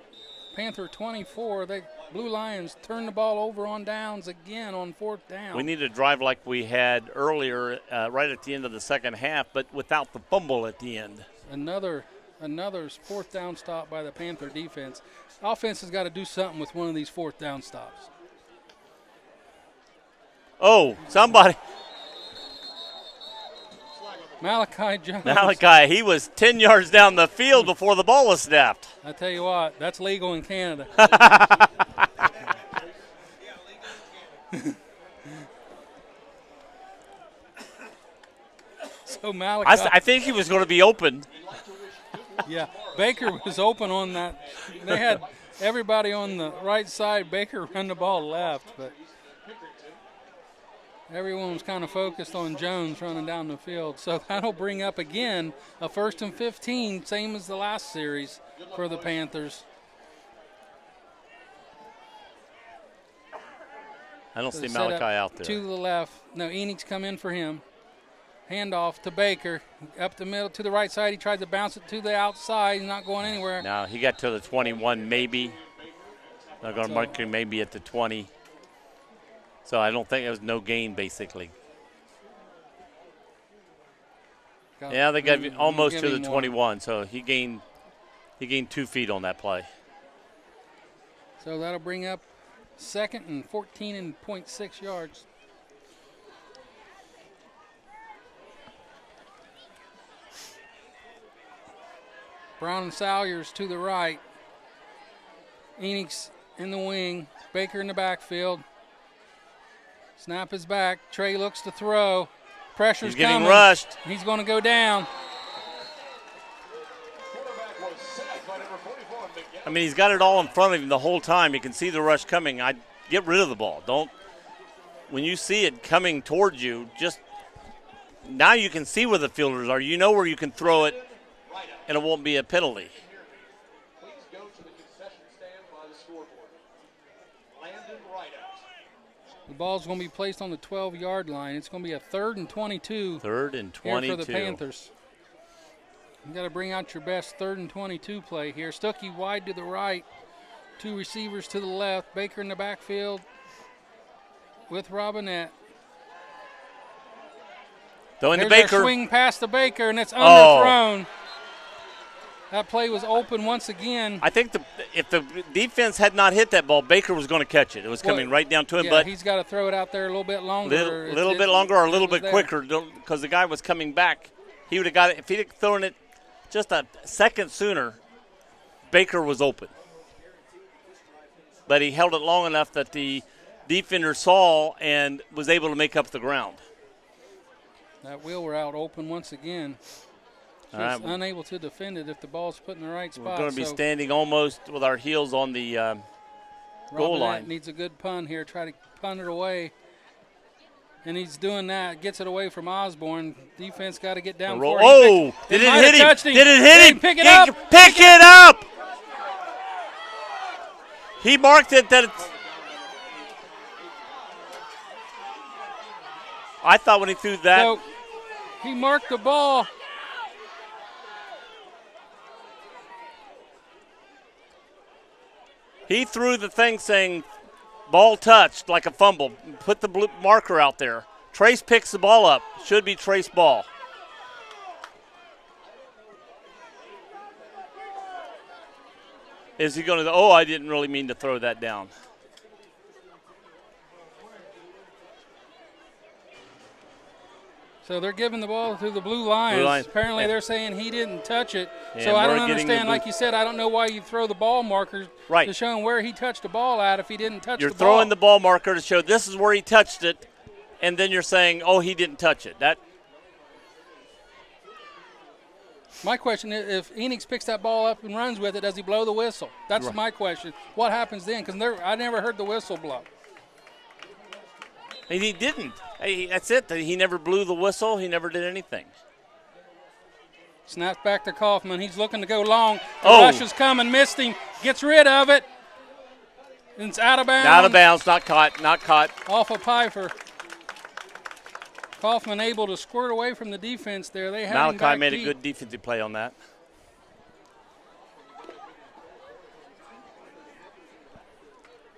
Panther 24. The Blue Lions turn the ball over on downs again on 4th down. We need to drive like we had earlier right at the end of the second half, but without the fumble at the end. Another 4th down stop by the Panther defense. Offense has got to do something with one of these 4th down stops. Oh, somebody. Malachi Jones. Malachi, he was 10 yards down the field before the ball was snapped. I tell you what, that's legal in Canada. So Malachi, I think he was going to be open. yeah, Baker was open on that. They had everybody on the right side. Baker run the ball left, but everyone was kind of focused on Jones running down the field. So that'll bring up again a 1st and 15, same as the last series for the Panthers. I don't So see set up Malachi out there. To the left. No, Enix come in for him. Handoff to Baker. Up the middle to the right side. He tried to bounce it to the outside. He's not going anywhere. Now he got to the 21 maybe. They're going to mark him maybe at the 20. So I don't think it was no gain basically. Yeah, they got almost to the 21. So he gained 2 feet on that play. So that'll bring up 2nd and 14 and .6 yards. Brown and Salyers to the right. Enix in the wing. Baker in the backfield. Snap is back. Trey looks to throw. Pressure's He's getting coming. rushed. He's going to go down. I mean, he's got it all in front of him the whole time. You can see the rush coming. I'd get rid of the ball. When you see it coming towards you, just now you can see where the fielders are. You know where you can throw it, and it won't be a penalty. Please go to the concession stand by the scoreboard. Landon Rideout. The ball's going to be placed on the 12-yard line. It's going to be a 3rd and 22. 3rd and 22. Here for the Panthers. You got to bring out your best 3rd and 22 play here. Stuckey wide to the right. 2 receivers to the left. Baker in the backfield with Robinette. Throwing to There's Baker. our swing past the Baker, and it's underthrown. That play was open once again. I think if the defense had not hit that ball, Baker was going to catch it. It was coming right down to him, Yeah, but he's got to throw it out there a little bit longer. little bit longer or a little bit quicker because the guy was coming back. He would have got it. If he'd have thrown it just a second sooner, Baker was open. But he held it long enough that the defender saw and was able to make up the ground. That wheel route open once again. Just unable to defend it if the ball's put in the right spot. We're going to be standing almost with our heels on the goal line. Needs a good pun here. Try to punt it away. And he's doing that. Gets it away from Osborne. Defense got to get down for it. Oh, did it hit him? Did it hit him? Pick it up. Pick it up. He marked it that it's. I thought when he threw that. So he marked the ball. He threw the thing saying ball touched like a fumble. Put the blue marker out there. Trace picks the ball up. Should be Trace ball. Is he going to? Oh, I didn't really mean to throw that down. So they're giving the ball to the Blue Lions. Apparently they're saying he didn't touch it. Yeah, so I don't understand. Like you said, I don't know why you throw the ball markers to show him where he touched the ball at if he didn't touch the ball. You're throwing the ball marker to show this is where he touched it, and then you're saying, oh, he didn't touch it. My question is, if Enix picks that ball up and runs with it, does he blow the whistle? That's my question. What happens then? Because I never heard the whistle blow. And he didn't. That's it. He never blew the whistle. He never did anything. Snaps back to Kaufman. He's looking to go long. The rush is coming. Missed him. Gets rid of it. And it's out of bounds. Out of bounds. Not caught. Not caught. Off of Pfeiffer. Kaufman able to squirt away from the defense there. They had him back Malachi made deep. a good defensive play on that.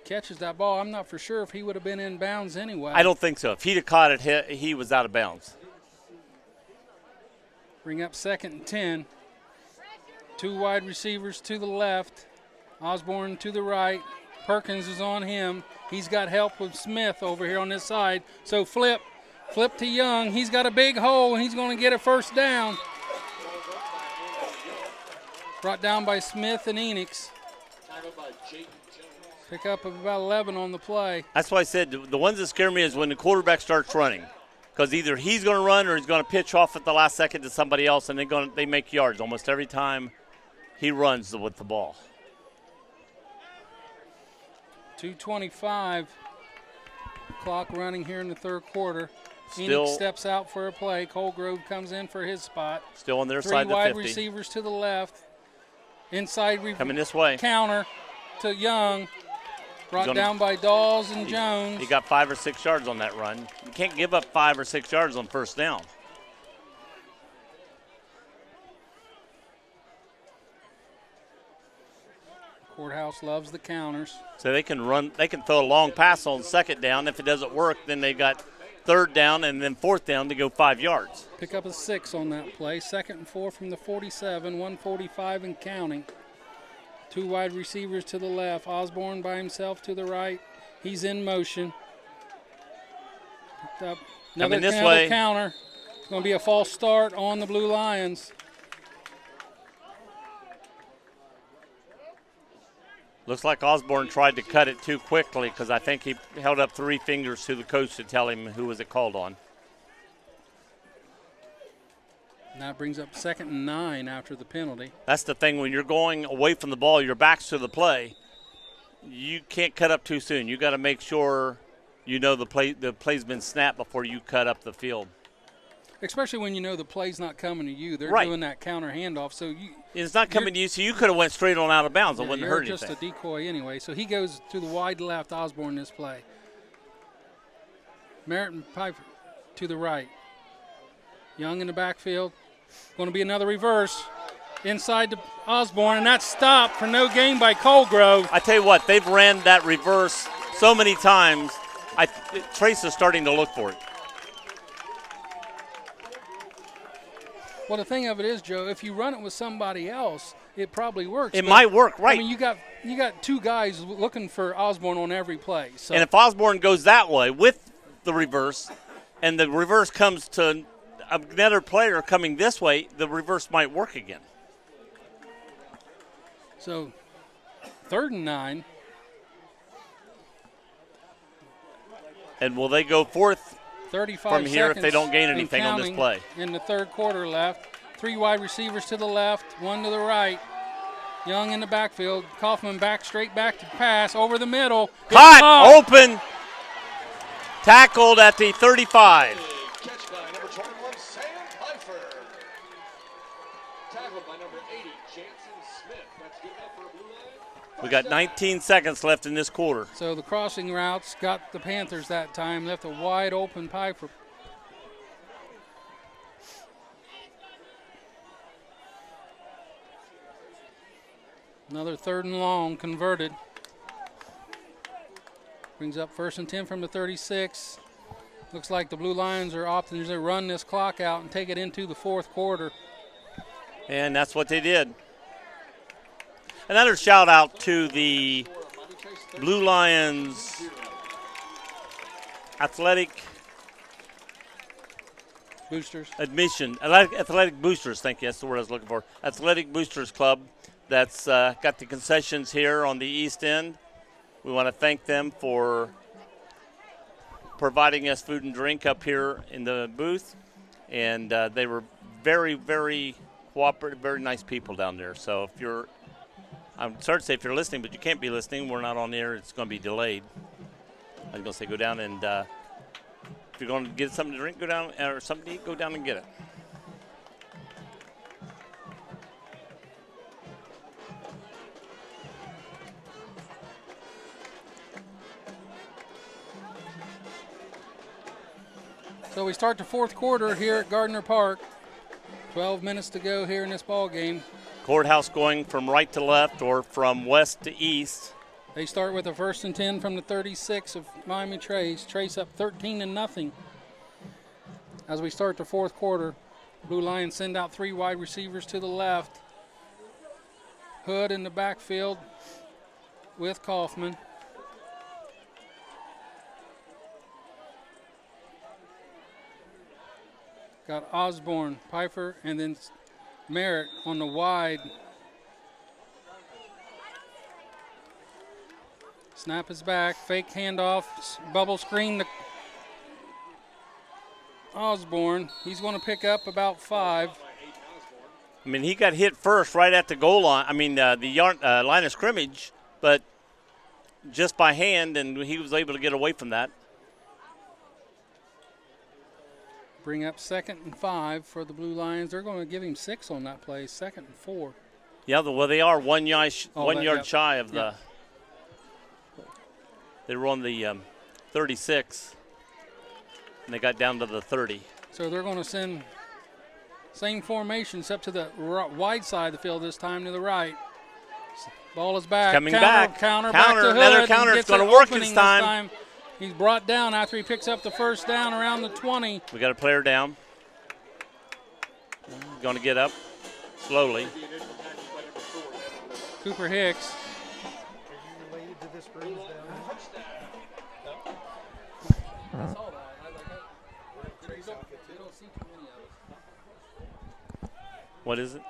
Catches that ball. I'm not for sure if he would have been in bounds anyway. I don't think so. If he'd have caught it, he was out of bounds. Bring up 2nd and 10. 2 wide receivers to the left. Osborne to the right. Perkins is on him. He's got help with Smith over here on this side. So flip to Young. He's got a big hole, and he's going to get a first down. Brought down by Smith and Enix. Tackled by Jake Jones. Pick up of about 11 on the play. That's why I said the ones that scare me is when the quarterback starts running. Because either he's going to run or he's going to pitch off at the last second to somebody else, and they make yards almost every time he runs with the ball. 2:25 clock running here in the third quarter. Still- Enix steps out for a play. Colgrove comes in for his spot. Still on their Three side of the wide 50. receivers to the left. Inside Coming this way. counter to Young. Brought gonna- down by Dawes and Jones. He got 5 or 6 yards on that run. You can't give up 5 or 6 yards on first down. Courthouse loves the counters. So they can run. They can throw a long pass on second down. If it doesn't work, then they got third down and then fourth down to go 5 yards. Pick up a 6 on that play. 2nd and 4 from the 47, 1:45 and counting. 2 wide receivers to the left. Osborne by himself to the right. He's in motion. Picked up Coming this another way. counter. It's going to be a false start on the Blue Lions. Looks like Osborne tried to cut it too quickly because I think he held up 3 fingers to the coach to tell him who was it called on. And that brings up 2nd and 9 after the penalty. That's the thing, when you're going away from the ball, your back's to the play, you can't cut up too soon. You got to make sure you know the play's been snapped before you cut up the field. Especially when you know the play's not coming to you. They're Right. doing that counter handoff. So It's not coming to you, so you could have went straight on out of bounds. It wouldn't you're hurt just anything. a decoy anyway. So he goes to the wide left, Osborne this play. Merritt and Piper to the right. Young in the backfield. Going to be another reverse. Inside to Osborne, and that's stopped for no gain by Colgrove. I tell you what, they've ran that reverse so many times. Trace is starting to look for it. Well, the thing of it is, Joe, if you run it with somebody else, it probably works. It But, might work, right? I mean, you got 2 guys looking for Osborne on every play. So And if Osborne goes that way with the reverse, and the reverse comes to another player coming this way, the reverse might work again. So 3rd and 9. And will they go fourth 35 from here if they seconds don't gain and anything on this counting play? in the third quarter left. 3 wide receivers to the left, 1 to the right. Young in the backfield. Kaufman straight back to pass over the middle. It's Caught, open, tackled at the 35. Catch by number 21, Sam Pfeiffer. Tackled by number 80, Jansen Smith. That's good enough for a Blue Line. We got 19 seconds left in this quarter. So the crossing routes got the Panthers that time. Left a wide open Piper. Another 3rd and long converted. Brings up 1st and 10 from the 36. Looks like the Blue Lions are opting to run this clock out and take it into the 4th quarter. And that's what they did. Another shout out to the Blue Lions athletic boosters, thank you, that's the word I was looking for. Athletic Boosters Club that's got the concessions here on the east end. We want to thank them for providing us food and drink up here in the booth. And they were very, very cooperative, very nice people down there. So if you're, I'm sorry to say if you're listening, but you can't be listening. We're not on the air. It's going to be delayed. I was going to say go down and if you're going to get something to drink, go down, or something to eat, go down and get it. So we start the 4th quarter here at Gardner Park. 12 minutes to go here in this ball game. Courthouse going from right to left or from west to east. They start with a 1st and 10 from the 36 of Miami Trace. Trace up 13-0. As we start the 4th quarter, Blue Lions send out 3 wide receivers to the left. Hood in the backfield with Kaufman. Got Osborne, Pfeiffer, and then Merritt on the wide Snap is back. Fake handoff. Bubble screen to Osborne. He's going to pick up about 5. I mean, he got hit first right at the goal line. I mean, the line of scrimmage, but just by hand, and he was able to get away from that. Bring up 2nd and 5 for the Blue Lions. They're going to give him 6 on that play. 2nd and 4. Yeah, well, they are 1 yard, Yep. shy of Yep. They were on the 36, and they got down to the 30. So they're going to send same formation except to the wide side of the field this time to the right. Ball is back. Coming counter, back. Counter, Counter, back to Hood. another counter. He It's gets gonna an work opening this time. He's brought down after he picks up the first down around the 20. We got a player down. Going to get up slowly. Cooper Hicks. Are you related to this Bruins down? I saw that. You don't see too many of us. What is it?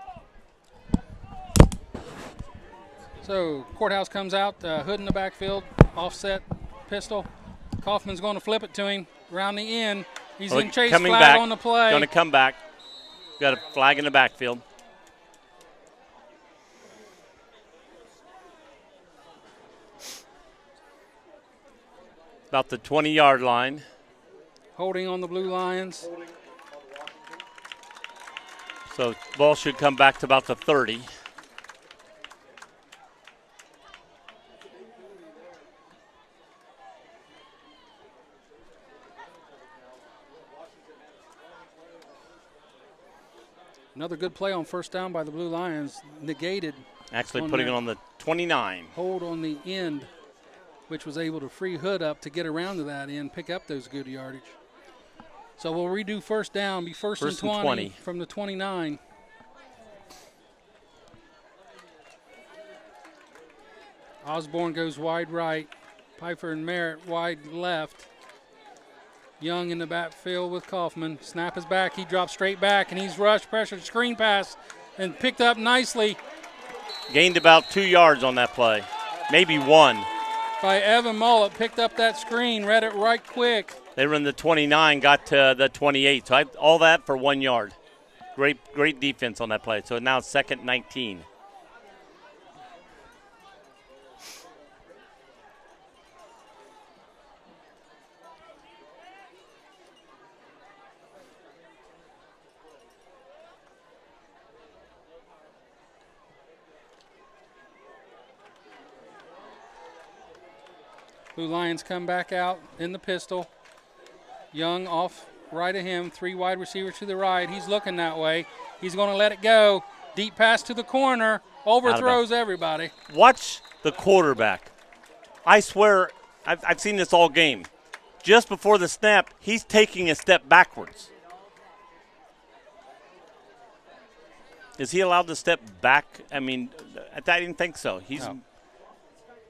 So Courthouse comes out, Hood in the backfield, offset pistol. Kaufman's going to flip it to him around the end. He's in chase Coming flag back. on the play. Going to come back. Got a flag in the backfield. About the 20-yard line. Holding on the Blue Lions. So ball should come back to about the 30. Another good play on first down by the Blue Lions. Negated. Actually putting it on the 29. Hold on the end, which was able to free Hood up to get around to that end, pick up those good yardage. So we'll redo first down, be first and 20 from the 29. Osborne goes wide right. Pfeiffer and Merritt wide left. Young in the backfield with Kaufman. Snap is back. He drops straight back, and he's rushed, pressured, screen pass, and picked up nicely. Gained about 2 yards on that play, maybe 1. By Evan Mullet, picked up that screen, read it right quick. They were in the 29, got to the 28. So all that for 1 yard. Great defense on that play. So now it's 2nd and 19. Blue Lions come back out in the pistol. Young off right of him, 3 wide receivers to the right. He's looking that way. He's going to let it go. Deep pass to the corner. Overthrows everybody. Watch the quarterback. I swear, I've seen this all game. Just before the snap, he's taking a step backwards. Is he allowed to step back? I mean, I didn't think so. No.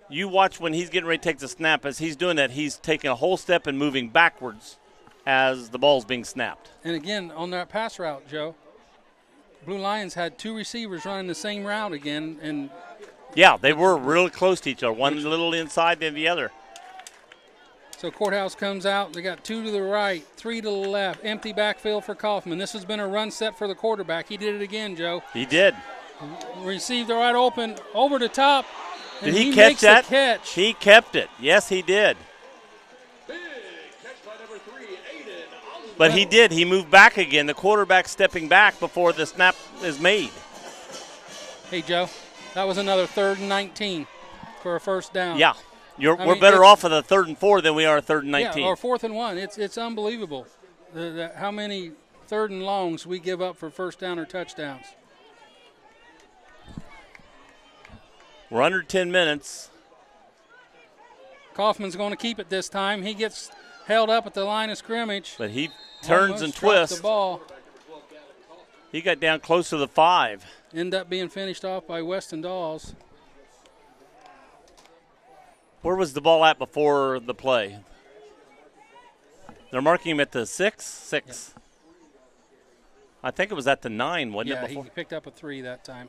You watch when he's getting ready to take the snap. As he's doing that, he's taking a whole step and moving backwards as the ball's being snapped. And again, on that pass route, Joe, Blue Lions had 2 receivers running the same route again. And yeah, they were really close to each other, one a little inside than the other. so Courthouse comes out. They got 2 to the right, 3 to the left. Empty backfield for Kaufman. This has been a run set for the quarterback. He did it again, Joe. He did. Received it right open, over the top. Did and he catch makes that? The catch. He kept it. Yes, he did. Big catch by number 3, Aiden Osborne. But he did. He moved back again. The quarterback stepping back before the snap is made. Hey, Joe, that was another 3rd and 19 for a first down. Yeah. We're mean, better off with a 3rd and 4 than we are a 3rd and 19. Yeah, or 4th and 1. It's unbelievable how many 3rd and longs we give up for first down or touchdowns. We're under 10 minutes. Kaufman's going to keep it this time. He gets held up at the line of scrimmage. But he turns Almost and dropped twists. the ball. He got down close to the 5. End up being finished off by Weston Dawes. Where was the ball at before the play? They're marking him at the 6? 6. Yeah. I think it was at the 9, wasn't it, before? He picked up a 3 that time.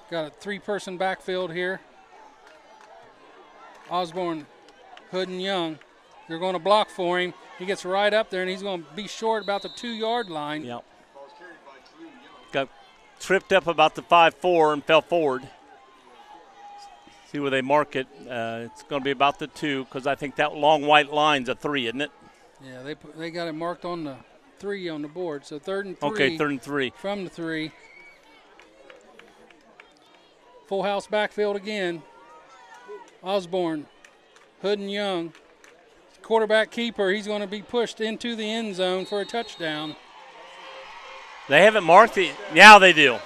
Got a three-person backfield here. Osborne, Hood, and Young. They're going to block for him. He gets right up there, and he's going to be short about the 2-yard line. Yep. Got tripped up about the 5-4 and fell forward. See where they mark it. It's going to be about the 2 because I think that long white line's a 3, isn't it? Yeah, they got it marked on the 3 on the board. So 3rd and 3. Okay, 3rd and 3. From the 3. Full house backfield again. Osborne, Hood, and Young. Quarterback keeper, he's going to be pushed into the end zone for a touchdown. They haven't marked it. Now they do.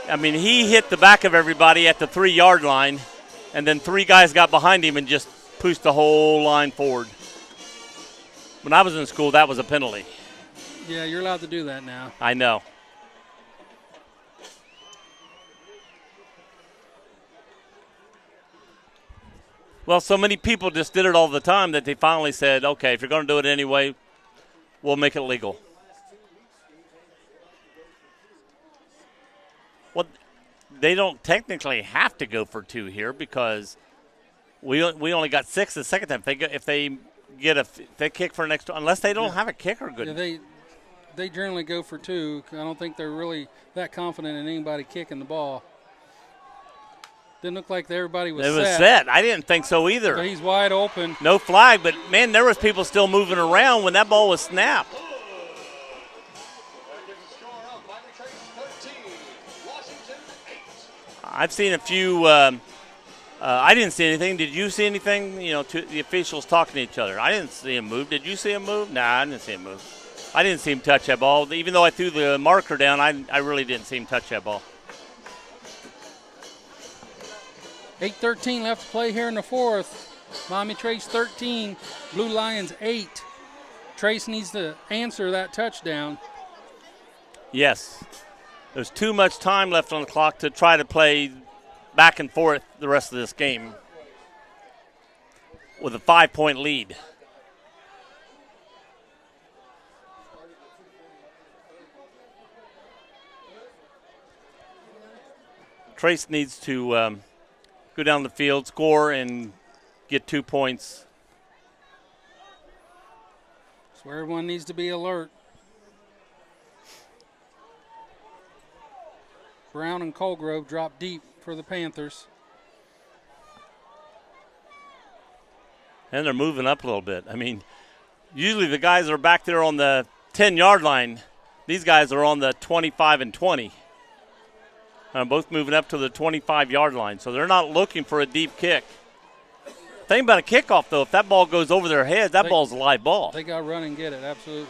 I mean, he hit the back of everybody at the 3-yard line, and then 3 guys got behind him and just pushed the whole line forward. When I was in school, that was a penalty. Yeah, you're allowed to do that now. I know. Well, so many people just did it all the time that they finally said, okay, if you're going to do it anyway, we'll make it legal. Well, they don't technically have to go for 2 here because we only got 6 the second time. If they kick for an extra, unless they don't have a kicker good. Yeah, they generally go for 2. I don't think they're really that confident in anybody kicking the ball. Didn't look like everybody was set. It was set. I didn't think so either. So he's wide open. No flag, but, man, there was people still moving around when that ball was snapped. I've seen a few. I didn't see anything. Did you see anything? The officials talking to each other. I didn't see him move. Did you see him move? Nah, I didn't see him move. I didn't see him touch that ball. Even though I threw the marker down, I really didn't see him touch that ball. 8:13 left to play here in the 4th. Miami Trace 13, Blue Lions 8. Trace needs to answer that touchdown. Yes. There's too much time left on the clock to try to play back and forth the rest of this game with a 5-point lead. Trace needs to go down the field, score, and get 2 points. That's where everyone needs to be alert. Brown and Colgrove drop deep for the Panthers. And they're moving up a little bit. I mean, usually the guys are back there on the 10-yard line. These guys are on the 25 and 20. Both moving up to the 25-yard line. So they're not looking for a deep kick. Thing about a kickoff, though, if that ball goes over their heads, that ball's a live ball. They got to run and get it, absolutely.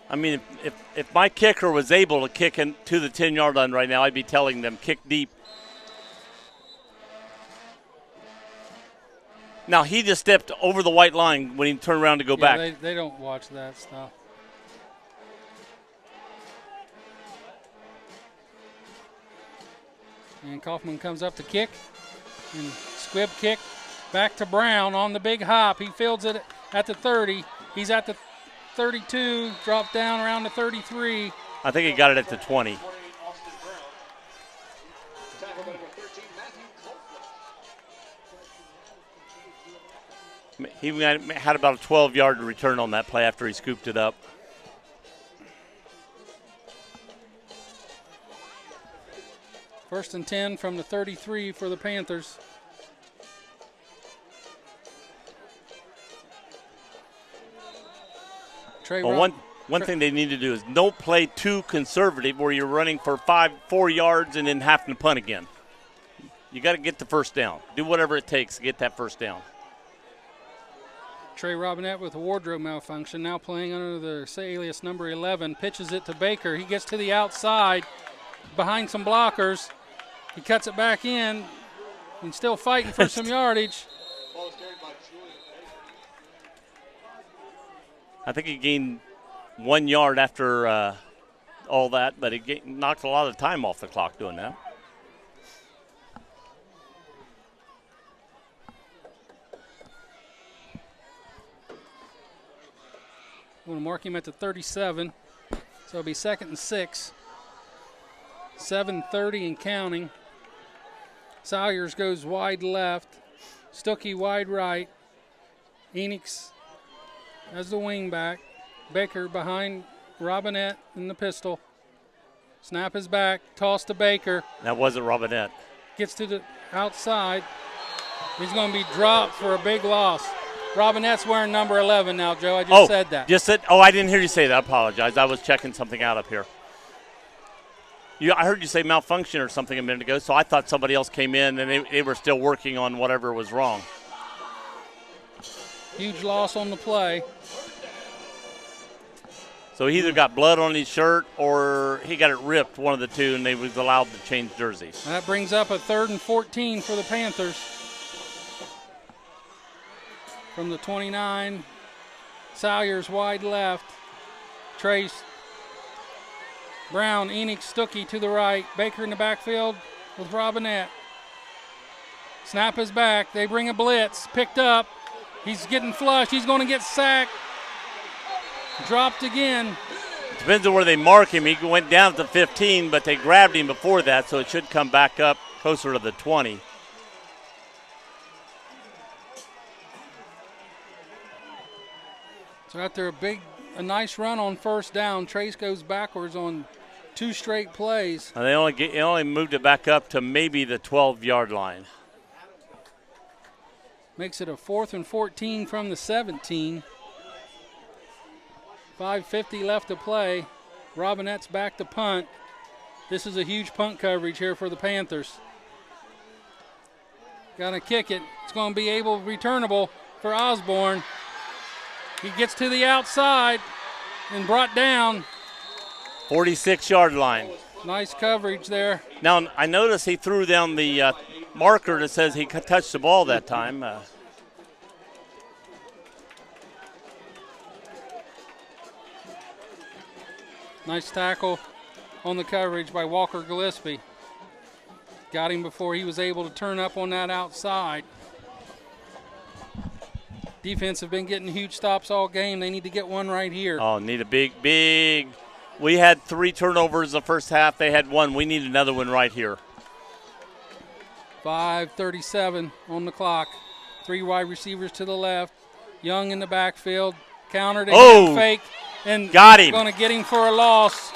I mean, if my kicker was able to kick to the 10-yard line right now, I'd be telling them kick deep. Now, he just stepped over the white line when he turned around to go back. They don't watch that stuff. And Kaufman comes up to kick. And squib kick back to Brown on the big hop. He fields it at the 30. He's at the 32, dropped down around the 33. I think he got it at the 20. He had about a 12-yard return on that play after he scooped it up. First and 10 from the 33 for the Panthers. Well, one thing they need to do is don't play too conservative where you're running for 4 yards and then having to punt again. You got to get the first down. Do whatever it takes to get that first down. Trey Robinette with a wardrobe malfunction, now playing under the alias number 11, pitches it to Baker. He gets to the outside behind some blockers. He cuts it back in and still fighting for some yardage. I think he gained 1 yard after all that, but he knocked a lot of time off the clock doing that. We're going to mark him at the 37. So it'll be 2nd and 6. 7:30 and counting. Salyers goes wide left. Stuckey wide right. Enix as the wing back. Baker behind Robinette in the pistol. Snap is back. Toss to Baker. That wasn't Robinette. Gets to the outside. He's going to be dropped for a big loss. Robinette's wearing number 11 now, Joe. I just said that. I didn't hear you say that. I apologize. I was checking something out up here. I heard you say malfunction or something a minute ago, so I thought somebody else came in and they were still working on whatever was wrong. Huge loss on the play. So he either got blood on his shirt or he got it ripped, one of the two, and they was allowed to change jerseys. That brings up a 3rd and 14 for the Panthers. From the 29, Salyers wide left. Trace, Brown, Enix, Stuckey to the right. Baker in the backfield with Robinette. Snap is back. They bring a blitz. Picked up. He's getting flushed. He's going to get sacked. Dropped again. Depends on where they mark him. He went down to 15, but they grabbed him before that, so it should come back up closer to the 20. So after a nice run on 1st down, Trace goes backwards on 2 straight plays. And they only moved it back up to maybe the 12-yard line. Makes it a 4th and 14 from the 17. 5:50 left to play. Robinette's back to punt. This is a huge punt coverage here for the Panthers. Got to kick it. It's going to be returnable for Osborne. He gets to the outside and brought down. 46-yard line. Nice coverage there. Now, I noticed he threw down the marker that says he touched the ball that time. Nice tackle on the coverage by Walker Gillespie. Got him before he was able to turn up on that outside. Defense have been getting huge stops all game. They need to get one right here. Oh, need a big. We had 3 turnovers the first half. They had 1. We need another one right here. 5:37 on the clock. 3 wide receivers to the left. Young in the backfield. Countered and fake. And got him. Going to get him for a loss.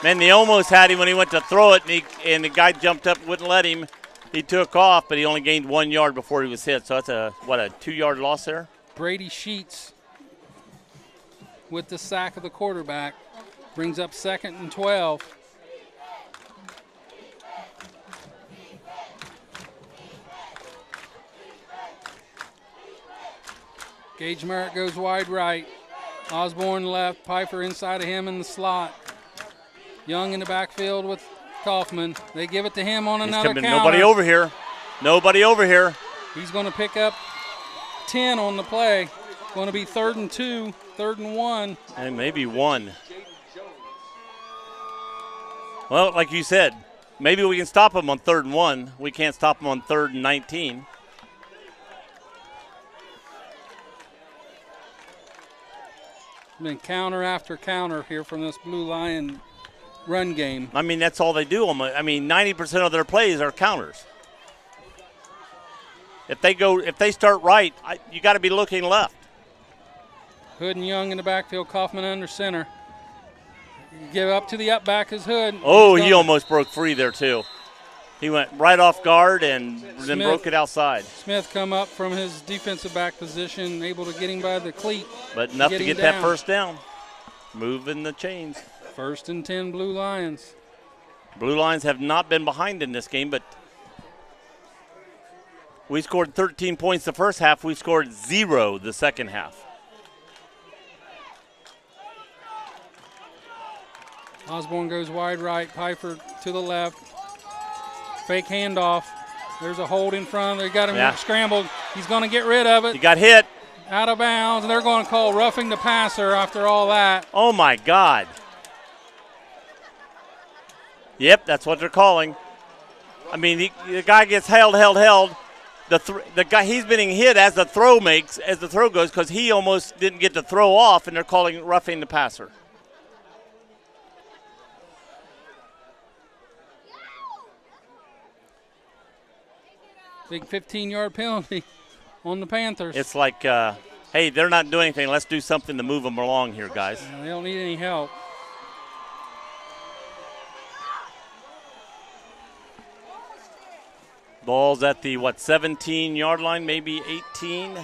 Man, they almost had him when he went to throw it, and the guy jumped up and wouldn't let him. He took off, but he only gained 1 yard before he was hit. So that's a 2-yard loss there? Brady Sheets with the sack of the quarterback. Brings up 2nd and 12. Gage Merritt goes wide right. Osborne left. Piper inside of him in the slot. Young in the backfield with Kaufman. They give it to him on another counter. Nobody over here. Nobody over here. He's going to pick up 10 on the play. Going to be 3rd and 2, 3rd and 1. And maybe 1. Well, like you said, maybe we can stop him on 3rd and 1. We can't stop him on 3rd and 19. Been counter after counter here from this Blue Lion run game. I mean, that's all they do. 90% of their plays are counters. If they start right, you got to be looking left. Hood and Young in the backfield. Kaufman under center. Give up to the up back is Hood. Oh, he almost broke free there too. He went right off guard and then broke it outside. Smith come up from his defensive back position, able to get him by the cleat. But enough to get that first down. Moving the chains. 1st and 10 Blue Lions. Blue Lions have not been behind in this game, but we scored 13 points the first half. We scored 0 the second half. Osborne goes wide right. Piper to the left. Fake handoff. There's a hold in front. They got him scrambled. He's going to get rid of it. He got hit. Out of bounds, and they're going to call roughing the passer after all that. Oh, my God. Yep, that's what they're calling. I mean, the guy gets held. the guy, he's being hit as the throw goes, because he almost didn't get the throw off, and they're calling roughing the passer. Big 15-yard penalty on the Panthers. It's like, hey, they're not doing anything. Let's do something to move them along here, guys. They don't need any help. Ball's at the, 17-yard line, maybe 18?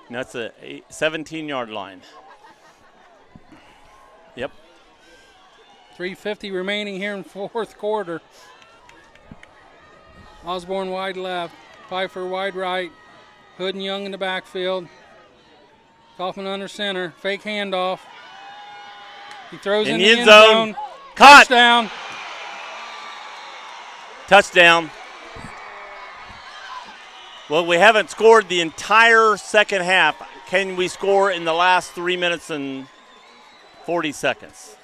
That's a 17-yard line. Yep. 3:50 remaining here in fourth quarter. Osborne wide left, Pfeiffer wide right, Hood and Young in the backfield. Kaufman under center, fake handoff. He throws in the end zone. Caught. Touchdown. Touchdown. Well, we haven't scored the entire second half. Can we score in the last 3 minutes and 40 seconds?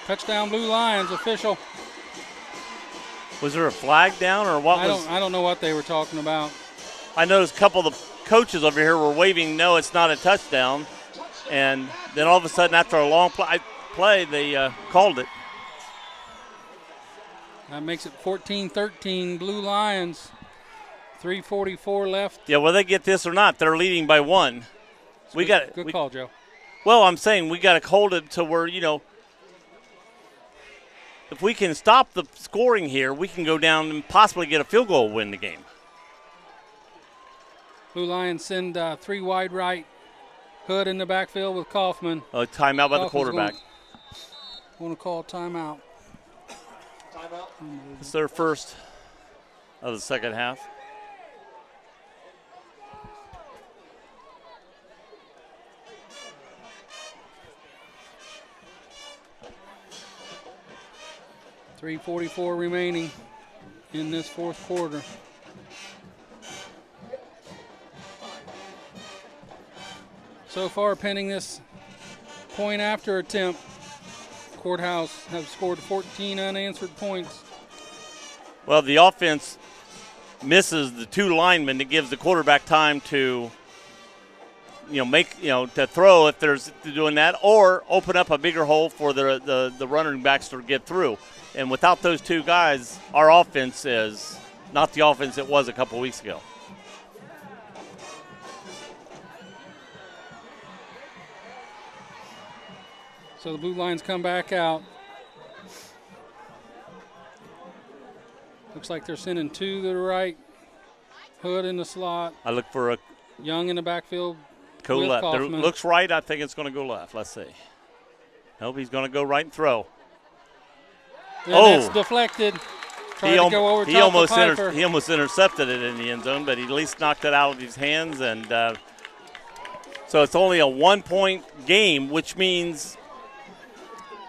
Touchdown Blue Lions, official. Was there a flag down or what I don't know what they were talking about. I noticed a couple of the coaches over here were waving, no, it's not a touchdown. And then all of a sudden, after a long play, they called it. That makes it 14-13 Blue Lions. 3:44 left. Yeah, whether they get this or not, they're leading by one. Good call, Joe. Well, I'm saying we got to hold it to where, if we can stop the scoring here, we can go down and possibly get a field goal and win the game. Blue Lions send three wide right. Hood in the backfield with Kaufman. Oh, timeout by the quarterback. Want to call timeout. Timeout. It's their first of the second half. .344 remaining in this fourth quarter. So far, pending this point after attempt, Courthouse have scored 14 unanswered points. Well, the offense misses the two linemen. That gives the quarterback time to, to throw if there's doing that, or open up a bigger hole for the running backs to get through. And without those two guys, our offense is not the offense it was a couple weeks ago. So the Blue Lions come back out. Looks like they're sending two to the right. Hood in the slot. I look for a Young in the backfield. go with left. Kaufman. There looks right. I think it's going to go left. Let's see. Nope, he's going to go right and throw. And it's deflected. Tried to go over top of Pfeiffer. He almost intercepted it in the end zone, but he at least knocked it out of his hands. And so it's only a 1-point game, which means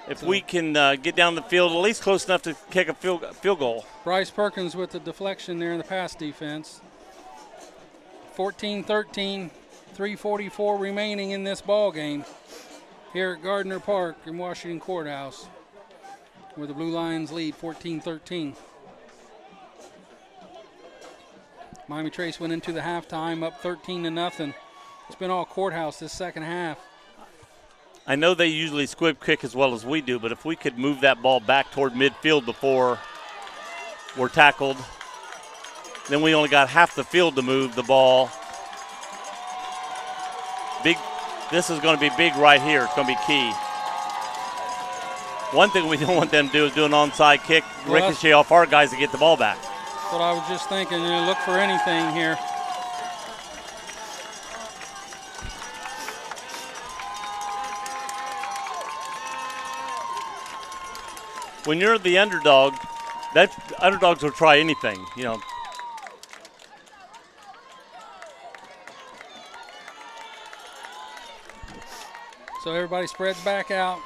if we can get down the field at least close enough to kick a field goal. Bryce Perkins with the deflection there in the pass defense. 14-13, 3:44 remaining in this ball game here at Gardner Park in Washington Courthouse, where the Blue Lions lead 14-13. Miami Trace went into the halftime up 13-0. It's been all Courthouse this second half. I know they usually squib kick as well as we do, but if we could move that ball back toward midfield before we're tackled, then we only got half the field to move the ball. This is going to be big right here. It's going to be key. One thing we don't want them to do is do an onside kick, ricochet off our guys to get the ball back. That's what I was just thinking. Look for anything here. When you're the underdog, that underdogs will try anything, So everybody spreads back out.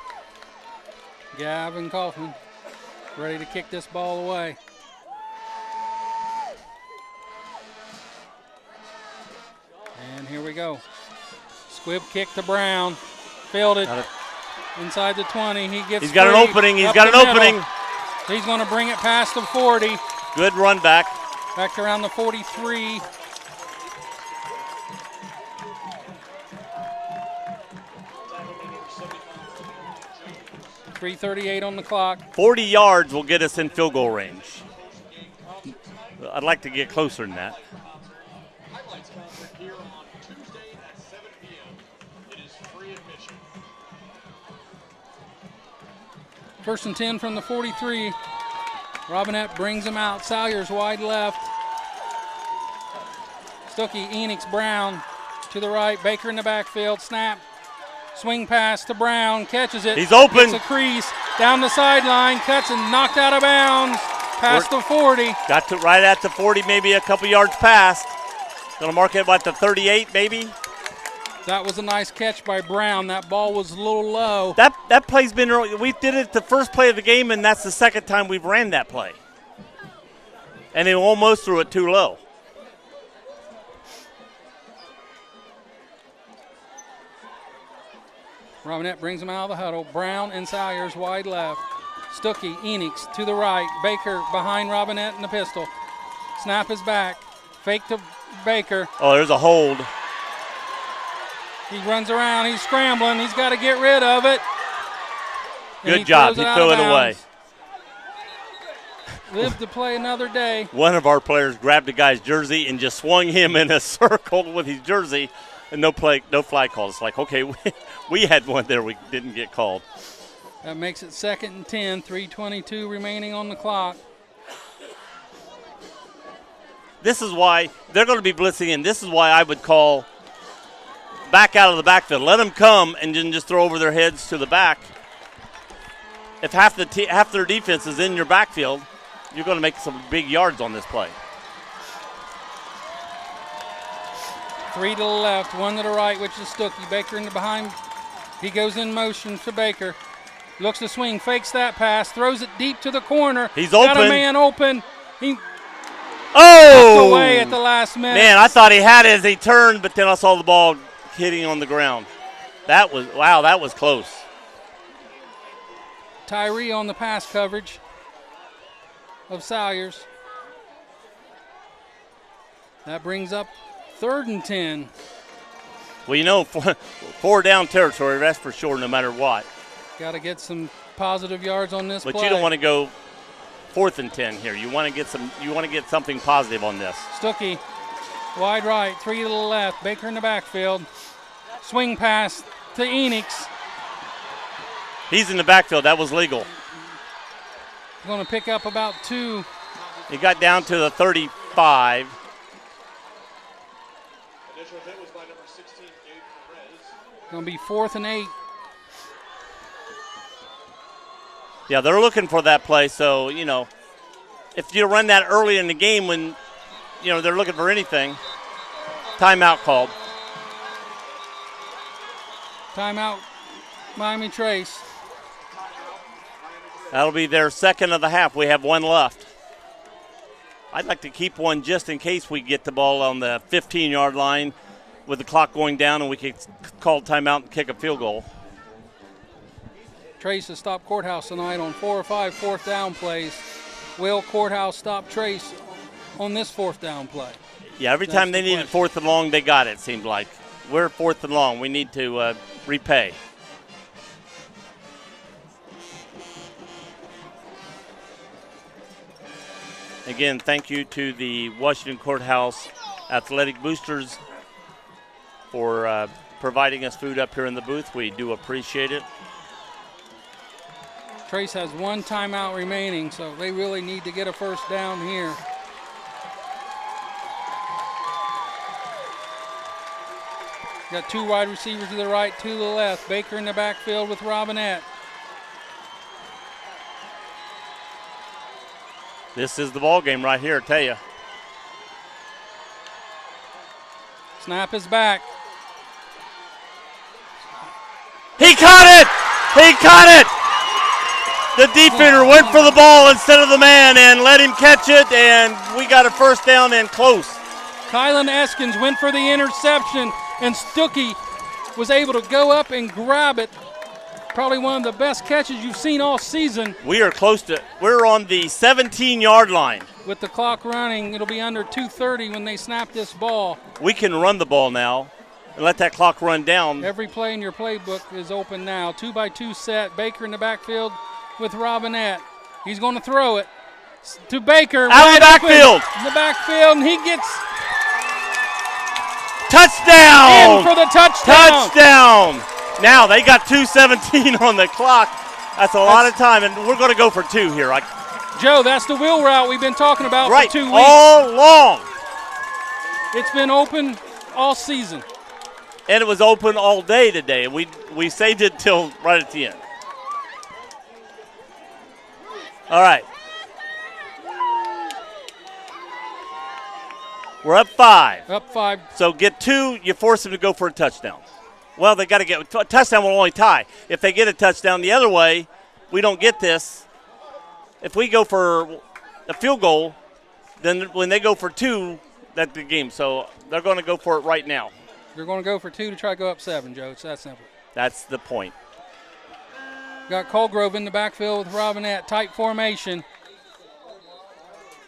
Gavin Kaufman ready to kick this ball away. And here we go. Squib kick to Brown. Fielded inside the 20. He's got an opening. He's got an opening. He's going to bring it past the 40. Good run back. Back around the 43. .338 on the clock. 40 yards will get us in field goal range. I'd like to get closer than that. Highlights concert here on Tuesday at 7 p.m. It is free admission. First and 10 from the 43. Robinette brings him out. Salyers wide left. Stuckey, Enix, Brown to the right. Baker in the backfield. Snap. Swing pass to Brown. Catches it. He's open. Gets a crease. Down the sideline. Cuts and knocked out of bounds. Past the 40. Got to right at the 40, maybe a couple yards past. Going to mark it about the 38, maybe. That was a nice catch by Brown. That ball was a little low. That play's been early. We did it the first play of the game, and that's the second time we've ran that play. And they almost threw it too low. Robinette brings him out of the huddle. Brown and Salyers wide left. Stuckey, Enix to the right. Baker behind Robinette in the pistol. Snap is back. Fake to Baker. Oh, there's a hold. He runs around. He's scrambling. He's got to get rid of it. And Good job. He threw it away. Live to play another day. One of our players grabbed the guy's jersey and just swung him in a circle with his jersey, and no flag call. It's like, okay, we had one there. We didn't get called. That makes it 2nd and 10. 3:22 remaining on the clock. This is why they're going to be blitzing in. This is why I would call back out of the backfield. Let them come and then just throw over their heads to the back. If half their defense is in your backfield, you're going to make some big yards on this play. 3 to the left, 1 to the right, which is Stuckey. Baker in the behind. He goes in motion for Baker. Looks to swing, fakes that pass, throws it deep to the corner. He's got open. A man open. He Oh! away at the last minute. Man, I thought he had it as he turned, but then I saw the ball hitting on the ground. That was close. Tyree on the pass coverage of Salyers. That brings up 3rd and 10. Well, you know, 4 down territory, that's for sure, no matter what. Got to get some positive yards on this But play. you don't want to go 4th and 10 here. You want to get something positive on this. Stuckey, wide right, 3 to the left. Baker in the backfield. Swing pass to Enix. He's in the backfield. That was legal. Going to pick up about 2. He got down to the 35. Initial hit was by number 16, Gabe Perez. Going to be 4th and 8. Yeah, they're looking for that play. So, you know, if you run that early in the game when, you know, they're looking for anything, timeout called. Timeout, Miami Trace. That'll be their second of the half. We have 1 left. I'd like to keep one just in case we get the ball on the 15-yard line with the clock going down and we can call timeout and kick a field goal. Trace has stopped Courthouse tonight on 4 or 5 4th down plays. Will Courthouse stop Trace on this 4th down play? Yeah, every time they needed 4th and long, they got it, seemed like. We're 4th and long. We need to repay. Again, thank you to the Washington Courthouse Athletic Boosters for providing us food up here in the booth. We do appreciate it. Trace has 1 timeout remaining, so they really need to get a 1st down here. Got 2 wide receivers to the right, 2 to the left. Baker in the backfield with Robinette. This is the ball game right here, I tell you. Snap is back. He He caught it. The defender went for the ball instead of the man and let him catch it, and we got a first down and close. Kylan Eskins went for the interception, and Stuckey was able to go up and grab it. Probably one of the best catches you've seen all season. We're on the 17-yard line. With the clock running, it'll be under 2:30 when they snap this ball. We can run the ball now and let that clock run down. Every play in your playbook is open now. 2-by-2 set. Baker in the backfield with Robinette. He's going to throw it to Baker. Out of the backfield. In the backfield, and he gets touchdown. In for the touchdown. Touchdown. Now they got 2:17 on the clock. That's a lot of time, and we're going to go for two here. Joe, that's the wheel route we've been talking about right, for 2 weeks. All long. It's been open all season. And it was open all day today, and we saved it till right at the end. All right. We're up 5. Up 5. So get 2, you force them to go for a touchdown. Well, they got to get a touchdown will only tie. If they get a touchdown the other way, we don't get this. If we go for a field goal, then when they go for 2, that's the game. So they're going to go for it right now. They're going to go for 2 to try to go up 7, Joe. It's that simple. That's the point. Got Colgrove in the backfield with Robinette. Tight formation.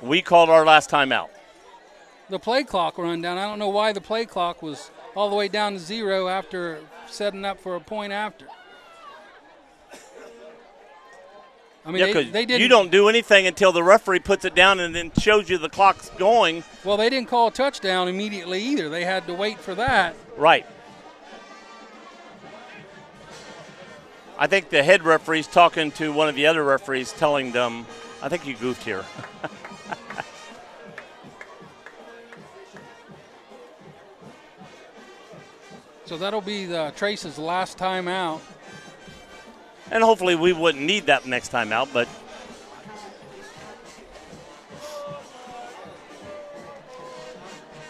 We called our last timeout. The play clock run down. I don't know why the play clock was all the way down to 0 after setting up for a point after. I mean, they didn't. You don't do anything until the referee puts it down and then shows you the clock's going. Well, they didn't call a touchdown immediately either. They had to wait for that. Right. I think the head referee's talking to one of the other referees, telling them, I think you goofed here. So that'll be Trace's last time out. And hopefully we wouldn't need that next time out, but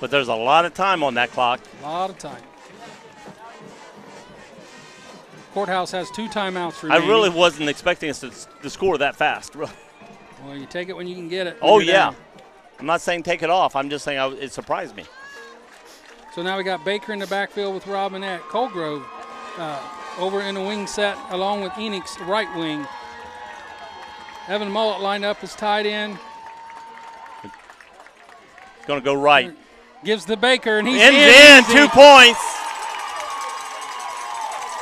there's a lot of time on that clock. A lot of time. Courthouse has 2 timeouts remaining. I really wasn't expecting us to score that fast. Well, you take it when you can get it. Oh, yeah. Down. I'm not saying take it off. I'm just saying it surprised me. So now we got Baker in the backfield with Robinette. Colgrove over in the wing set along with Enix, right wing. Evan Mullet lined up as tight end. It's going to go right. Gives the Baker, and he's in 2 points.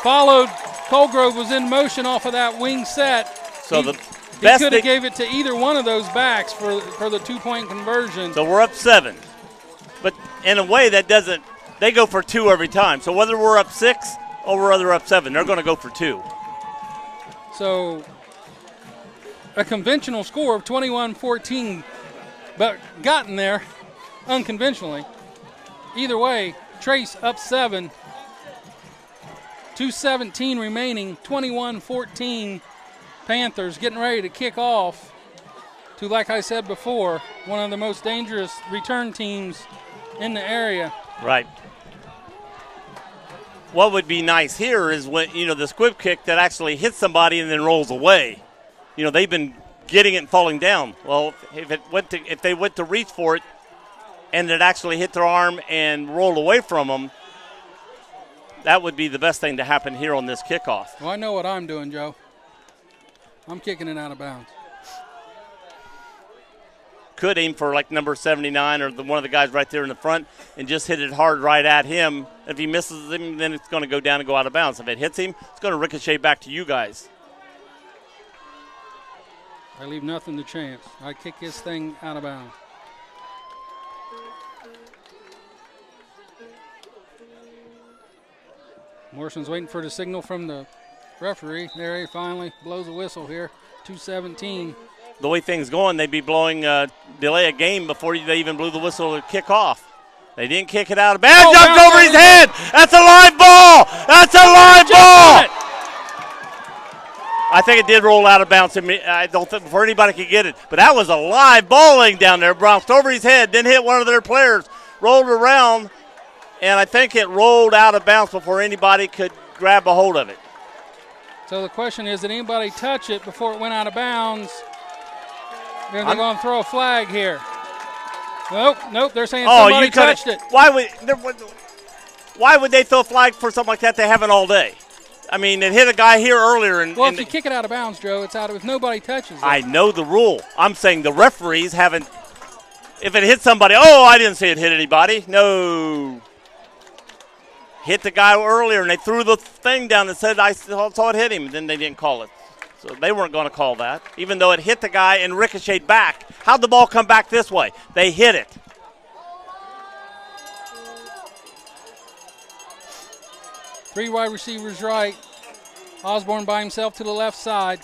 Followed, Colgrove was in motion off of that wing set. So he best could have gave it to either one of those backs for the 2-point conversion. So we're up 7. But in a way that doesn't – they go for 2 every time. So whether we're up 6 or we're up 7, they're going to go for 2. So a conventional score of 21-14, but gotten there unconventionally. Either way, Trace up 7. 2:17 remaining, 21-14. Panthers getting ready to kick off to, like I said before, one of the most dangerous return teams in the area. Right. What would be nice here is when, the squib kick that actually hits somebody and then rolls away. They've been getting it and falling down. Well, if they went to reach for it and it actually hit their arm and rolled away from them, that would be the best thing to happen here on this kickoff. Well, I know what I'm doing, Joe. I'm kicking it out of bounds. Could aim for like number 79 or one of the guys right there in the front and just hit it hard right at him. If he misses him, then it's going to go down and go out of bounds. If it hits him, it's going to ricochet back to you guys. I leave nothing to chance. I kick this thing out of bounds. Morrison's waiting for the signal from the referee. There he finally blows a whistle here. 2:17. The way things going, they'd be blowing delay a game before they even blew the whistle to kick off. They didn't kick it out of bounds. Jumped over his head. That's a live ball. That's a live ball. I think it did roll out of bounds. I don't think before anybody could get it. But that was a live ball laying down there. Bounced over his head, then hit one of their players, rolled around, and I think it rolled out of bounds before anybody could grab a hold of it. So the question is, did anybody touch it before it went out of bounds? They're going to throw a flag here. Nope. They're saying somebody touched it. Why would they throw a flag for something like that? They haven't all day. I mean, it hit a guy here earlier. Well, if you kick it out of bounds, Joe, it's out of if nobody touches it. I know the rule. I'm saying the referees haven't. If it hit somebody, I didn't see it hit anybody. No. Hit the guy earlier, and they threw the thing down and said, I saw it hit him, and then they didn't call it. So they weren't going to call that, even though it hit the guy and ricocheted back. How'd the ball come back this way? They hit it. Three wide receivers right. Osborne by himself to the left side.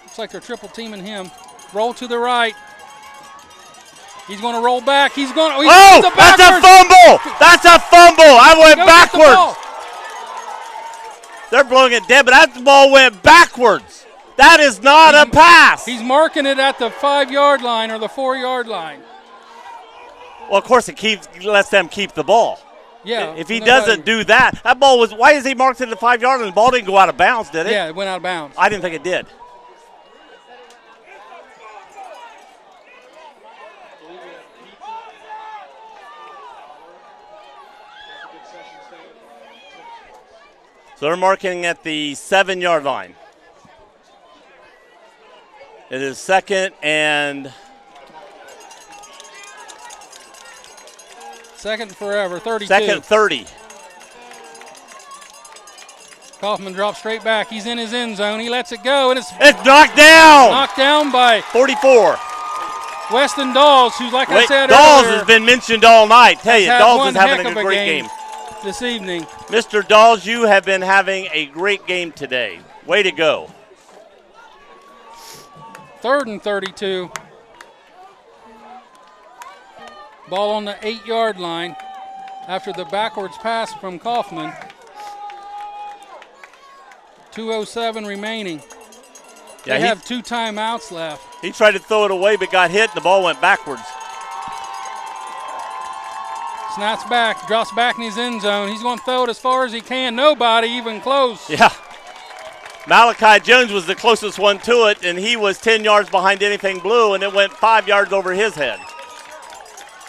Looks like they're triple teaming him. Roll to the right. He's going to roll back. That's a fumble! That's a fumble! I went backwards. They're blowing it dead, but that ball went backwards. That is not a pass. He's marking it at the 5-yard line or the 4-yard line. Well, of course, it lets them keep the ball. Yeah. If he doesn't do that ball was. Why is he marked at the 5-yard line? The ball didn't go out of bounds, did it? Yeah, it went out of bounds. I didn't think it did. So they're marking at the 7-yard line. It is 2nd and. Second forever, 32. 2nd 30. Kaufman drops straight back. He's in his end zone. He lets it go, and it's knocked down. Knocked down by 44. Weston Dawes, who's, like I said Dawes earlier, has been mentioned all night. Tell you, Dawes is having a great game this evening. Mr. Dawes, you have been having a great game today. Way to go. 3rd and 32. Ball on the 8-yard line after the backwards pass from Kaufman. 2:07 remaining. They have 2 timeouts left. He tried to throw it away but got hit and the ball went backwards. Snaps back, drops back in his end zone. He's going to throw it as far as he can. Nobody even close. Yeah. Malachi Jones was the closest one to it, and he was 10 yards behind anything blue, and it went 5 yards over his head.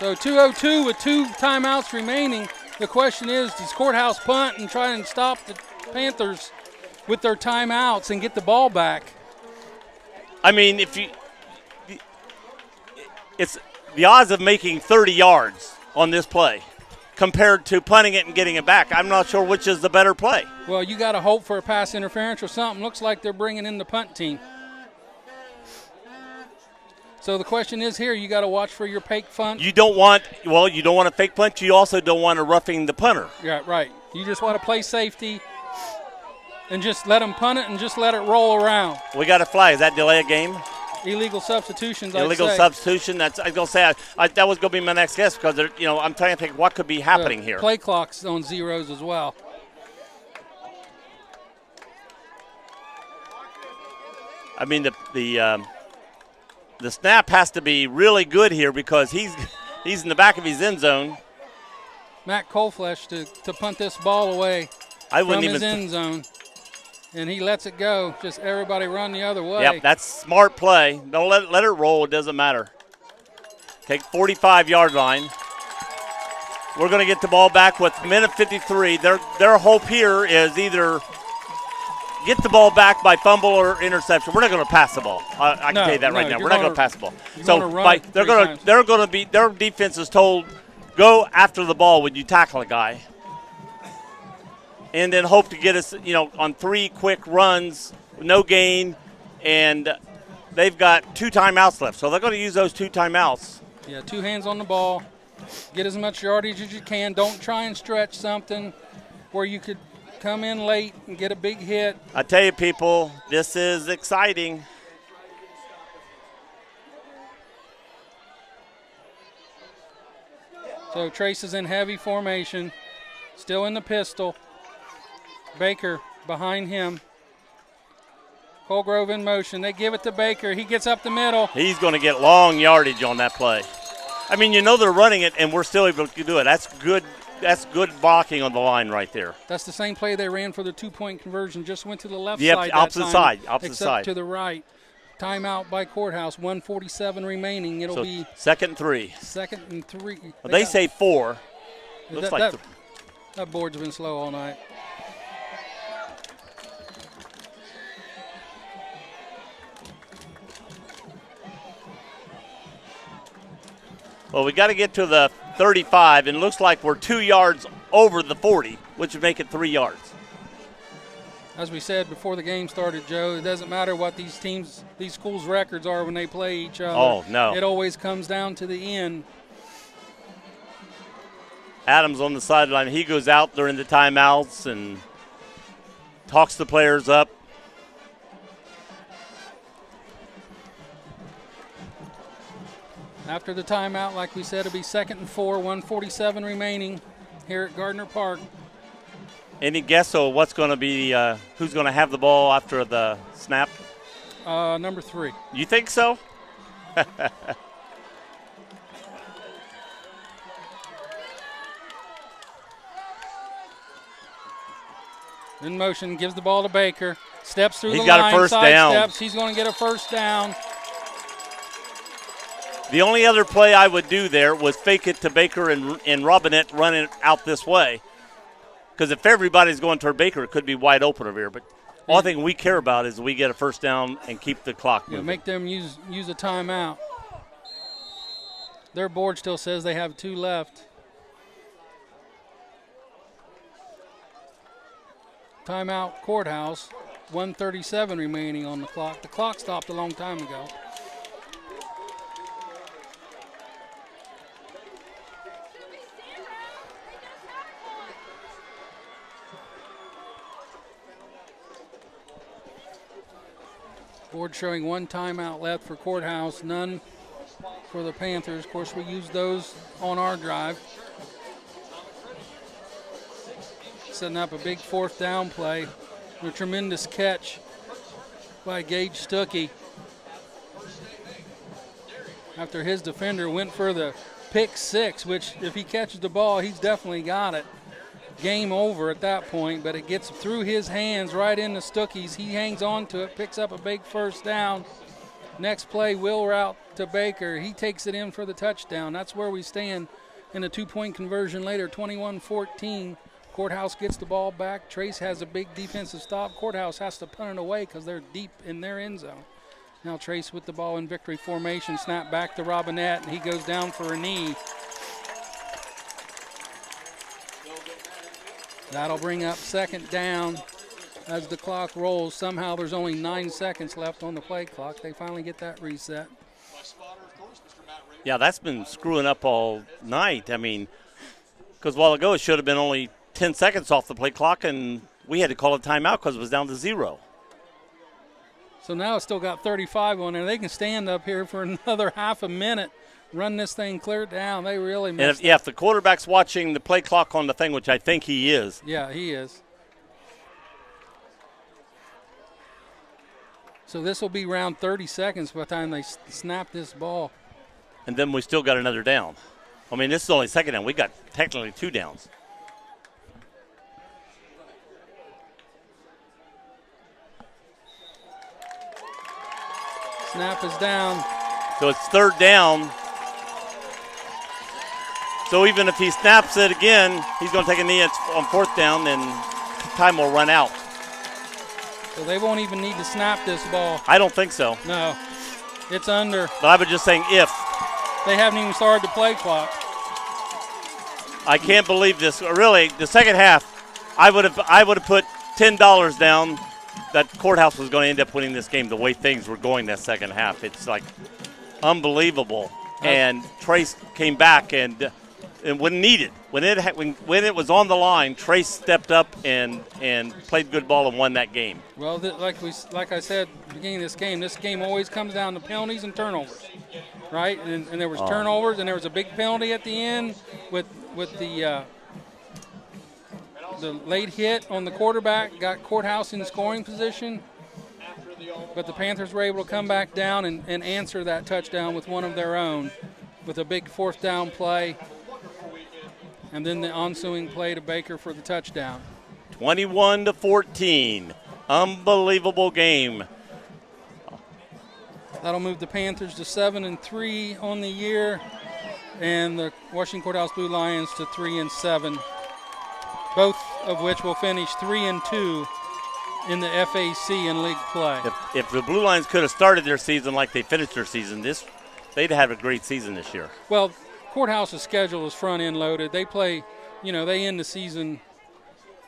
So 2:02 with 2 timeouts remaining. The question is, does Courthouse punt and try and stop the Panthers with their timeouts and get the ball back? I mean, it's the odds of making 30 yards on this play compared to punting it and getting it back. I'm not sure which is the better play. Well, you got to hope for a pass interference or something. Looks like they're bringing in the punt team. So the question is here, you got to watch for your fake punt. You don't want a fake punt. You also don't want a roughing the punter. Yeah, right. You just want to play safety and just let them punt it and just let it roll around. We got a flag. Is that delay a game? Illegal substitutions, Illegal substitution. That's I was going to say that was going to be my next guess because I'm trying to think what could be happening here. Play clock's on zeros as well. I mean the snap has to be really good here because he's in the back of his end zone. Matt Coleflesh to punt this ball away from his end zone. And he lets it go. Just everybody run the other way. Yep, that's smart play. Don't let it roll. It doesn't matter. Take 45-yard line. We're going to get the ball back with minute 53. Their hope here is either get the ball back by fumble or interception. We're not going to pass the ball. I can tell you that right now. We're not going to pass the ball. So they're going to be their defense is told go after the ball when you tackle a guy. And then hope to get us, on 3 quick runs, no gain, and they've got 2 timeouts left. So they're going to use those 2 timeouts. Yeah, 2 hands on the ball. Get as much yardage as you can. Don't try and stretch something where you could come in late and get a big hit. I tell you, people, this is exciting. So Trace is in heavy formation, still in the pistol. Baker behind him. Colgrove in motion. They give it to Baker. He gets up the middle. He's going to get long yardage on that play. I mean, they're running it, and we're still able to do it. That's good That's good blocking on the line right there. That's the same play they ran for the 2-point conversion. Just went to the left Yep, side. opposite that time, side, opposite except side. to the right. Timeout by Courthouse. 1:47 remaining. It'll So be 2nd and 3. 2nd and 3. They say 4. Looks That, like that board's been slow all night. well, we got to get to the 35, and it looks like we're 2 yards over the 40, which would make it 3 yards. As we said before the game started, Joe, it doesn't matter what these schools' records are when they play each other. Oh, no. It always comes down to the end. Adams on the sideline. He goes out during the timeouts and talks the players up. After the timeout, like we said, it'll be 2nd and 4, 1:47 remaining here at Gardner Park. Any guess on what's going to be, who's going to have the ball after the snap? Number 3. You think so? In motion, gives the ball to Baker. Steps through He's the got a line, first side down. steps. He's going to get a first down. The only other play I would do there was fake it to Baker and Robinette running out this way. Because if everybody's going toward Baker, it could be wide open over here. But all thing we care about is we get a first down and keep the clock moving. Make them use a timeout. Their board still says they have 2 left. Timeout Courthouse. 1:37 remaining on the clock. The clock stopped a long time ago. Board showing 1 timeout left for Courthouse, none for the Panthers. Of course, we used those on our drive. Setting up a big 4th down play. A tremendous catch by Gage Stuckey. After his defender went for the pick 6, which if he catches the ball, he's definitely got it. Game over at that point, but it gets through his hands right into Stuckey's. He hangs on to it, picks up a big first down. Next play, will route to Baker. He takes it in for the touchdown. That's where we stand in a 2-point conversion later, 21-14. Courthouse gets the ball back. Trace has a big defensive stop. Courthouse has to punt it away because they're deep in their end zone. Now Trace with the ball in victory formation. Snap back to Robinette, and he goes down for a knee. That'll bring up 2nd down as the clock rolls. Somehow there's only 9 seconds left on the play clock. They finally get that reset. Yeah, that's been screwing up all night. I mean, because a while ago it should have been only 10 seconds off the play clock, and we had to call a timeout because it was down to 0. So now it's still got 35 on there. They can stand up here for another half a minute, run this thing clear down. They really missed if the quarterback's watching the play clock on the thing, which I think he is. Yeah, he is. So this will be around 30 seconds by the time they snap this ball. And then we still got another down. I mean, this is only 2nd down. We got technically 2 downs. Snap is down. So it's 3rd down. So even if he snaps it again, he's going to take a knee on 4th down, and time will run out. So they won't even need to snap this ball. I don't think so. No, it's under. But I was just saying if. They haven't even started the play clock. I can't believe this. Really, the second half, I would have put $10 down that Courthouse was going to end up winning this game the way things were going that second half. It's like unbelievable. And Trace came back and when needed, when it was on the line, Trace stepped up and played good ball and won that game. Well, like I said at the beginning of this game always comes down to penalties and turnovers, right? And there was turnovers, and there was a big penalty at the end with the late hit on the quarterback, got Courthouse in scoring position. But the Panthers were able to come back down and answer that touchdown with one of their own with a big 4th down play. and then the ensuing play to Baker for the touchdown. 21-14. Unbelievable game. That'll move the Panthers to 7-3 on the year, and the Washington Courthouse Blue Lions to 3-7. Both of which will finish 3-2 in the FAC in league play. If the Blue Lions could have started their season like they finished their season, they'd have a great season this year. Well, Courthouse's schedule is front-end loaded. They play, they end the season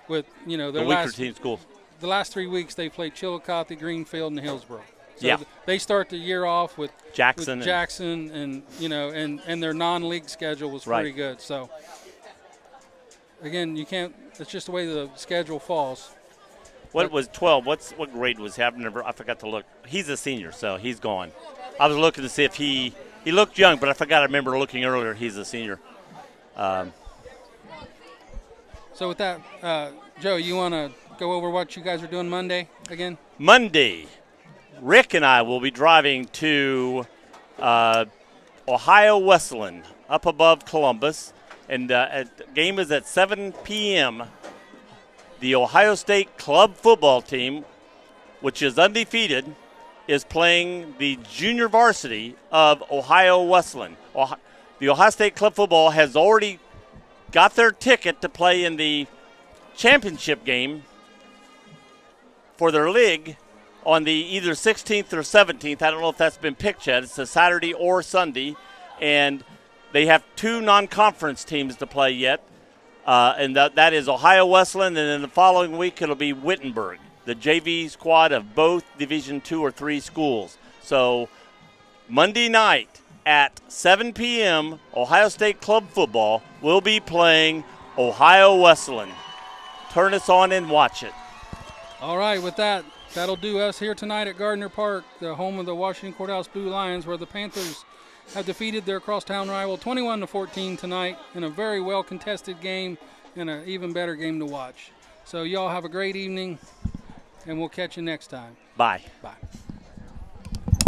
with, their the weaker team schools. The last 3 weeks they played Chillicothe, Greenfield, and Hillsborough. So yeah. They start the year off with Jackson, and their non-league schedule was pretty good. So again, it's just the way the schedule falls. What was 12? What grade was he? I forgot to look. He's a senior, so he's gone. I was looking to see if he looked young, but I forgot. I remember looking earlier. He's a senior. So with that, Joe, you want to go over what you guys are doing Monday again? Monday, Rick and I will be driving to Ohio Wesleyan up above Columbus, and the game is at 7 p.m. The Ohio State club football team, which is undefeated, is playing the junior varsity of Ohio Wesleyan. The Ohio State club football has already got their ticket to play in the championship game for their league on the either 16th or 17th. I don't know if that's been picked yet. It's a Saturday or Sunday, and they have 2 non-conference teams to play yet, and that is Ohio Wesleyan, and then the following week it'll be Wittenberg, the JV squad of both Division II or III schools. So Monday night at 7 p.m., Ohio State club football will be playing Ohio Wesleyan. Turn us on and watch it. All right, with that, that'll do us here tonight at Gardner Park, the home of the Washington Courthouse Blue Lions, where the Panthers have defeated their crosstown rival 21-14 tonight in a very well-contested game and an even better game to watch. So y'all have a great evening, and we'll catch you next time. Bye. Bye.